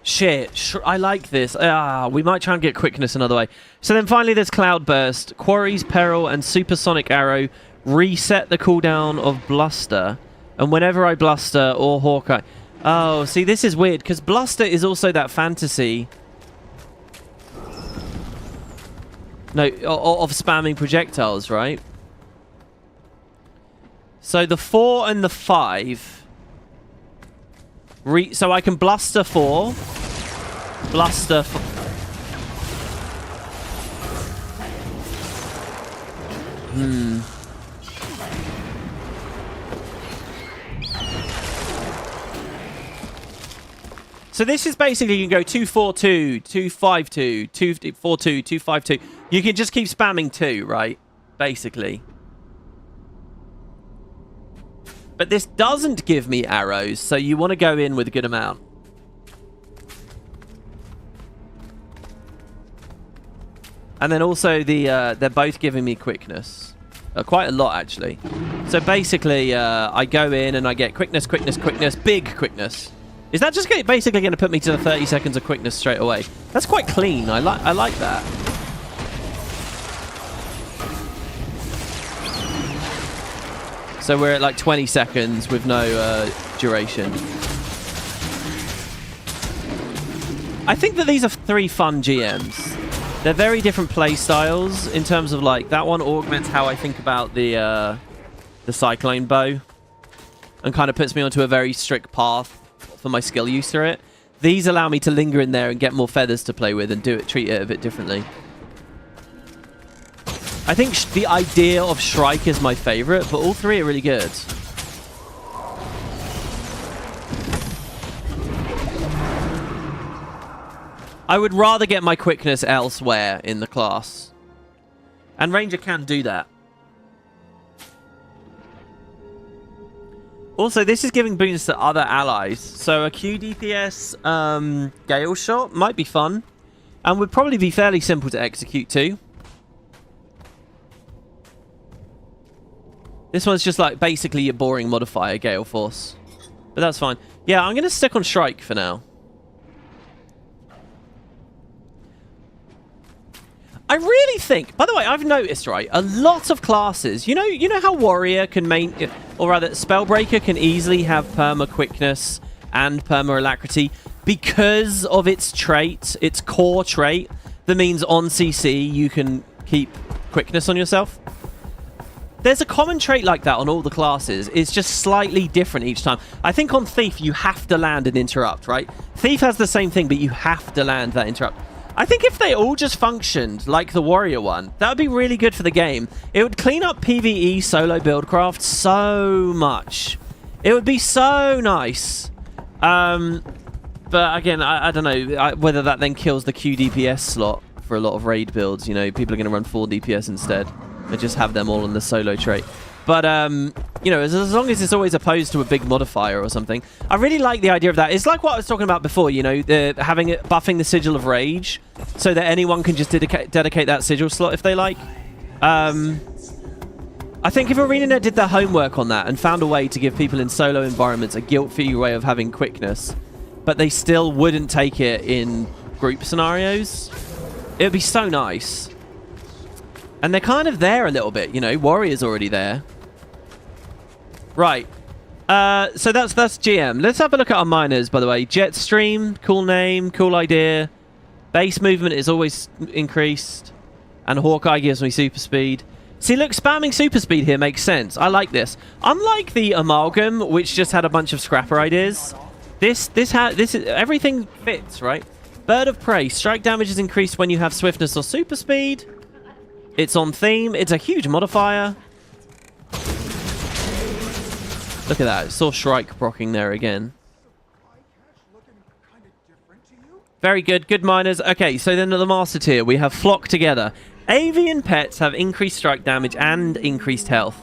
Shit, I like this. We might try and get quickness another way. So then finally there's Cloudburst, Quarry's Peril, and Supersonic Arrow reset the cooldown of Bluster, and whenever I Bluster or Hawkeye... Oh, see, this is weird, because Bluster is also that fantasy... No, of spamming projectiles, right? So the 4 and the 5... So I can Bluster 4... Bluster... So this is basically, you can go 242, 252, 242, 252. You can just keep spamming 2, right? Basically. But this doesn't give me arrows, so you want to go in with a good amount. And then also they're both giving me quickness. Quite a lot, actually. So basically, I go in and I get quickness, quickness, quickness, big quickness. Is that just basically going to put me to the 30 seconds of quickness straight away? That's quite clean. I like that. So we're at like 20 seconds with no duration. I think that these are 3 fun GMs. They're very different play styles in terms of like that one augments how I think about the cyclone bow and kind of puts me onto a very strict path for my skill use through it. These allow me to linger in there and get more feathers to play with and treat it a bit differently. I think the idea of Shrike is my favorite, but all 3 are really good. I would rather get my quickness elsewhere in the class. And Ranger can do that. Also, this is giving boons to other allies. So a Q DPS Gail Shot might be fun. And would probably be fairly simple to execute too. This one's just like basically your boring modifier, Gale Force. But that's fine. Yeah, I'm going to stick on Shrike for now. I really think, by the way, I've noticed, right, a lot of classes, you know how Warrior can or rather Spellbreaker can easily have perma quickness and perma alacrity because of its trait, its core trait, that means on CC you can keep quickness on yourself. There's a common trait like that on all the classes. It's just slightly different each time. I think on Thief you have to land an interrupt, right? Thief has the same thing, but you have to land that interrupt. I think if they all just functioned like the Warrior one, that would be really good for the game. It would clean up PvE solo buildcraft so much. It would be so nice. But again, I don't know whether that then kills the Q DPS slot for a lot of raid builds. You know, people are going to run 4 DPS instead and just have them all on the solo trait. But, you know, as long as it's always opposed to a big modifier or something, I really like the idea of that. It's like what I was talking about before, you know, buffing the Sigil of Rage so that anyone can just dedicate that Sigil slot if they like. I think if Arenanet did their homework on that and found a way to give people in solo environments a guilt-free way of having quickness, but they still wouldn't take it in group scenarios, it would be so nice. And they're kind of there a little bit, you know. Warrior's already there. Right. So that's GM. Let's have a look at our miners, by the way. Jetstream, cool name, cool idea. Base movement is always increased. And Hawkeye gives me super speed. See, look, spamming super speed here makes sense. I like this. Unlike the Amalgam, which just had a bunch of scrapper ideas, this is everything fits, right? Bird of Prey. Strike damage is increased when you have swiftness or super speed. It's on theme. It's a huge modifier. Look at that. I saw Shrike procking there again. Very good. Good miners. Okay, so then at the master tier, we have Flock Together. Avian pets have increased strike damage and increased health.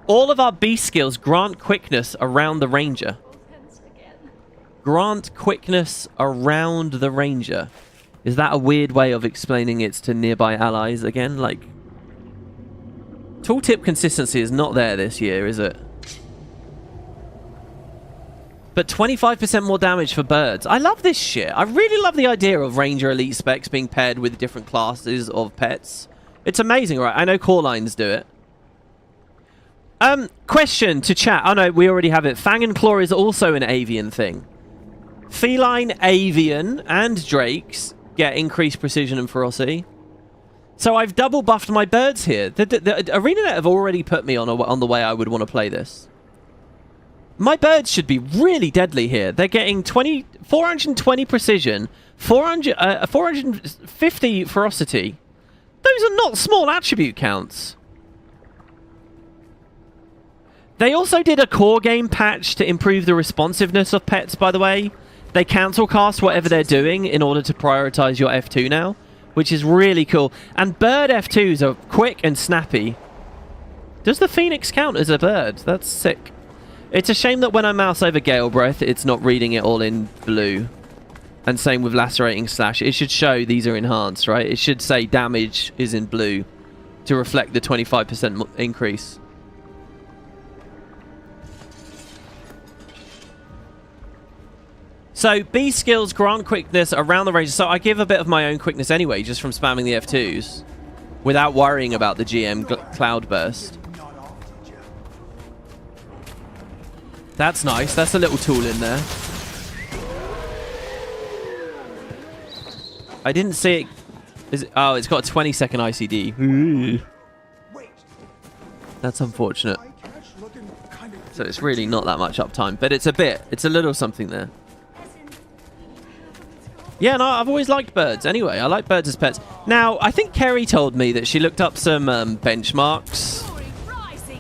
All of our beast skills grant quickness around the ranger. Grant quickness around the ranger. Is that a weird way of explaining it to nearby allies again? Like, tooltip consistency is not there this year, is it? But 25% more damage for birds. I love this shit. I really love the idea of Ranger Elite specs being paired with different classes of pets. It's amazing, right? I know core lines do it. Question to chat. Oh no, we already have it. Fang and Claw is also an avian thing. Feline, avian, and drakes get increased precision and ferocity. So I've double buffed my birds here. The Arenanet have already put me on the way I would want to play this. My birds should be really deadly here. They're getting 420 precision, 450 ferocity. Those are not small attribute counts. They also did a core game patch to improve the responsiveness of pets, by the way. They cancel cast whatever they're doing in order to prioritize your F2 now, which is really cool. And bird F2s are quick and snappy. Does the Phoenix count as a bird? That's sick. It's a shame that when I mouse over Gale Breath, it's not reading it all in blue. And same with Lacerating Slash. It should show these are enhanced, right? It should say damage is in blue to reflect the 25% increase. So, B skills grant quickness around the range. So I give a bit of my own quickness anyway, just from spamming the F2s. Without worrying about the GM Cloudburst. That's nice. That's a little tool in there. I didn't see it. Oh, it's got a 20-second ICD. That's unfortunate. So it's really not that much uptime, but it's a bit. It's a little something there. Yeah, no, I've always liked birds. Anyway, I like birds as pets. Now, I think Kerry told me that she looked up some benchmarks.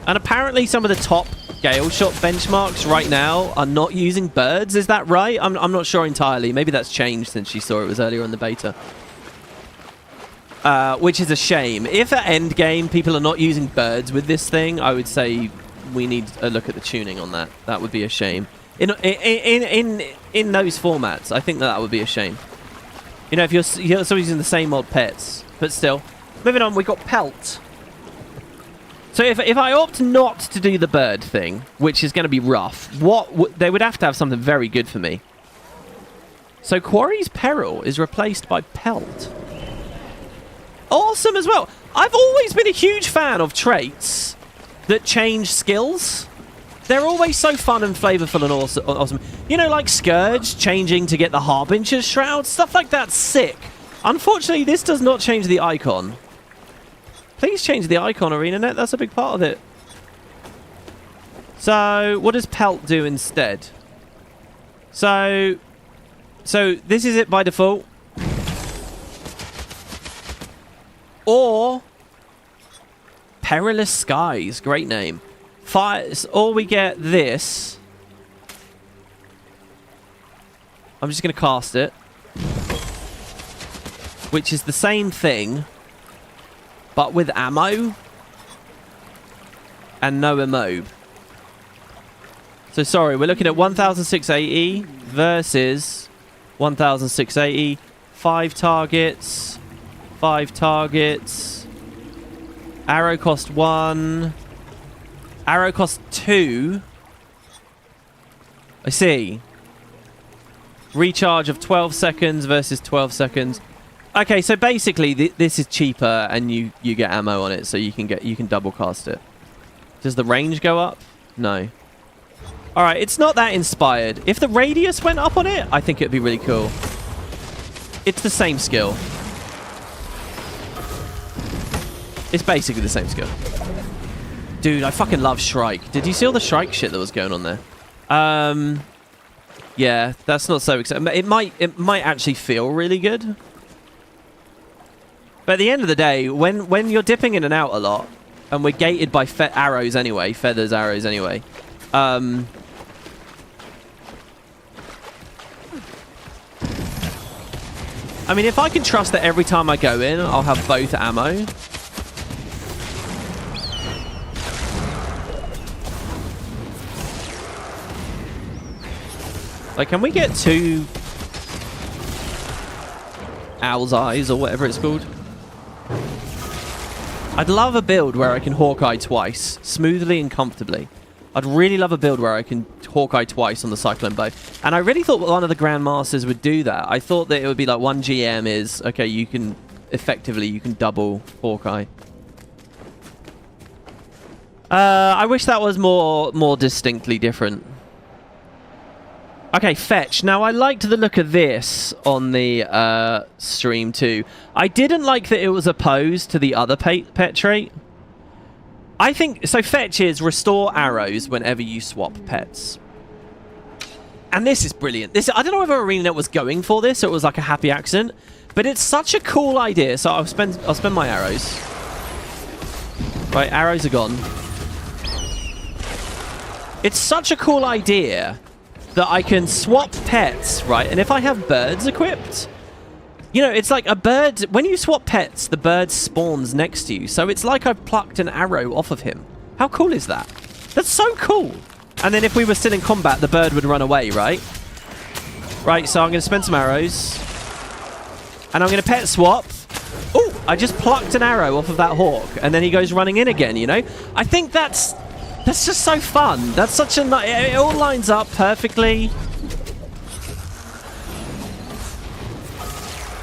And apparently some of the top Gail Shot benchmarks right now are not using birds. Is that right? I'm not sure entirely. Maybe that's changed since she saw it was earlier in the beta. Which is a shame. If at endgame people are not using birds with this thing, I would say we need a look at the tuning on that. That would be a shame. In those formats, I think that would be a shame. You know, if you're still using the same old pets, but still. Moving on, we got Pelt. So if I opt not to do the bird thing, which is going to be rough, they would have to have something very good for me. So Quarry's Peril is replaced by Pelt. Awesome as well. I've always been a huge fan of traits that change skills. They're always so fun and flavorful and awesome. You know, like Scourge changing to get the Harbinger's Shroud. Stuff like that's sick. Unfortunately, this does not change the icon. Please change the icon, Arenanet. That's a big part of it. So, what does Pelt do instead? So this is it by default. Or Perilous Skies. Great name. Or we get this. I'm just going to cast it. Which is the same thing, but with ammo and no emobe. So sorry, we're looking at 1,680 versus 1,680. 5 targets. 5 targets. Arrow cost 1. Arrow cost 2. I see. Recharge of 12 seconds versus 12 seconds. Okay, so basically this is cheaper and you get ammo on it, so you can double cast it. Does the range go up? No. All right, it's not that inspired. If the radius went up on it, I think it'd be really cool. It's the same skill. It's basically the same skill. Dude, I fucking love Shrike. Did you see all the Shrike shit that was going on there? Yeah, that's not so exciting. It might actually feel really good. But at the end of the day, when you're dipping in and out a lot, and we're gated by arrows anyway, feathers, arrows anyway, I mean, if I can trust that every time I go in, I'll have both ammo. Like, can we get 2 Owl's Eyes or whatever it's called? I'd love a build where I can Hawkeye twice, smoothly and comfortably. I'd really love a build where I can Hawkeye twice on the Cyclone Bow. And I really thought one of the Grandmasters would do that. I thought that it would be like one GM is, okay, you can effectively, you can double Hawkeye. I wish that was more distinctly different. Okay, fetch. Now, I liked the look of this on the stream too. I didn't like that it was opposed to the other pet trait. I think... So, fetch is restore arrows whenever you swap pets. And this is brilliant. This, I don't know whether Arenanet was going for this or it was like a happy accident, but it's such a cool idea. So, I'll spend my arrows. Right, arrows are gone. It's such a cool idea that I can swap pets, right? And if I have birds equipped, you know, it's like a bird... When you swap pets, the bird spawns next to you. So it's like I've plucked an arrow off of him. How cool is that? That's so cool. And then if we were still in combat, the bird would run away, right? Right, so I'm going to spend some arrows. And I'm going to pet swap. Oh, I just plucked an arrow off of that hawk. And then he goes running in again, you know? I think that's just so fun. That's such a... It all lines up perfectly.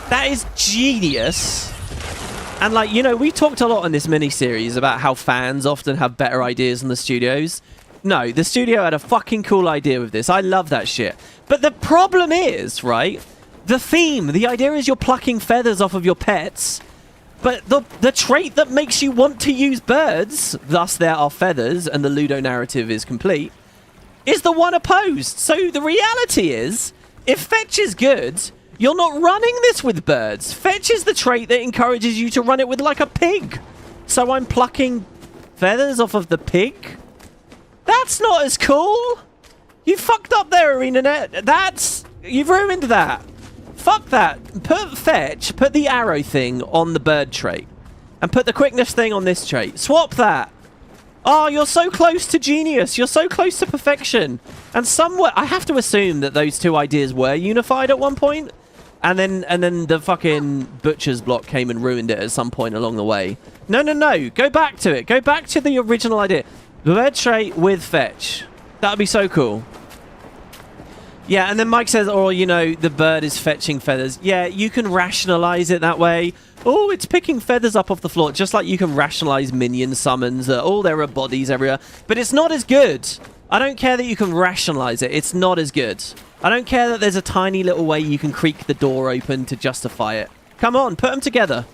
That is genius. And, like, you know, we talked a lot in this mini-series about how fans often have better ideas than the studios. No, the studio had a fucking cool idea with this. I love that shit. But the problem is, right, the theme. The idea is you're plucking feathers off of your pets. But the trait that makes you want to use birds, thus there are feathers and the Ludo narrative is complete, is the one opposed. So the reality is, if fetch is good, you're not running this with birds. Fetch is the trait that encourages you to run it with like a pig. So I'm plucking feathers off of the pig? That's not as cool. You fucked up there, Arenanet. You've ruined that. Fuck that. Put fetch, put the arrow thing on the bird trait. And put the quickness thing on this trait. Swap that. Oh, you're so close to genius. You're so close to perfection. And somewhere, I have to assume that those two ideas were unified at one point. And then the fucking butcher's block came and ruined it at some point along the way. No, no, no. Go back to it. Go back to the original idea. Bird trait with fetch. That would be so cool. Yeah, and then Mike says, oh, you know, the bird is fetching feathers. Yeah, you can rationalize it that way. Oh, it's picking feathers up off the floor. Just like you can rationalize minion summons. Oh, there are bodies everywhere. But it's not as good. I don't care that you can rationalize it. It's not as good. I don't care that there's a tiny little way you can creak the door open to justify it. Come on, put them together.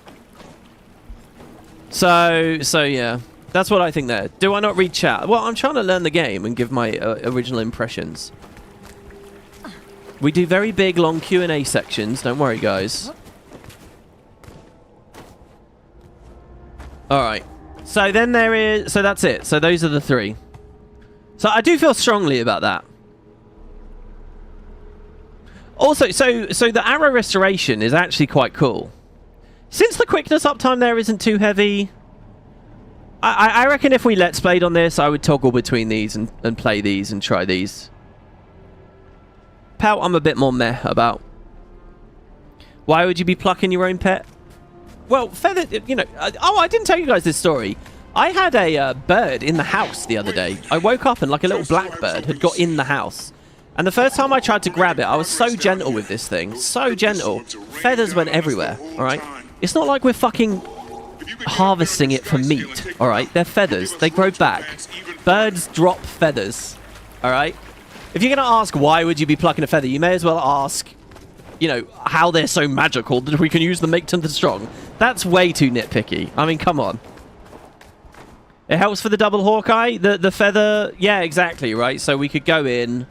So yeah. That's what I think there. Do I not read chat? Well, I'm trying to learn the game and give my original impressions. We do very big, long Q&A sections. Don't worry, guys. All right. So then there is... So that's it. So those are the three. So I do feel strongly about that. Also, so the arrow restoration is actually quite cool. Since the quickness uptime there isn't too heavy... I reckon if we let's played on this, I would toggle between these and play these and try these. Pout I'm a bit more meh about. Why would you be plucking your own pet? Well, feather, you know... oh, I didn't tell you guys this story. I had a bird in the house the other day. I woke up and like a little blackbird had got in the house. And the first time I tried to grab it, I was so gentle with this thing. So gentle. Feathers went everywhere, alright? It's not like we're fucking harvesting it for meat, alright? They're feathers. They grow back. Birds drop feathers, alright? If you're going to ask why would you be plucking a feather, you may as well ask, you know, how they're so magical that we can use them to make them strong. That's way too nitpicky. I mean, come on. It helps for the double Hawkeye. The feather... Yeah, exactly, right? So we could go in...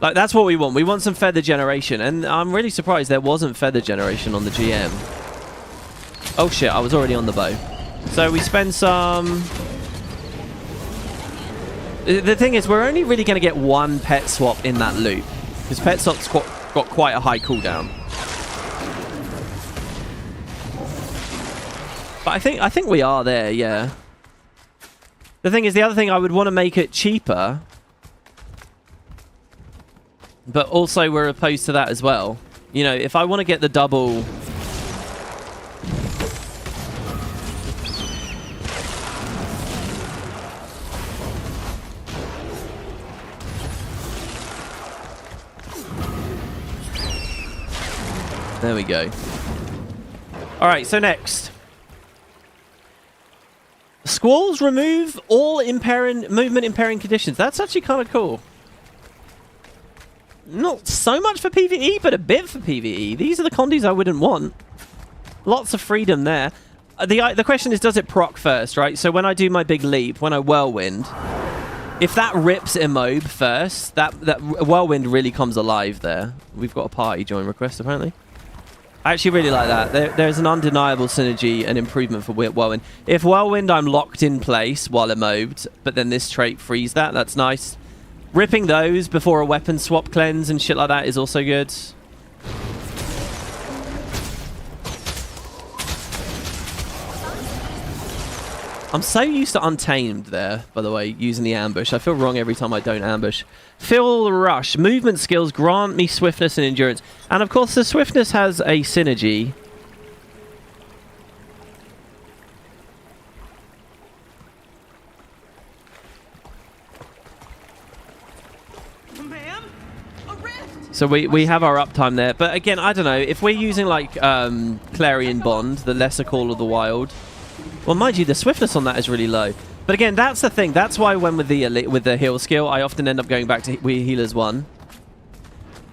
Like, that's what we want. We want some feather generation. And I'm really surprised there wasn't feather generation on the GM. Oh, shit. I was already on the bow. So we spend some... The thing is, we're only really going to get one pet swap in that loop. Because pet swap's got quite a high cooldown. But I think we are there, yeah. The thing is, the other thing, I would want to make it cheaper. But also, we're opposed to that as well. You know, if I want to get the double... There we go. Alright, so next. Squalls remove all movement impairing conditions. That's actually kind of cool. Not so much for PvE, but a bit for PvE. These are the condies I wouldn't want. Lots of freedom there. The question is, does it proc first, right? So when I do my big leap, when I whirlwind, if that rips immob first, that whirlwind really comes alive there. We've got a party join request, apparently. I actually really like that. There's an undeniable synergy and improvement for whirlwind. If whirlwind, I'm locked in place while immobed, but then this trait frees that. That's nice. Ripping those before a weapon swap cleanse and shit like that is also good. I'm so used to Untamed there, by the way, using the ambush. I feel wrong every time I don't ambush. Fill Rush. Movement skills grant me swiftness and endurance. And of course, the swiftness has a synergy. Ma'am? A rift! So we have our uptime there. But again, I don't know. If we're using like Clarion Bond, the lesser call of the wild... Well, mind you, the swiftness on that is really low. But again, that's the thing. That's why when with the heal skill, I often end up going back to Healer's 1.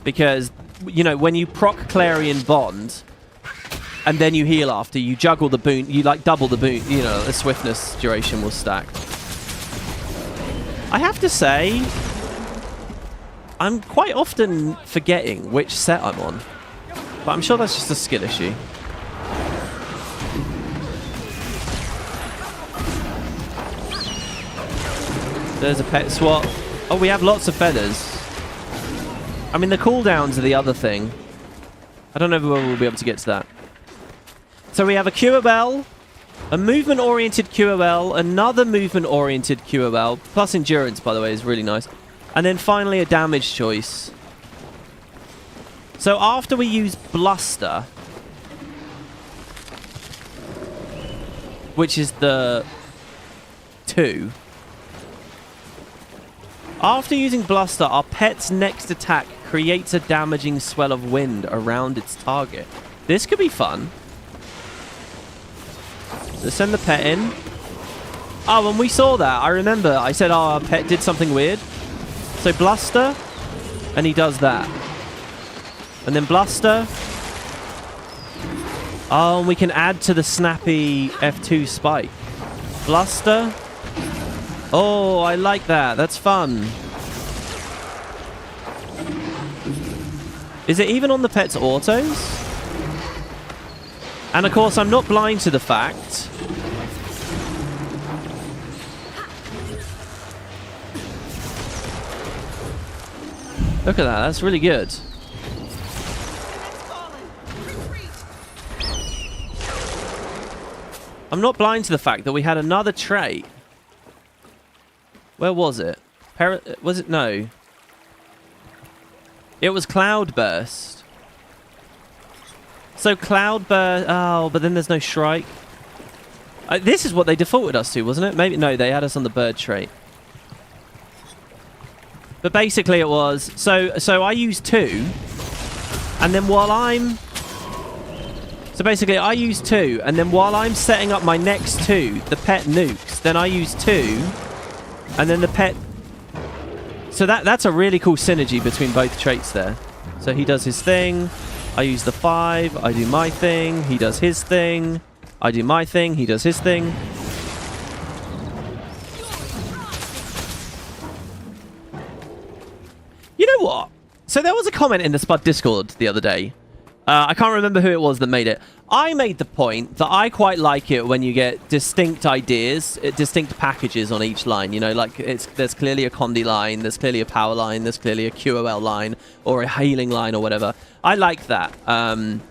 Because, you know, when you proc Clarion Bond, and then you heal after, you juggle the boon, you like double the boon, you know, the swiftness duration will stack. I have to say, I'm quite often forgetting which set I'm on. But I'm sure that's just a skill issue. There's a pet swap. Oh, we have lots of feathers. I mean, the cooldowns are the other thing. I don't know whether we'll be able to get to that. So we have a QOL, a movement-oriented QOL, another movement-oriented QOL, plus endurance, by the way, is really nice. And then finally a damage choice. So after we use Bluster, which is the 2... After using Bluster, our pet's next attack creates a damaging swell of wind around its target. This could be fun. Let's send the pet in. Oh, and we saw that. I remember. I said our pet did something weird. So Bluster, and he does that. And then Bluster. Oh, and we can add to the snappy F2 spike. Bluster. Oh, I like that. That's fun. Is it even on the pet's autos? And of course, I'm not blind to the fact. Look at that. That's really good. I'm not blind to the fact that we had another trait. Where was it? Was it? No. It was Cloudburst. So Cloudburst... Oh, but then there's no Shrike. This is what they defaulted us to, wasn't it? Maybe... No, they had us on the bird trait. But basically it was... So I use 2. And then while I'm... So basically I use 2. And then while I'm setting up my next 2, the pet nukes. Then I use 2... And then the pet... So that's a really cool synergy between both traits there. So he does his thing. I use the 5. I do my thing. He does his thing. I do my thing. He does his thing. You know what? So there was a comment in the Spud Discord the other day. I can't remember who it was that made it. I made the point that I quite like it when you get distinct ideas, distinct packages on each line. You know, like there's clearly a Condi line, there's clearly a power line, there's clearly a QOL line, or a healing line, or whatever. I like that. And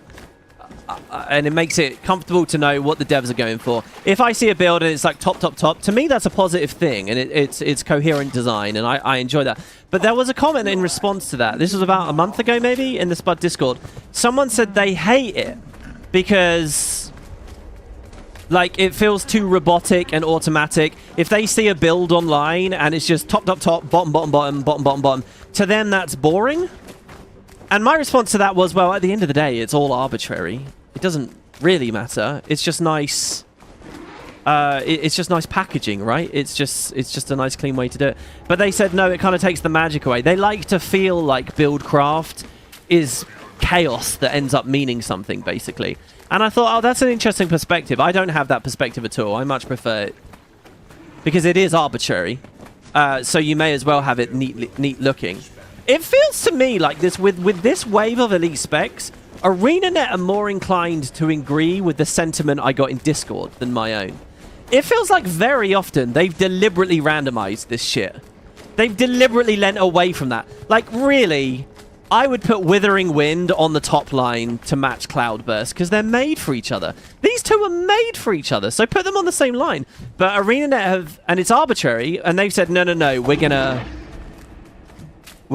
it makes it comfortable to know what the devs are going for. If I see a build and it's like top, to me that's a positive thing, and it's coherent design, and I enjoy that. But there was a comment in response to that. This was about a month ago, maybe, in the Spud Discord. Someone said they hate it because, like, it feels too robotic and automatic. If they see a build online and it's just top, bottom, to them that's boring. And my response to that was, well, at the end of the day, it's all arbitrary. It doesn't really matter. It's just nice It's just nice packaging, right? It's just a nice, clean way to do it. But they said no, it kind of takes the magic away. They like to feel like Buildcraft is chaos that ends up meaning something, basically. And I thought, oh, that's an interesting perspective. I don't have that perspective at all. I much prefer it because it is arbitrary. So you may as well have it neat looking. It feels to me like this with this wave of elite specs, Arenanet are more inclined to agree with the sentiment I got in Discord than my own. It feels like very often they've deliberately randomized this shit. They've deliberately lent away from that. Like, really, I would put Withering Wind on the top line to match Cloudburst because they're made for each other. These two are made for each other, so put them on the same line. But Arenanet have, and it's arbitrary, and they've said, no, we're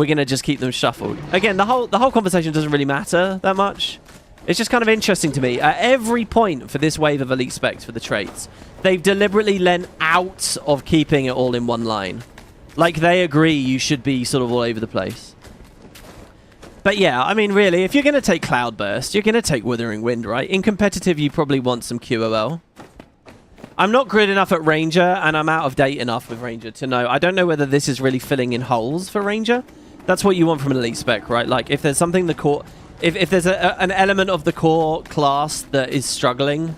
gonna just keep them shuffled. Again, the whole conversation doesn't really matter that much. It's just kind of interesting to me. At every point for this wave of elite specs for the traits, they've deliberately lent out of keeping it all in one line. Like, they agree you should be sort of all over the place. But yeah, I mean, really, if you're going to take Cloudburst, you're going to take Withering Wind, right? In competitive, you probably want some QOL. I'm not good enough at Ranger, and I'm out of date enough with Ranger to know. I don't know whether this is really filling in holes for Ranger. That's what you want from an elite spec, right? Like, if there's something the core... If there's an element of the core class that is struggling,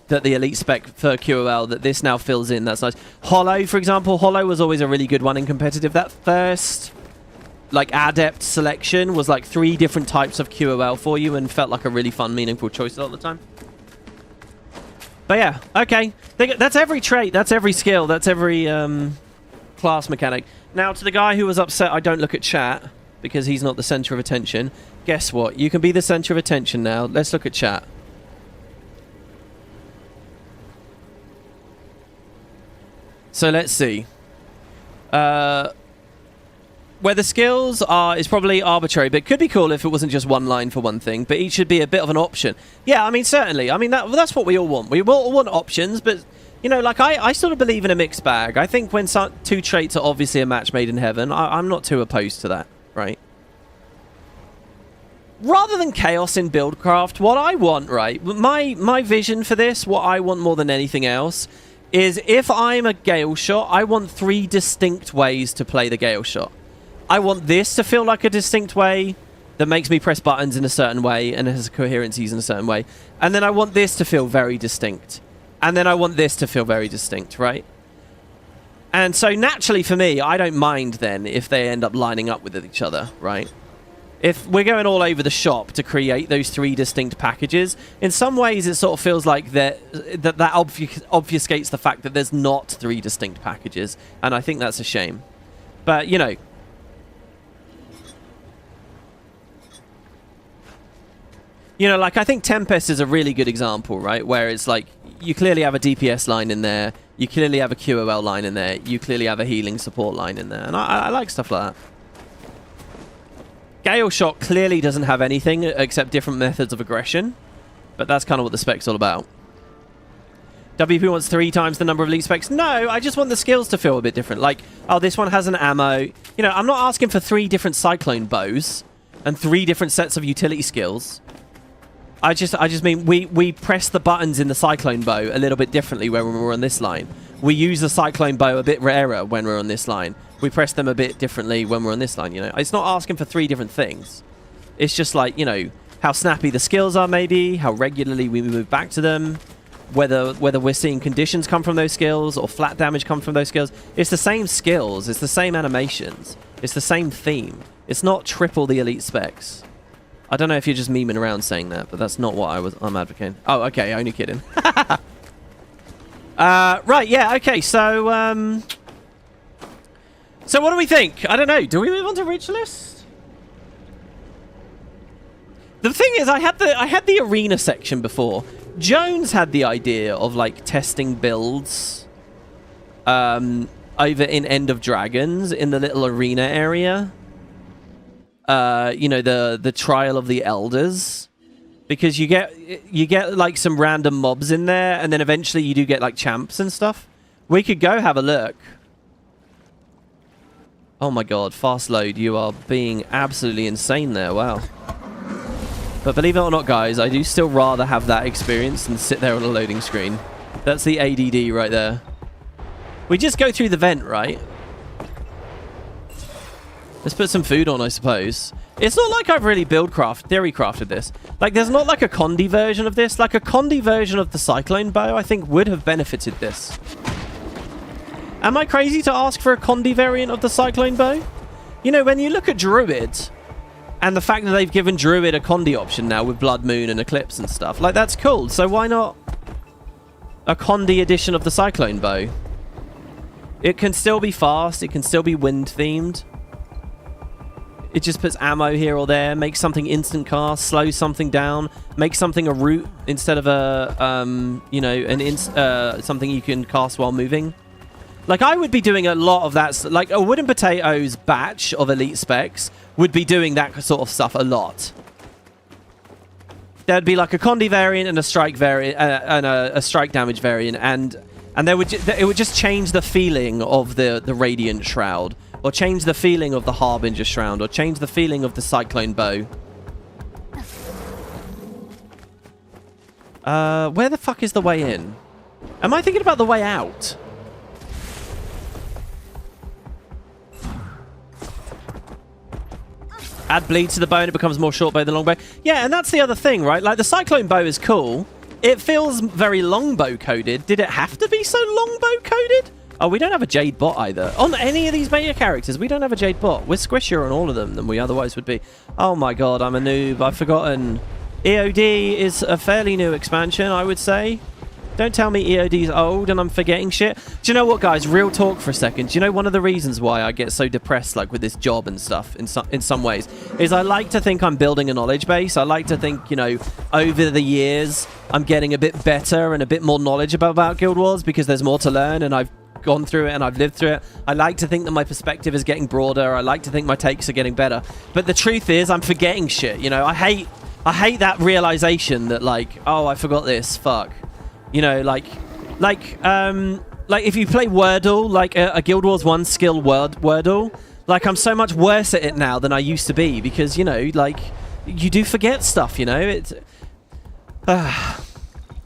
that the elite spec for QOL, that this now fills in, that's nice. Hollow, for example. Hollow was always a really good one in competitive. That first, like, adept selection was like 3 different types of QOL for you and felt like a really fun, meaningful choice all the time. But yeah, okay. That's every trait. That's every skill. That's every class mechanic. Now, to the guy who was upset I don't look at chat because he's not the center of attention, guess what? You can be the center of attention now. Let's look at chat. So let's see. Where the skills are is probably arbitrary, but it could be cool if it wasn't just one line for one thing, but each should be a bit of an option. Yeah, I mean, certainly. I mean, that's what we all want. We all want options, but, you know, like, I sort of believe in a mixed bag. I think when 2 traits are obviously a match made in heaven, I'm not too opposed to that, right? Rather than chaos in Buildcraft, what I want, right, my vision for this, what I want more than anything else, is if I'm a Gail Shot, I want 3 distinct ways to play the Gail Shot. I want this to feel like a distinct way that makes me press buttons in a certain way and has coherencies in a certain way. And then I want this to feel very distinct. And then I want this to feel very distinct, right? And so naturally for me, I don't mind then if they end up lining up with each other, right? If we're going all over the shop to create those 3 distinct packages, in some ways it sort of feels like that obfuscates the fact that there's not 3 distinct packages. And I think that's a shame. But, you know, like, I think Tempest is a really good example, right? Where it's like, you clearly have a DPS line in there. You clearly have a QOL line in there. You clearly have a healing support line in there. And I like stuff like that. Gail Shot clearly doesn't have anything except different methods of aggression. But that's kind of what the spec's all about. WP wants 3 times the number of elite specs. No, I just want the skills to feel a bit different. Like, oh, this one has an ammo. You know, I'm not asking for 3 different cyclone bows and 3 different sets of utility skills. I just mean we press the buttons in the cyclone bow a little bit differently when we're on this line. We use the cyclone bow a bit rarer when we're on this line. We press them a bit differently when we're on this line, you know. It's not asking for 3 different things. It's just like, you know, how snappy the skills are maybe, how regularly we move back to them, whether we're seeing conditions come from those skills or flat damage come from those skills. It's the same skills, it's the same animations, it's the same theme. It's not triple the elite specs. I don't know if you're just memeing around saying that, but that's not what I'm advocating. Oh, okay, only kidding. Right, yeah, okay, so what do we think? I don't know. Do we move on to Ritualist? The thing is, I had the arena section before. Jones had the idea of, like, testing builds over in End of Dragons in the little arena area. You know, the Trial of the Elders, because you get like some random mobs in there, and then eventually you do get like champs and stuff. We could go have a look. Oh my god, fast load, you are being absolutely insane there, wow. But believe it or not, guys, I do still rather have that experience than sit there on a loading screen. That's the ADD right there. We just go through the vent, right? Let's put some food on, I suppose. It's not like I've really theory crafted this. Like, there's not like a Condi version of this. Like, a Condi version of the Cyclone Bow, I think, would have benefited this. Am I crazy to ask for a Condi variant of the Cyclone Bow? You know, when you look at Druid, and the fact that they've given Druid a Condi option now with Blood Moon and Eclipse and stuff, like, that's cool. So why not a Condi edition of the Cyclone Bow? It can still be fast. It can still be wind-themed. It just puts ammo here or there, makes something instant cast, slows something down, makes something a root instead of a, you know, something you can cast while moving. Like, I would be doing a lot of that. Like, a Wooden Potatoes batch of elite specs would be doing that sort of stuff a lot. There'd be like a Condi variant and a Strike variant, and a Strike damage variant, and it would just change the feeling of the Radiant Shroud. Or change the feeling of the Harbinger Shroud. Or change the feeling of the Cyclone Bow. Where the fuck is the way in? Am I thinking about the way out? Add bleed to the bow and it becomes more short bow than long bow. Yeah, and that's the other thing, right? Like, the Cyclone Bow is cool. It feels very longbow coded. Did it have to be so longbow coded? Oh, we don't have a Jade bot either. On any of these beta characters, we don't have a Jade bot. We're squishier on all of them than we otherwise would be. Oh my god, I'm a noob. I've forgotten. EOD is a fairly new expansion, I would say. Don't tell me EOD's old and I'm forgetting shit. Do you know what, guys? Real talk for a second. Do you know one of the reasons why I get so depressed, like, with this job and stuff in some ways, is I like to think I'm building a knowledge base. I like to think, you know, over the years, I'm getting a bit better and a bit more knowledge about Guild Wars because there's more to learn and I've gone through it and I've lived through it. I like to think that my perspective is getting broader. I like to think my takes are getting better. But the truth is, I'm forgetting shit. You know, I hate that realization that, like, oh, I forgot this. Fuck. You know, like if you play Wordle, like a Guild Wars 1 skill Wordle, like, I'm so much worse at it now than I used to be because, you know, like, you do forget stuff, you know? It's...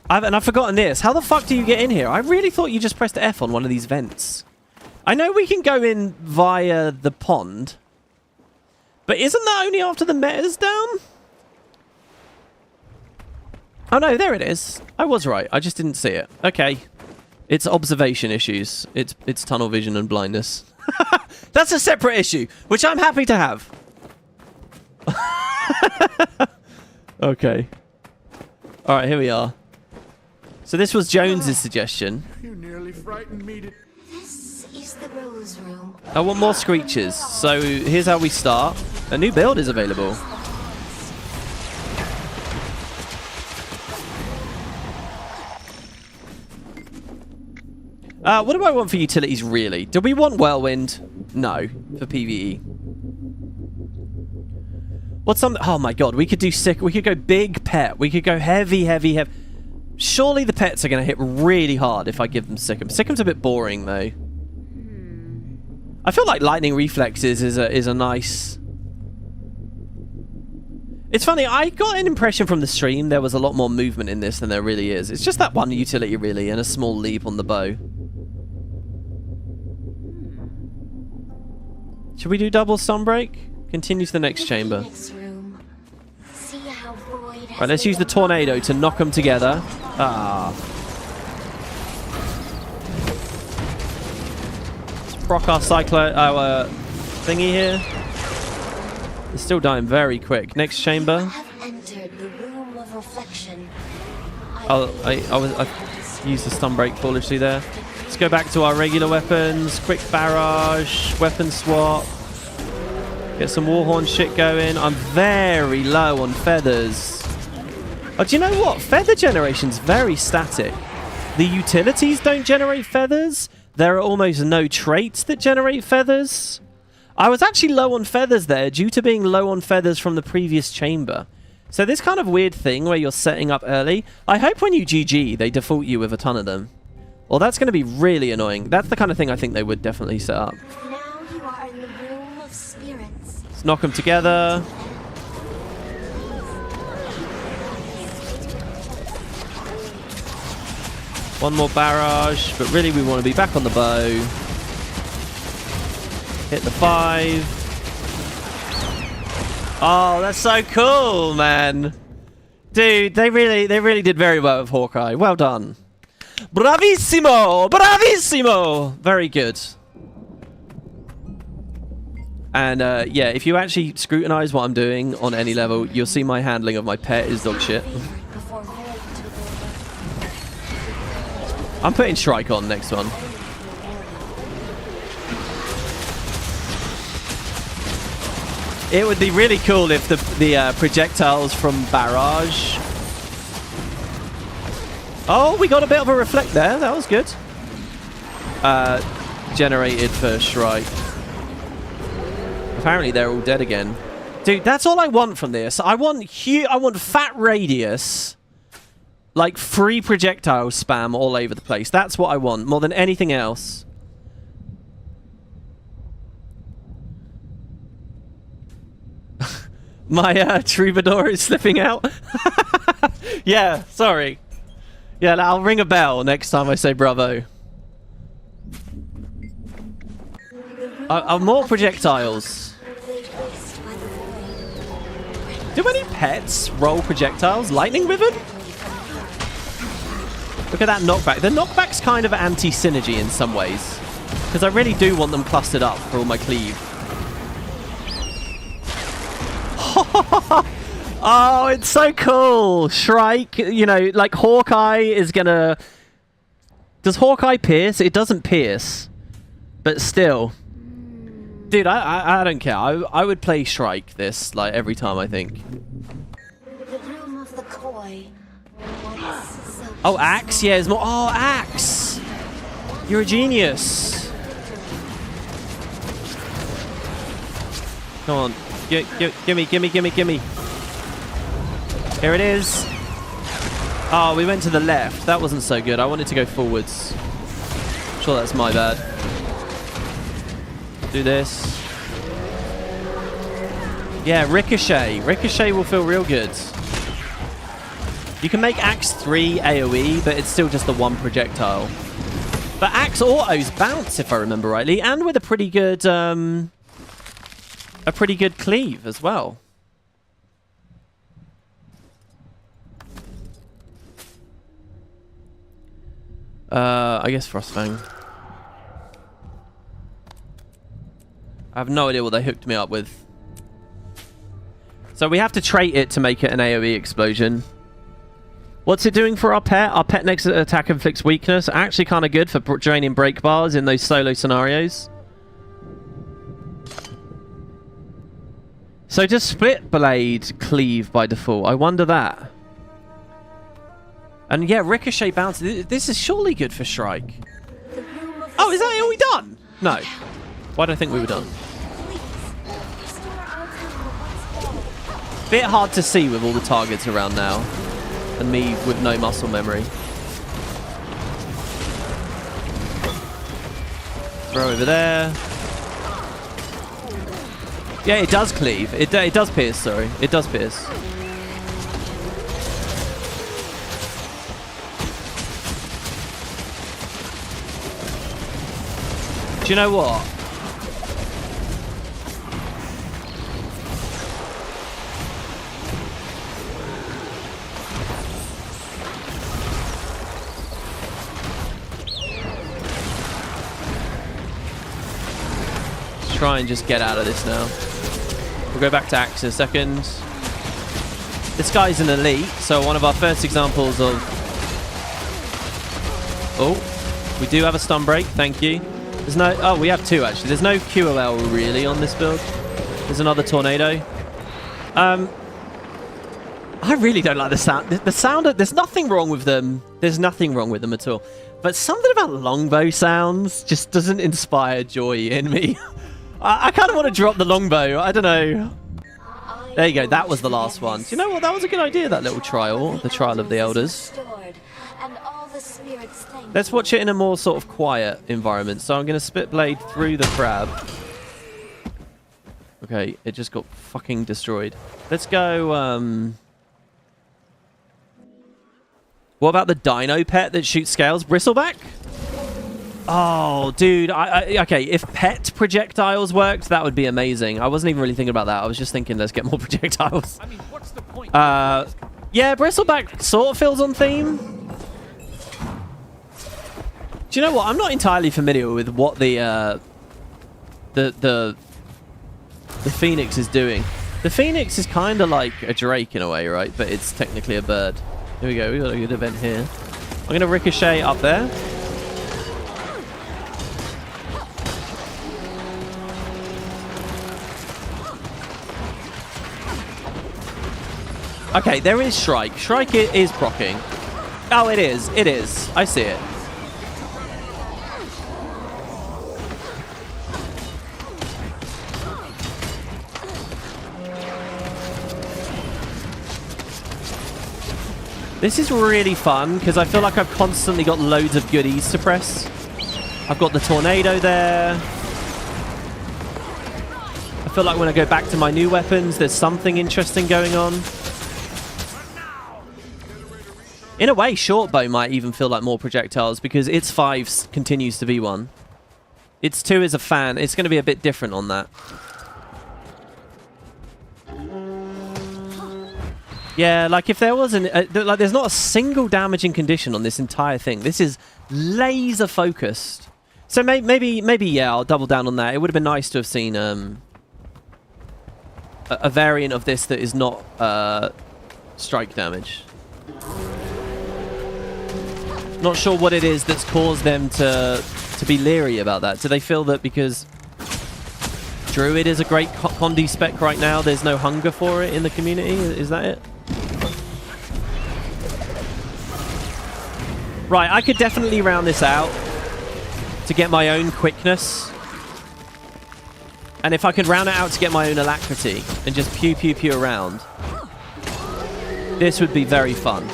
I've forgotten this. How the fuck do you get in here? I really thought you just pressed F on one of these vents. I know we can go in via the pond, but isn't that only after the meta's down? Oh no, there it is. I was right. I just didn't see it. Okay. It's observation issues. It's tunnel vision and blindness. That's a separate issue, which I'm happy to have. Okay. Alright, here we are. So this was Jones's suggestion. You nearly frightened me to... This is the Rose Room. I want more screeches. So here's how we start. A new build is available. What do I want for utilities, really? Do we want Whirlwind? No, for PvE. What's something... Oh my god, we could do sick... We could go big pet. We could go heavy. Surely the pets are going to hit really hard if I give them Sick'em. Sick'em's a bit boring, though. I feel like Lightning Reflexes is a nice... It's funny, I got an impression from the stream there was a lot more movement in this than there really is. It's just that one utility, really, and a small leap on the bow. Should we do double Sunbreak? Continue to the next chamber. Right, let's use the tornado to knock them together. Ah. Let's proc our our thingy here. They're still dying very quick. Next chamber. I used the stun break foolishly there. Let's go back to our regular weapons. Quick barrage, weapon swap. Get some Warhorn shit going. I'm very low on feathers. Oh, do you know what? Feather generation's very static. The utilities don't generate feathers. There are almost no traits that generate feathers. I was actually low on feathers there due to being low on feathers from the previous chamber. So this kind of weird thing where you're setting up early, I hope when you GG, they default you with a ton of them. Well, that's going to be really annoying. That's the kind of thing I think they would definitely set up. Now you are in the room of spirits. Let's knock them together. One more barrage, but really we want to be back on the bow. Hit the 5. Oh, that's so cool, man. Dude, they really did very well with Hawkeye. Well done. Bravissimo! Bravissimo! Very good. And yeah, if you actually scrutinize what I'm doing on any level, you'll see my handling of my pet is dog shit. I'm putting Shrike on next one. It would be really cool if the projectiles from Barrage... Oh, we got a bit of a reflect there. That was good. Generated for Shrike. Apparently they're all dead again. Dude, that's all I want from this. I want fat radius. Like free projectile spam all over the place. That's what I want more than anything else. My Troubadour is slipping out. Yeah, sorry. Yeah, I'll ring a bell next time I say bravo. More projectiles. Do any pets roll projectiles? Lightning Ribbon? Look at that knockback. The knockback's kind of anti-synergy in some ways. Because I really do want them clustered up for all my cleave. Oh, it's so cool. Shrike, you know, like Hawkeye is gonna... Does Hawkeye pierce? It doesn't pierce. But still. Dude, I don't care. I would play Shrike this, like, every time, I think. The room of the koi. Oh, Axe? Yeah, there's more. Oh, Axe! You're a genius. Come on. Gimme. Here it is. Oh, we went to the left. That wasn't so good. I wanted to go forwards. Sure, that's my bad. Do this. Yeah, Ricochet. Ricochet will feel real good. You can make Axe 3 AoE, but it's still just the one projectile. But Axe autos bounce, if I remember rightly, and with a pretty good cleave as well. I guess Frostfang. I have no idea what they hooked me up with. So we have to trait it to make it an AoE explosion. What's it doing for our pet? Our pet next attack inflicts weakness. Actually kind of good for draining break bars in those solo scenarios. So does Split Blade cleave by default? I wonder that. And yeah, Ricochet bounce. This is surely good for Shrike. Oh, is that all we done? No. Why do I think we were done? Bit hard to see with all the targets around now. And me with no muscle memory. Throw over there. Yeah, it does cleave. It does pierce, sorry. It does pierce. Do you know what? Let's try and just get out of this now. We'll go back to Axe in a second. This guy's an elite, so one of our first examples of... Oh, we do have a stun break, thank you. There's no... Oh, we have two, actually. There's no QOL, really, on this build. There's another tornado. I really don't like the sound. The sound... There's nothing wrong with them. There's nothing wrong with them at all. But something about longbow sounds just doesn't inspire joy in me. I kind of want to drop the longbow. I don't know. There you go. That was the last one. Do you know what? That was a good idea, that little trial. The Trial of the Elders. Let's watch it in a more sort of quiet environment. So I'm going to spit blade through the crab. Okay, it just got fucking destroyed. Let's go, What about the dino pet that shoots scales? Bristleback? Oh, dude. Okay, if pet projectiles worked, that would be amazing. I wasn't even really thinking about that. I was just thinking, let's get more projectiles. I mean, what's the point? Yeah, Bristleback sort of feels on theme. Do you know what? I'm not entirely familiar with what the Phoenix is doing. The Phoenix is kind of like a Drake in a way, right? But it's technically a bird. Here we go. We got a good event here. I'm going to ricochet up there. Okay, there is Shrike. Shrike is proccing. Oh, it is. It is. I see it. This is really fun because I feel like I've constantly got loads of goodies to press. I've got the tornado there. I feel like when I go back to my new weapons, there's something interesting going on. In a way, shortbow might even feel like more projectiles because its 5 continues to be one. Its 2 is a fan. It's going to be a bit different on that. Yeah, like if there wasn't... like there's not a single damaging condition on this entire thing. This is laser focused. So maybe, yeah, I'll double down on that. It would have been nice to have seen a variant of this that is not strike damage. Not sure what it is that's caused them to be leery about that. Do they feel that because Druid is a great Condi spec right now, there's no hunger for it in the community? Is that it? Right, I could definitely round this out to get my own quickness. And if I could round it out to get my own alacrity and just pew pew pew around, this would be very fun.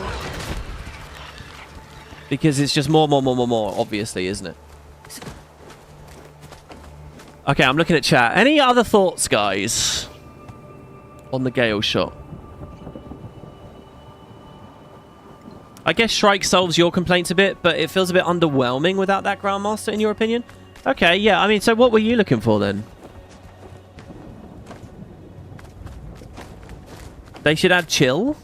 Because it's just more, obviously, isn't it? Okay, I'm looking at chat. Any other thoughts, guys, on the Gail Shot? I guess Shrike solves your complaints a bit, but it feels a bit underwhelming without that Grandmaster, in your opinion? Okay, yeah, I mean, so what were you looking for, then? They should add chill?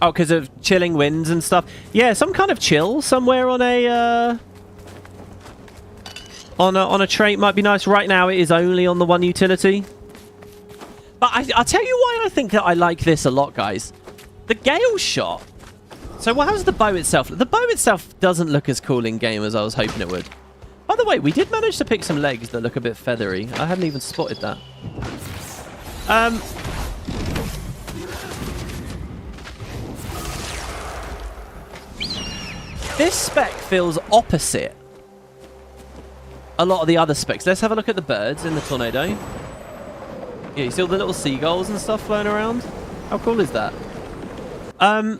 Oh, because of chilling winds and stuff. Yeah, some kind of chill somewhere on a on a trait might be nice. Right now, it is only on the one utility. But I'll tell you why I think that I like this a lot, guys. The Gail Shot. So how's the bow itself? The bow itself doesn't look as cool in game as I was hoping it would. By the way, we did manage to pick some legs that look a bit feathery. I hadn't even spotted that. This spec feels opposite a lot of the other specs. Let's have a look at the birds in the tornado. Yeah, you see all the little seagulls and stuff flying around? How cool is that? A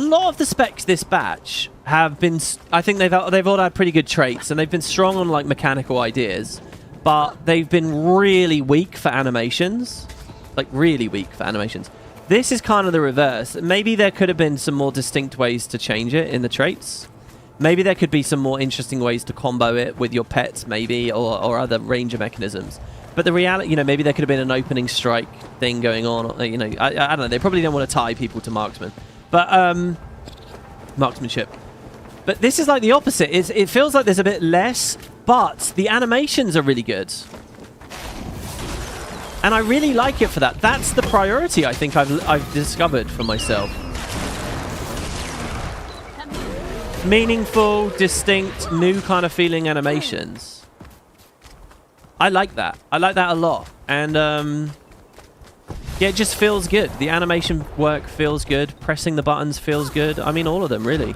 lot of the specs this batch have been... I think they've all had pretty good traits, and they've been strong on, like, mechanical ideas, but they've been really weak for animations. Like, really weak for animations. This is kind of the reverse. Maybe there could have been some more distinct ways to change it in the traits. Maybe there could be some more interesting ways to combo it with your pets, maybe, or other ranger mechanisms. But the reality, you know, maybe there could have been an opening strike thing going on. You know, I don't know. They probably don't want to tie people to marksman. But, marksmanship. But this is like the opposite. It feels like there's a bit less, but the animations are really good. And I really like it for that. That's the priority I think I've discovered for myself. Meaningful, distinct, new kind of feeling animations. I like that. I like that a lot. And yeah, it just feels good. The animation work feels good. Pressing the buttons feels good. I mean, all of them, really.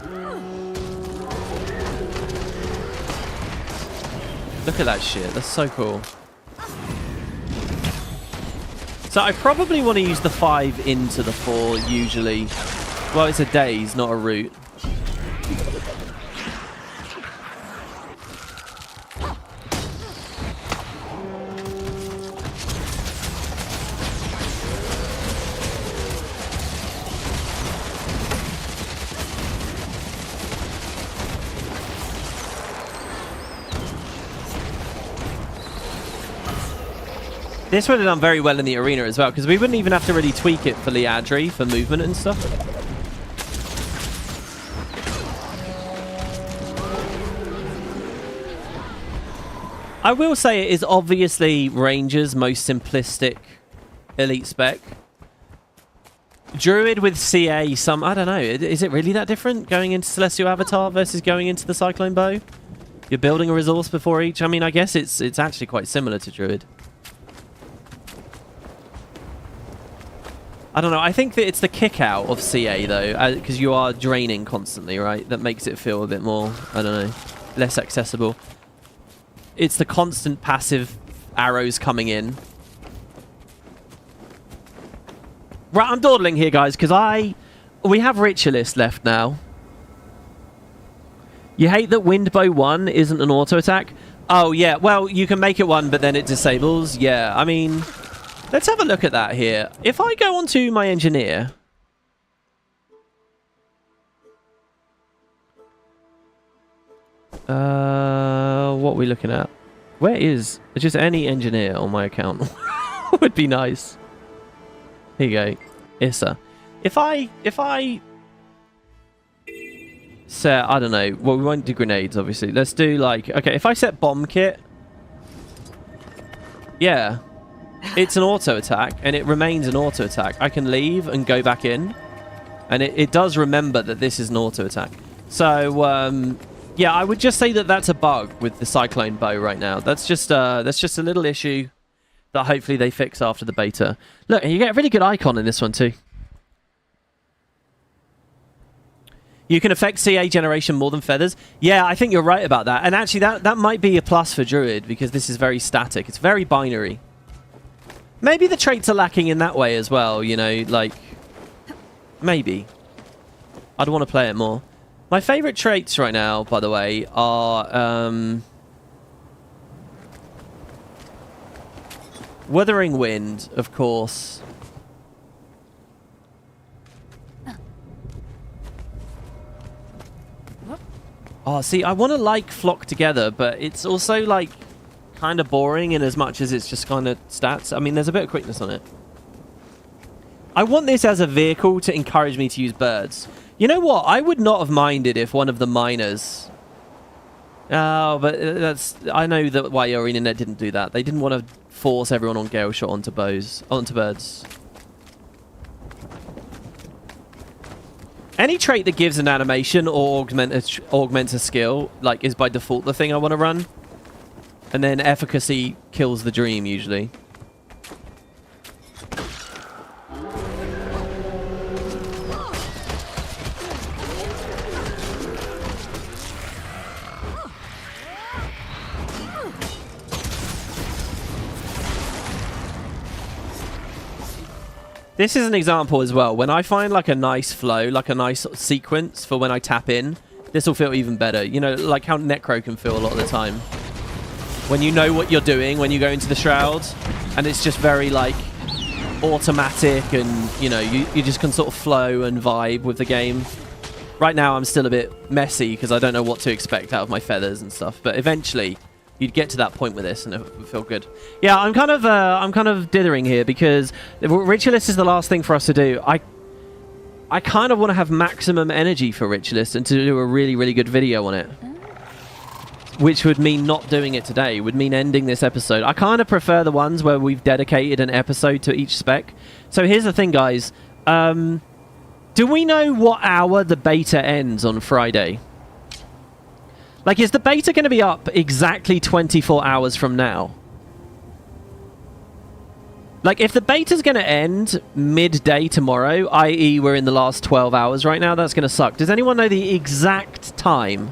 Look at that shit. That's so cool. So I probably want to use the 5 into the 4, usually. Well, it's a daze, not a route. This would have done very well in the arena as well, because we wouldn't even have to really tweak it for Liadri, for movement and stuff. I will say it is obviously Ranger's most simplistic elite spec. Druid with CA, I don't know, is it really that different going into Celestial Avatar versus going into the Cyclone Bow? You're building a resource before each? I mean, I guess it's actually quite similar to Druid. I don't know, I think that it's the kick out of CA though, because you are draining constantly, right? That makes it feel a bit more, I don't know, less accessible. It's the constant passive arrows coming in. Right, I'm dawdling here, guys, because we have Ritualist left now. You hate that Windbow 1 isn't an auto attack? Oh, yeah. Well, you can make it 1, but then it disables. Yeah, I mean, let's have a look at that here. If I go onto my engineer... what are we looking at? Where is... just any engineer on my account would be nice. Here you go. Issa. If I set, I don't know, well, we won't do grenades, obviously. Let's do, like, okay, if I set bomb kit, yeah, it's an auto attack, and it remains an auto attack. I can leave and go back in, and it does remember that this is an auto attack. So, yeah, I would just say that that's a bug with the Cyclone Bow right now. That's just a little issue that hopefully they fix after the beta. Look, and you get a really good icon in this one too. You can affect CA generation more than feathers. Yeah, I think you're right about that. And actually, that might be a plus for Druid, because this is very static. It's very binary. Maybe the traits are lacking in that way as well, you know, like... maybe. I'd want to play it more. My favourite traits right now, by the way, are... Wuthering Wind, of course. Oh, see, I want to like Flock Together, but it's also like kind of boring in as much as it's just kind of stats. I mean, there's a bit of quickness on it. I want this as a vehicle to encourage me to use birds. You know what? I would not have minded if one of the miners... Oh, but that's... I know that why Arenanet didn't do that. They didn't want to force everyone on Gail Shot onto birds. Any trait that gives an animation or augments a skill, like, is by default the thing I want to run. And then efficacy kills the dream, usually. This is an example as well. When I find like a nice flow, like a nice sequence for when I tap in, this will feel even better. You know, like how Necro can feel a lot of the time. When you know what you're doing when you go into the Shroud, and it's just very like automatic, and you know, you just can sort of flow and vibe with the game. Right now I'm still a bit messy because I don't know what to expect out of my feathers and stuff, but eventually you'd get to that point with this and it would feel good. Yeah, I'm kind of dithering here because Ritualist is the last thing for us to do. I kind of want to have maximum energy for Ritualist and to do a really, really good video on it. Which would mean not doing it today, would mean ending this episode. I kind of prefer the ones where we've dedicated an episode to each spec. So here's the thing, guys. Do we know what hour the beta ends on Friday? Like, is the beta going to be up exactly 24 hours from now? Like, if the beta's going to end midday tomorrow, i.e. we're in the last 12 hours right now, that's going to suck. Does anyone know the exact time?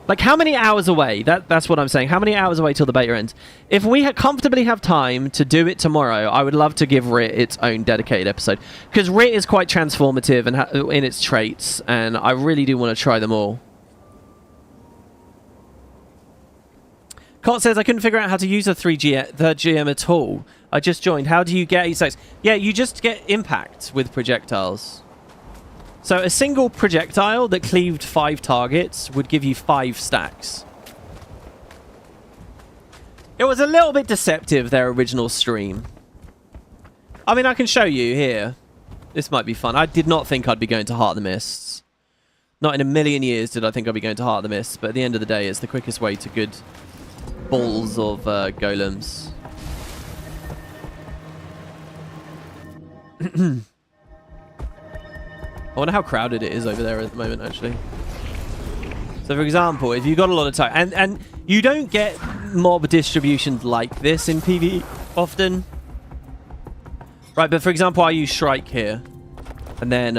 Like, how many hours away? That's what I'm saying. How many hours away till the beta ends? If we comfortably have time to do it tomorrow, I would love to give Rit its own dedicated episode. Because Rit is quite transformative and in its traits, and I really do want to try them all. Cot says, I couldn't figure out how to use a 3GM at all. I just joined. How do you get 8 stacks? Yeah, you just get impact with projectiles. So a single projectile that cleaved 5 targets would give you 5 stacks. It was a little bit deceptive, their original stream. I mean, I can show you here. This might be fun. I did not think I'd be going to Heart of the Mists. Not in a million years did I think I'd be going to Heart of the Mists, but at the end of the day, it's the quickest way to good balls of golems. I wonder how crowded it is over there at the moment, actually. So, for example, if you've got a lot of time... And you don't get mob distributions like this in PvE often. Right, but for example, I use Shrike here. And then,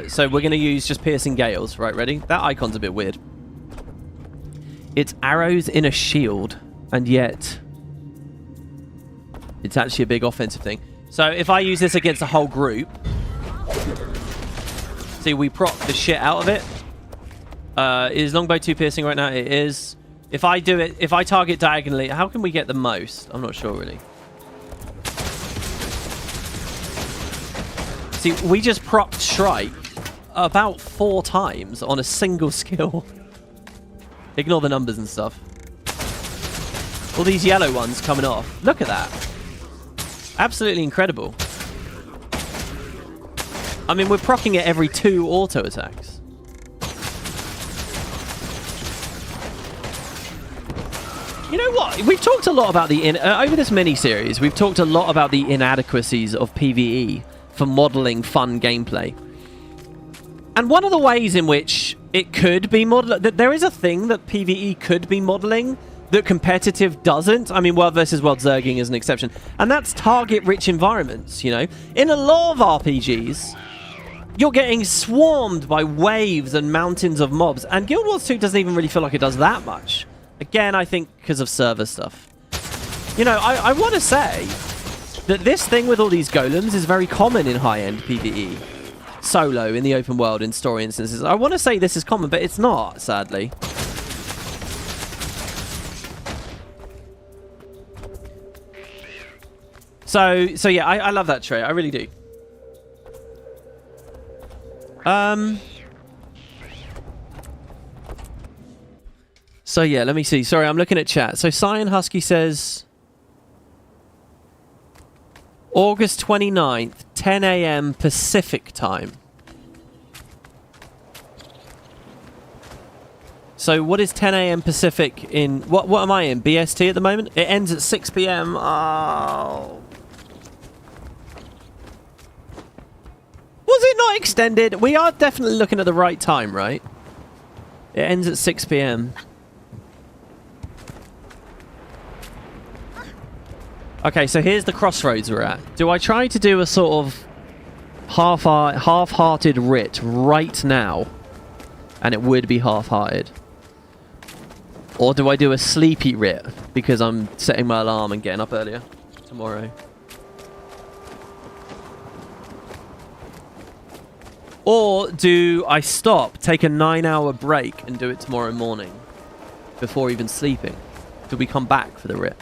so we're going to use just piercing gales. Right, ready? That icon's a bit weird. It's arrows in a shield, and yet it's actually a big offensive thing. So if I use this against a whole group, see, we proc the shit out of it. Is longbow 2 piercing right now? It is. If I do it, if I target diagonally, how can we get the most? I'm not sure, really. See, we just procced Shrike about 4 times on a single skill. Ignore the numbers and stuff. All these yellow ones coming off. Look at that. Absolutely incredible. I mean, we're proccing it every 2 auto attacks. You know what? We've talked a lot about the... over this mini-series, we've talked a lot about the inadequacies of PvE for modeling fun gameplay. And one of the ways in which it could be modeled... There is a thing that PvE could be modeling that competitive doesn't. I mean, World versus World Zerging is an exception. And that's target-rich environments, you know? In a lot of RPGs, you're getting swarmed by waves and mountains of mobs. And Guild Wars 2 doesn't even really feel like it does that much. Again, I think because of server stuff. You know, I want to say that this thing with all these golems is very common in high-end PvE. Solo, in the open world, in story instances. I want to say this is common, but it's not, sadly. So yeah, I love that trait. I really do. So yeah, let me see. Sorry, I'm looking at chat. So Cyan Husky says... August 29th, 10 a.m. Pacific time. So what is 10 a.m. Pacific in... What am I in? BST at the moment? It ends at 6 p.m. Oh... Was it not extended? We are definitely looking at the right time, right? It ends at 6 p.m. Okay, so here's the crossroads we're at. Do I try to do a sort of half-hearted writ right now? And it would be half-hearted. Or do I do a sleepy writ because I'm setting my alarm and getting up earlier tomorrow? Or do I stop, take a 9-hour break and do it tomorrow morning before even sleeping? Do we come back for the writ?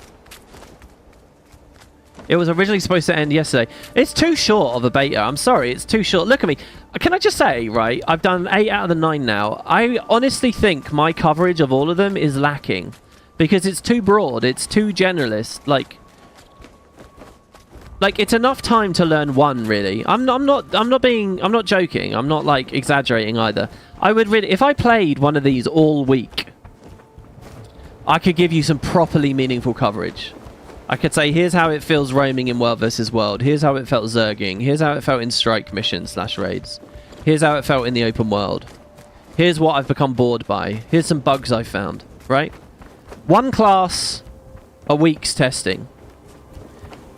It was originally supposed to end yesterday. It's too short of a beta. I'm sorry, it's too short. Look at me. Can I just say, right, I've done 8 out of the 9 now. I honestly think my coverage of all of them is lacking because it's too broad. It's too generalist. Like it's enough time to learn one, really. I'm not joking. I'm not like exaggerating either. I would really, if I played one of these all week, I could give you some properly meaningful coverage. I could say, here's how it feels roaming in World versus World. Here's how it felt zerging. Here's how it felt in strike missions / raids. Here's how it felt in the open world. Here's what I've become bored by. Here's some bugs I found, right? One class, a week's testing.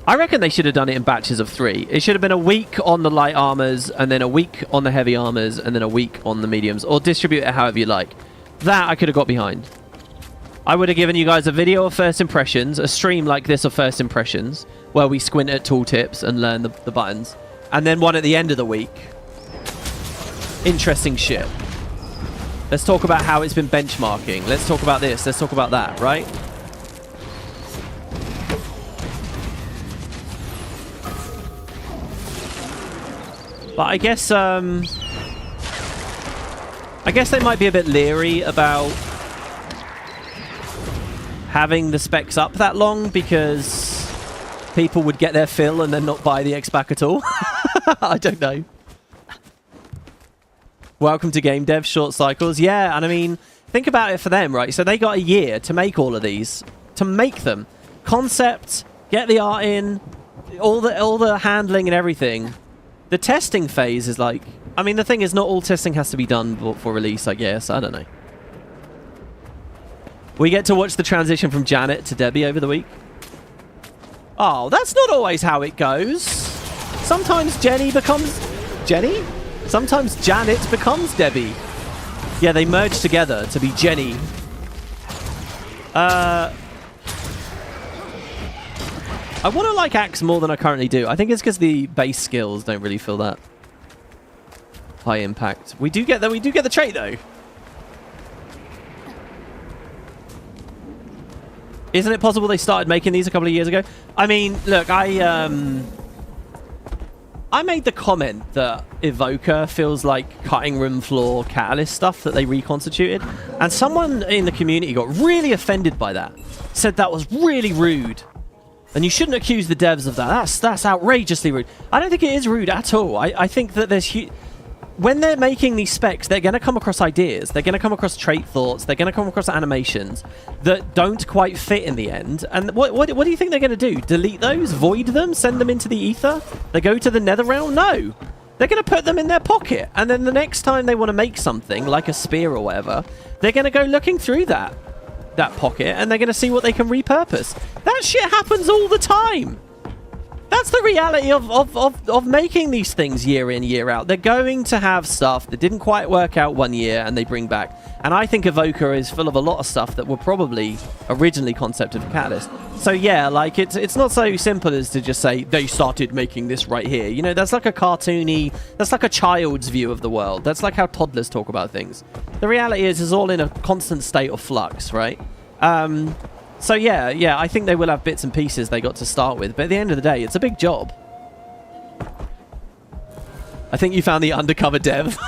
I reckon they should have done it in batches of 3. It should have been a week on the light armors, and then a week on the heavy armors, and then a week on the mediums, or distribute it however you like. That I could have got behind. I would have given you guys a video of first impressions, a stream like this of first impressions, where we squint at tooltips and learn the buttons, and then one at the end of the week. Interesting shit. Let's talk about how it's been benchmarking. Let's talk about this. Let's talk about that, right? But I guess they might be a bit leery about having the specs up that long because people would get their fill and then not buy the X-Pack at all. I don't know. Welcome to game dev, short cycles. Yeah, and I mean, think about it for them, right? So they got a year to make all of these, to make them. Concept, get the art in, all the handling and everything. The testing phase is like, I mean, the thing is not all testing has to be done for release, I guess. I don't know. We get to watch the transition from Janet to Debbie over the week. Oh, that's not always how it goes. Sometimes Jenny becomes... Jenny? Sometimes Janet becomes Debbie. Yeah, they merge together to be Jenny. I want to like Axe more than I currently do. I think it's because the base skills don't really feel that high impact. We do get the trait though. Isn't it possible they started making these a couple of years ago? I mean, look, I made the comment that Evoker feels like cutting room floor Catalyst stuff that they reconstituted, and someone in the community got really offended by that. Said that was really rude. And you shouldn't accuse the devs of that. That's outrageously rude. I don't think it is rude at all. I think that there's... When they're making these specs, they're going to come across ideas. They're going to come across trait thoughts. They're going to come across animations that don't quite fit in the end. And what do you think they're going to do? Delete those? Void them? Send them into the ether? They go to the nether realm? No. They're going to put them in their pocket. And then the next time they want to make something, like a spear or whatever, they're going to go looking through that pocket and they're going to see what they can repurpose. That shit happens all the time. That's the reality of making these things year in, year out. They're going to have stuff that didn't quite work out one year and they bring back. And I think Evoker is full of a lot of stuff that were probably originally concepted for Catalyst. So yeah, like it's not so simple as to just say they started making this right here. You know, that's like a cartoony, that's like a child's view of the world. That's like how toddlers talk about things. The reality is it's all in a constant state of flux, right? So yeah, I think they will have bits and pieces they got to start with, but at the end of the day, it's a big job. I think you found the undercover dev.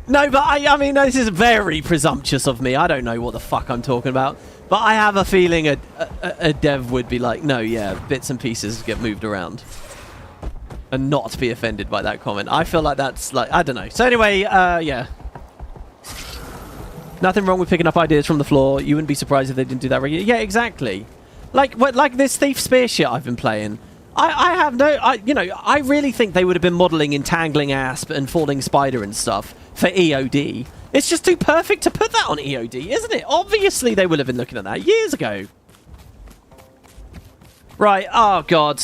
No, but I mean, this is very presumptuous of me. I don't know what the fuck I'm talking about, but I have a feeling a dev would be like, no, yeah, bits and pieces get moved around. And not be offended by that comment. I feel like that's like, I don't know. So anyway, yeah. Nothing wrong with picking up ideas from the floor. You wouldn't be surprised if they didn't do that regularly. Yeah, exactly. Like this Thief Spear shit I've been playing. I really think they would have been modeling Entangling Asp and Falling Spider and stuff for EOD. It's just too perfect to put that on EOD, isn't it? Obviously they would have been looking at that years ago. Right, oh god.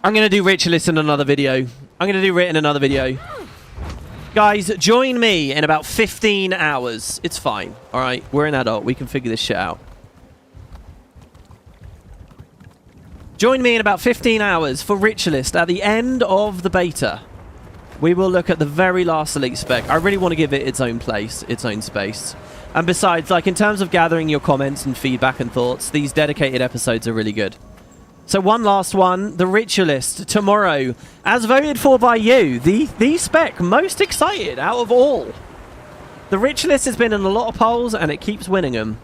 I'm going to do Ritualist in another video. I'm going to do Rit in another video. Guys, join me in about 15 hours. It's fine, all right? We're an adult. We can figure this shit out. Join me in about 15 hours for Ritualist at the end of the beta. We will look at the very last elite spec. I really want to give it its own place, its own space. And besides, like in terms of gathering your comments and feedback and thoughts, these dedicated episodes are really good. So one last one, the Ritualist, tomorrow, as voted for by you, the spec most excited out of all. The Ritualist has been in a lot of polls, and it keeps winning them.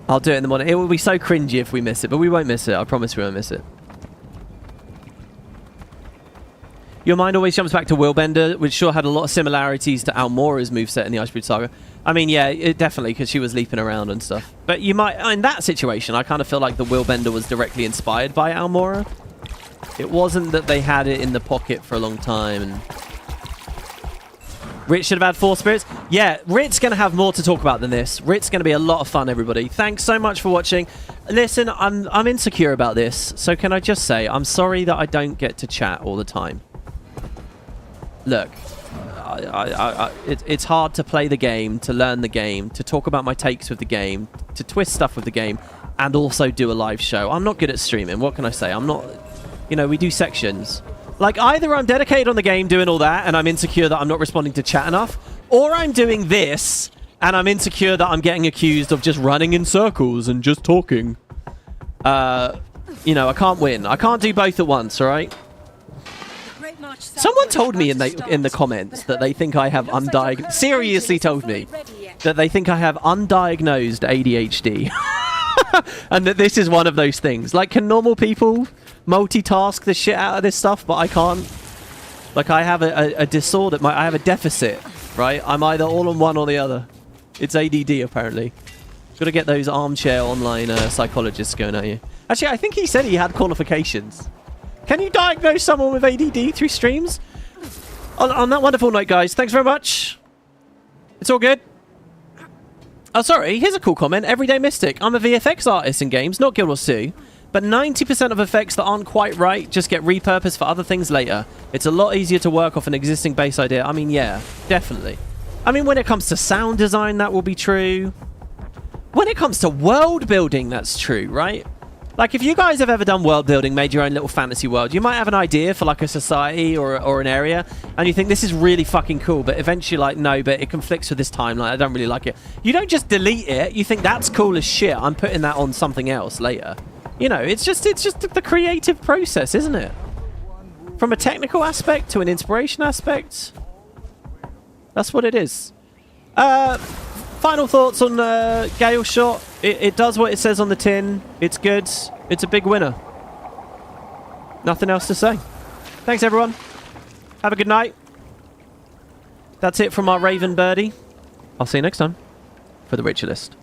I'll do it in the morning. It will be so cringy if we miss it, but we won't miss it. I promise we won't miss it. Your mind always jumps back to Willbender, which sure had a lot of similarities to Almora's moveset in the Icebreed Saga. I mean, yeah, it definitely, because she was leaping around and stuff. But you might, in that situation, I kind of feel like the Willbender was directly inspired by Almora. It wasn't that they had it in the pocket for a long time. And Rit should have had 4 spirits. Yeah, Rit's going to have more to talk about than this. Rit's going to be a lot of fun, everybody. Thanks so much for watching. Listen, I'm insecure about this, so can I just say, I'm sorry that I don't get to chat all the time. Look, it's hard to play the game, to learn the game, to talk about my takes with the game, to twist stuff with the game, and also do a live show. I'm not good at streaming. What can I say? I'm not... You know, we do sections. Like, either I'm dedicated on the game doing all that, and I'm insecure that I'm not responding to chat enough, or I'm doing this, and I'm insecure that I'm getting accused of just running in circles and just talking. You know, I can't win. I can't do both at once, all right? The great Someone told me in the comments that they think I have undiagnosed. Seriously told me that they think I have undiagnosed ADHD, and that this is one of those things. Like, can normal people multitask the shit out of this stuff, but I can't? Like, I have a disorder. I have a deficit, right? I'm either all on one or the other. It's ADD apparently. Got to get those armchair online psychologists going at you. Actually, I think he said he had qualifications. Can you diagnose someone with ADD through streams? On that wonderful note, guys, thanks very much. It's all good. Oh, sorry, here's a cool comment. Everyday Mystic. I'm a VFX artist in games, not Guild or Sue, but 90% of effects that aren't quite right just get repurposed for other things later. It's a lot easier to work off an existing base idea. I mean, yeah, definitely. I mean, when it comes to sound design, that will be true. When it comes to world building, that's true, right? Like, if you guys have ever done world building, made your own little fantasy world, you might have an idea for, like, a society or an area, and you think, this is really fucking cool, but eventually, like, no, but it conflicts with this timeline. I don't really like it. You don't just delete it. You think, that's cool as shit. I'm putting that on something else later. You know, it's just the creative process, isn't it? From a technical aspect to an inspiration aspect. That's what it is. Final thoughts on Gail Shot. It does what it says on the tin. It's good. It's a big winner. Nothing else to say. Thanks, everyone. Have a good night. That's it from our Raven Birdie. I'll see you next time for the Ritualist.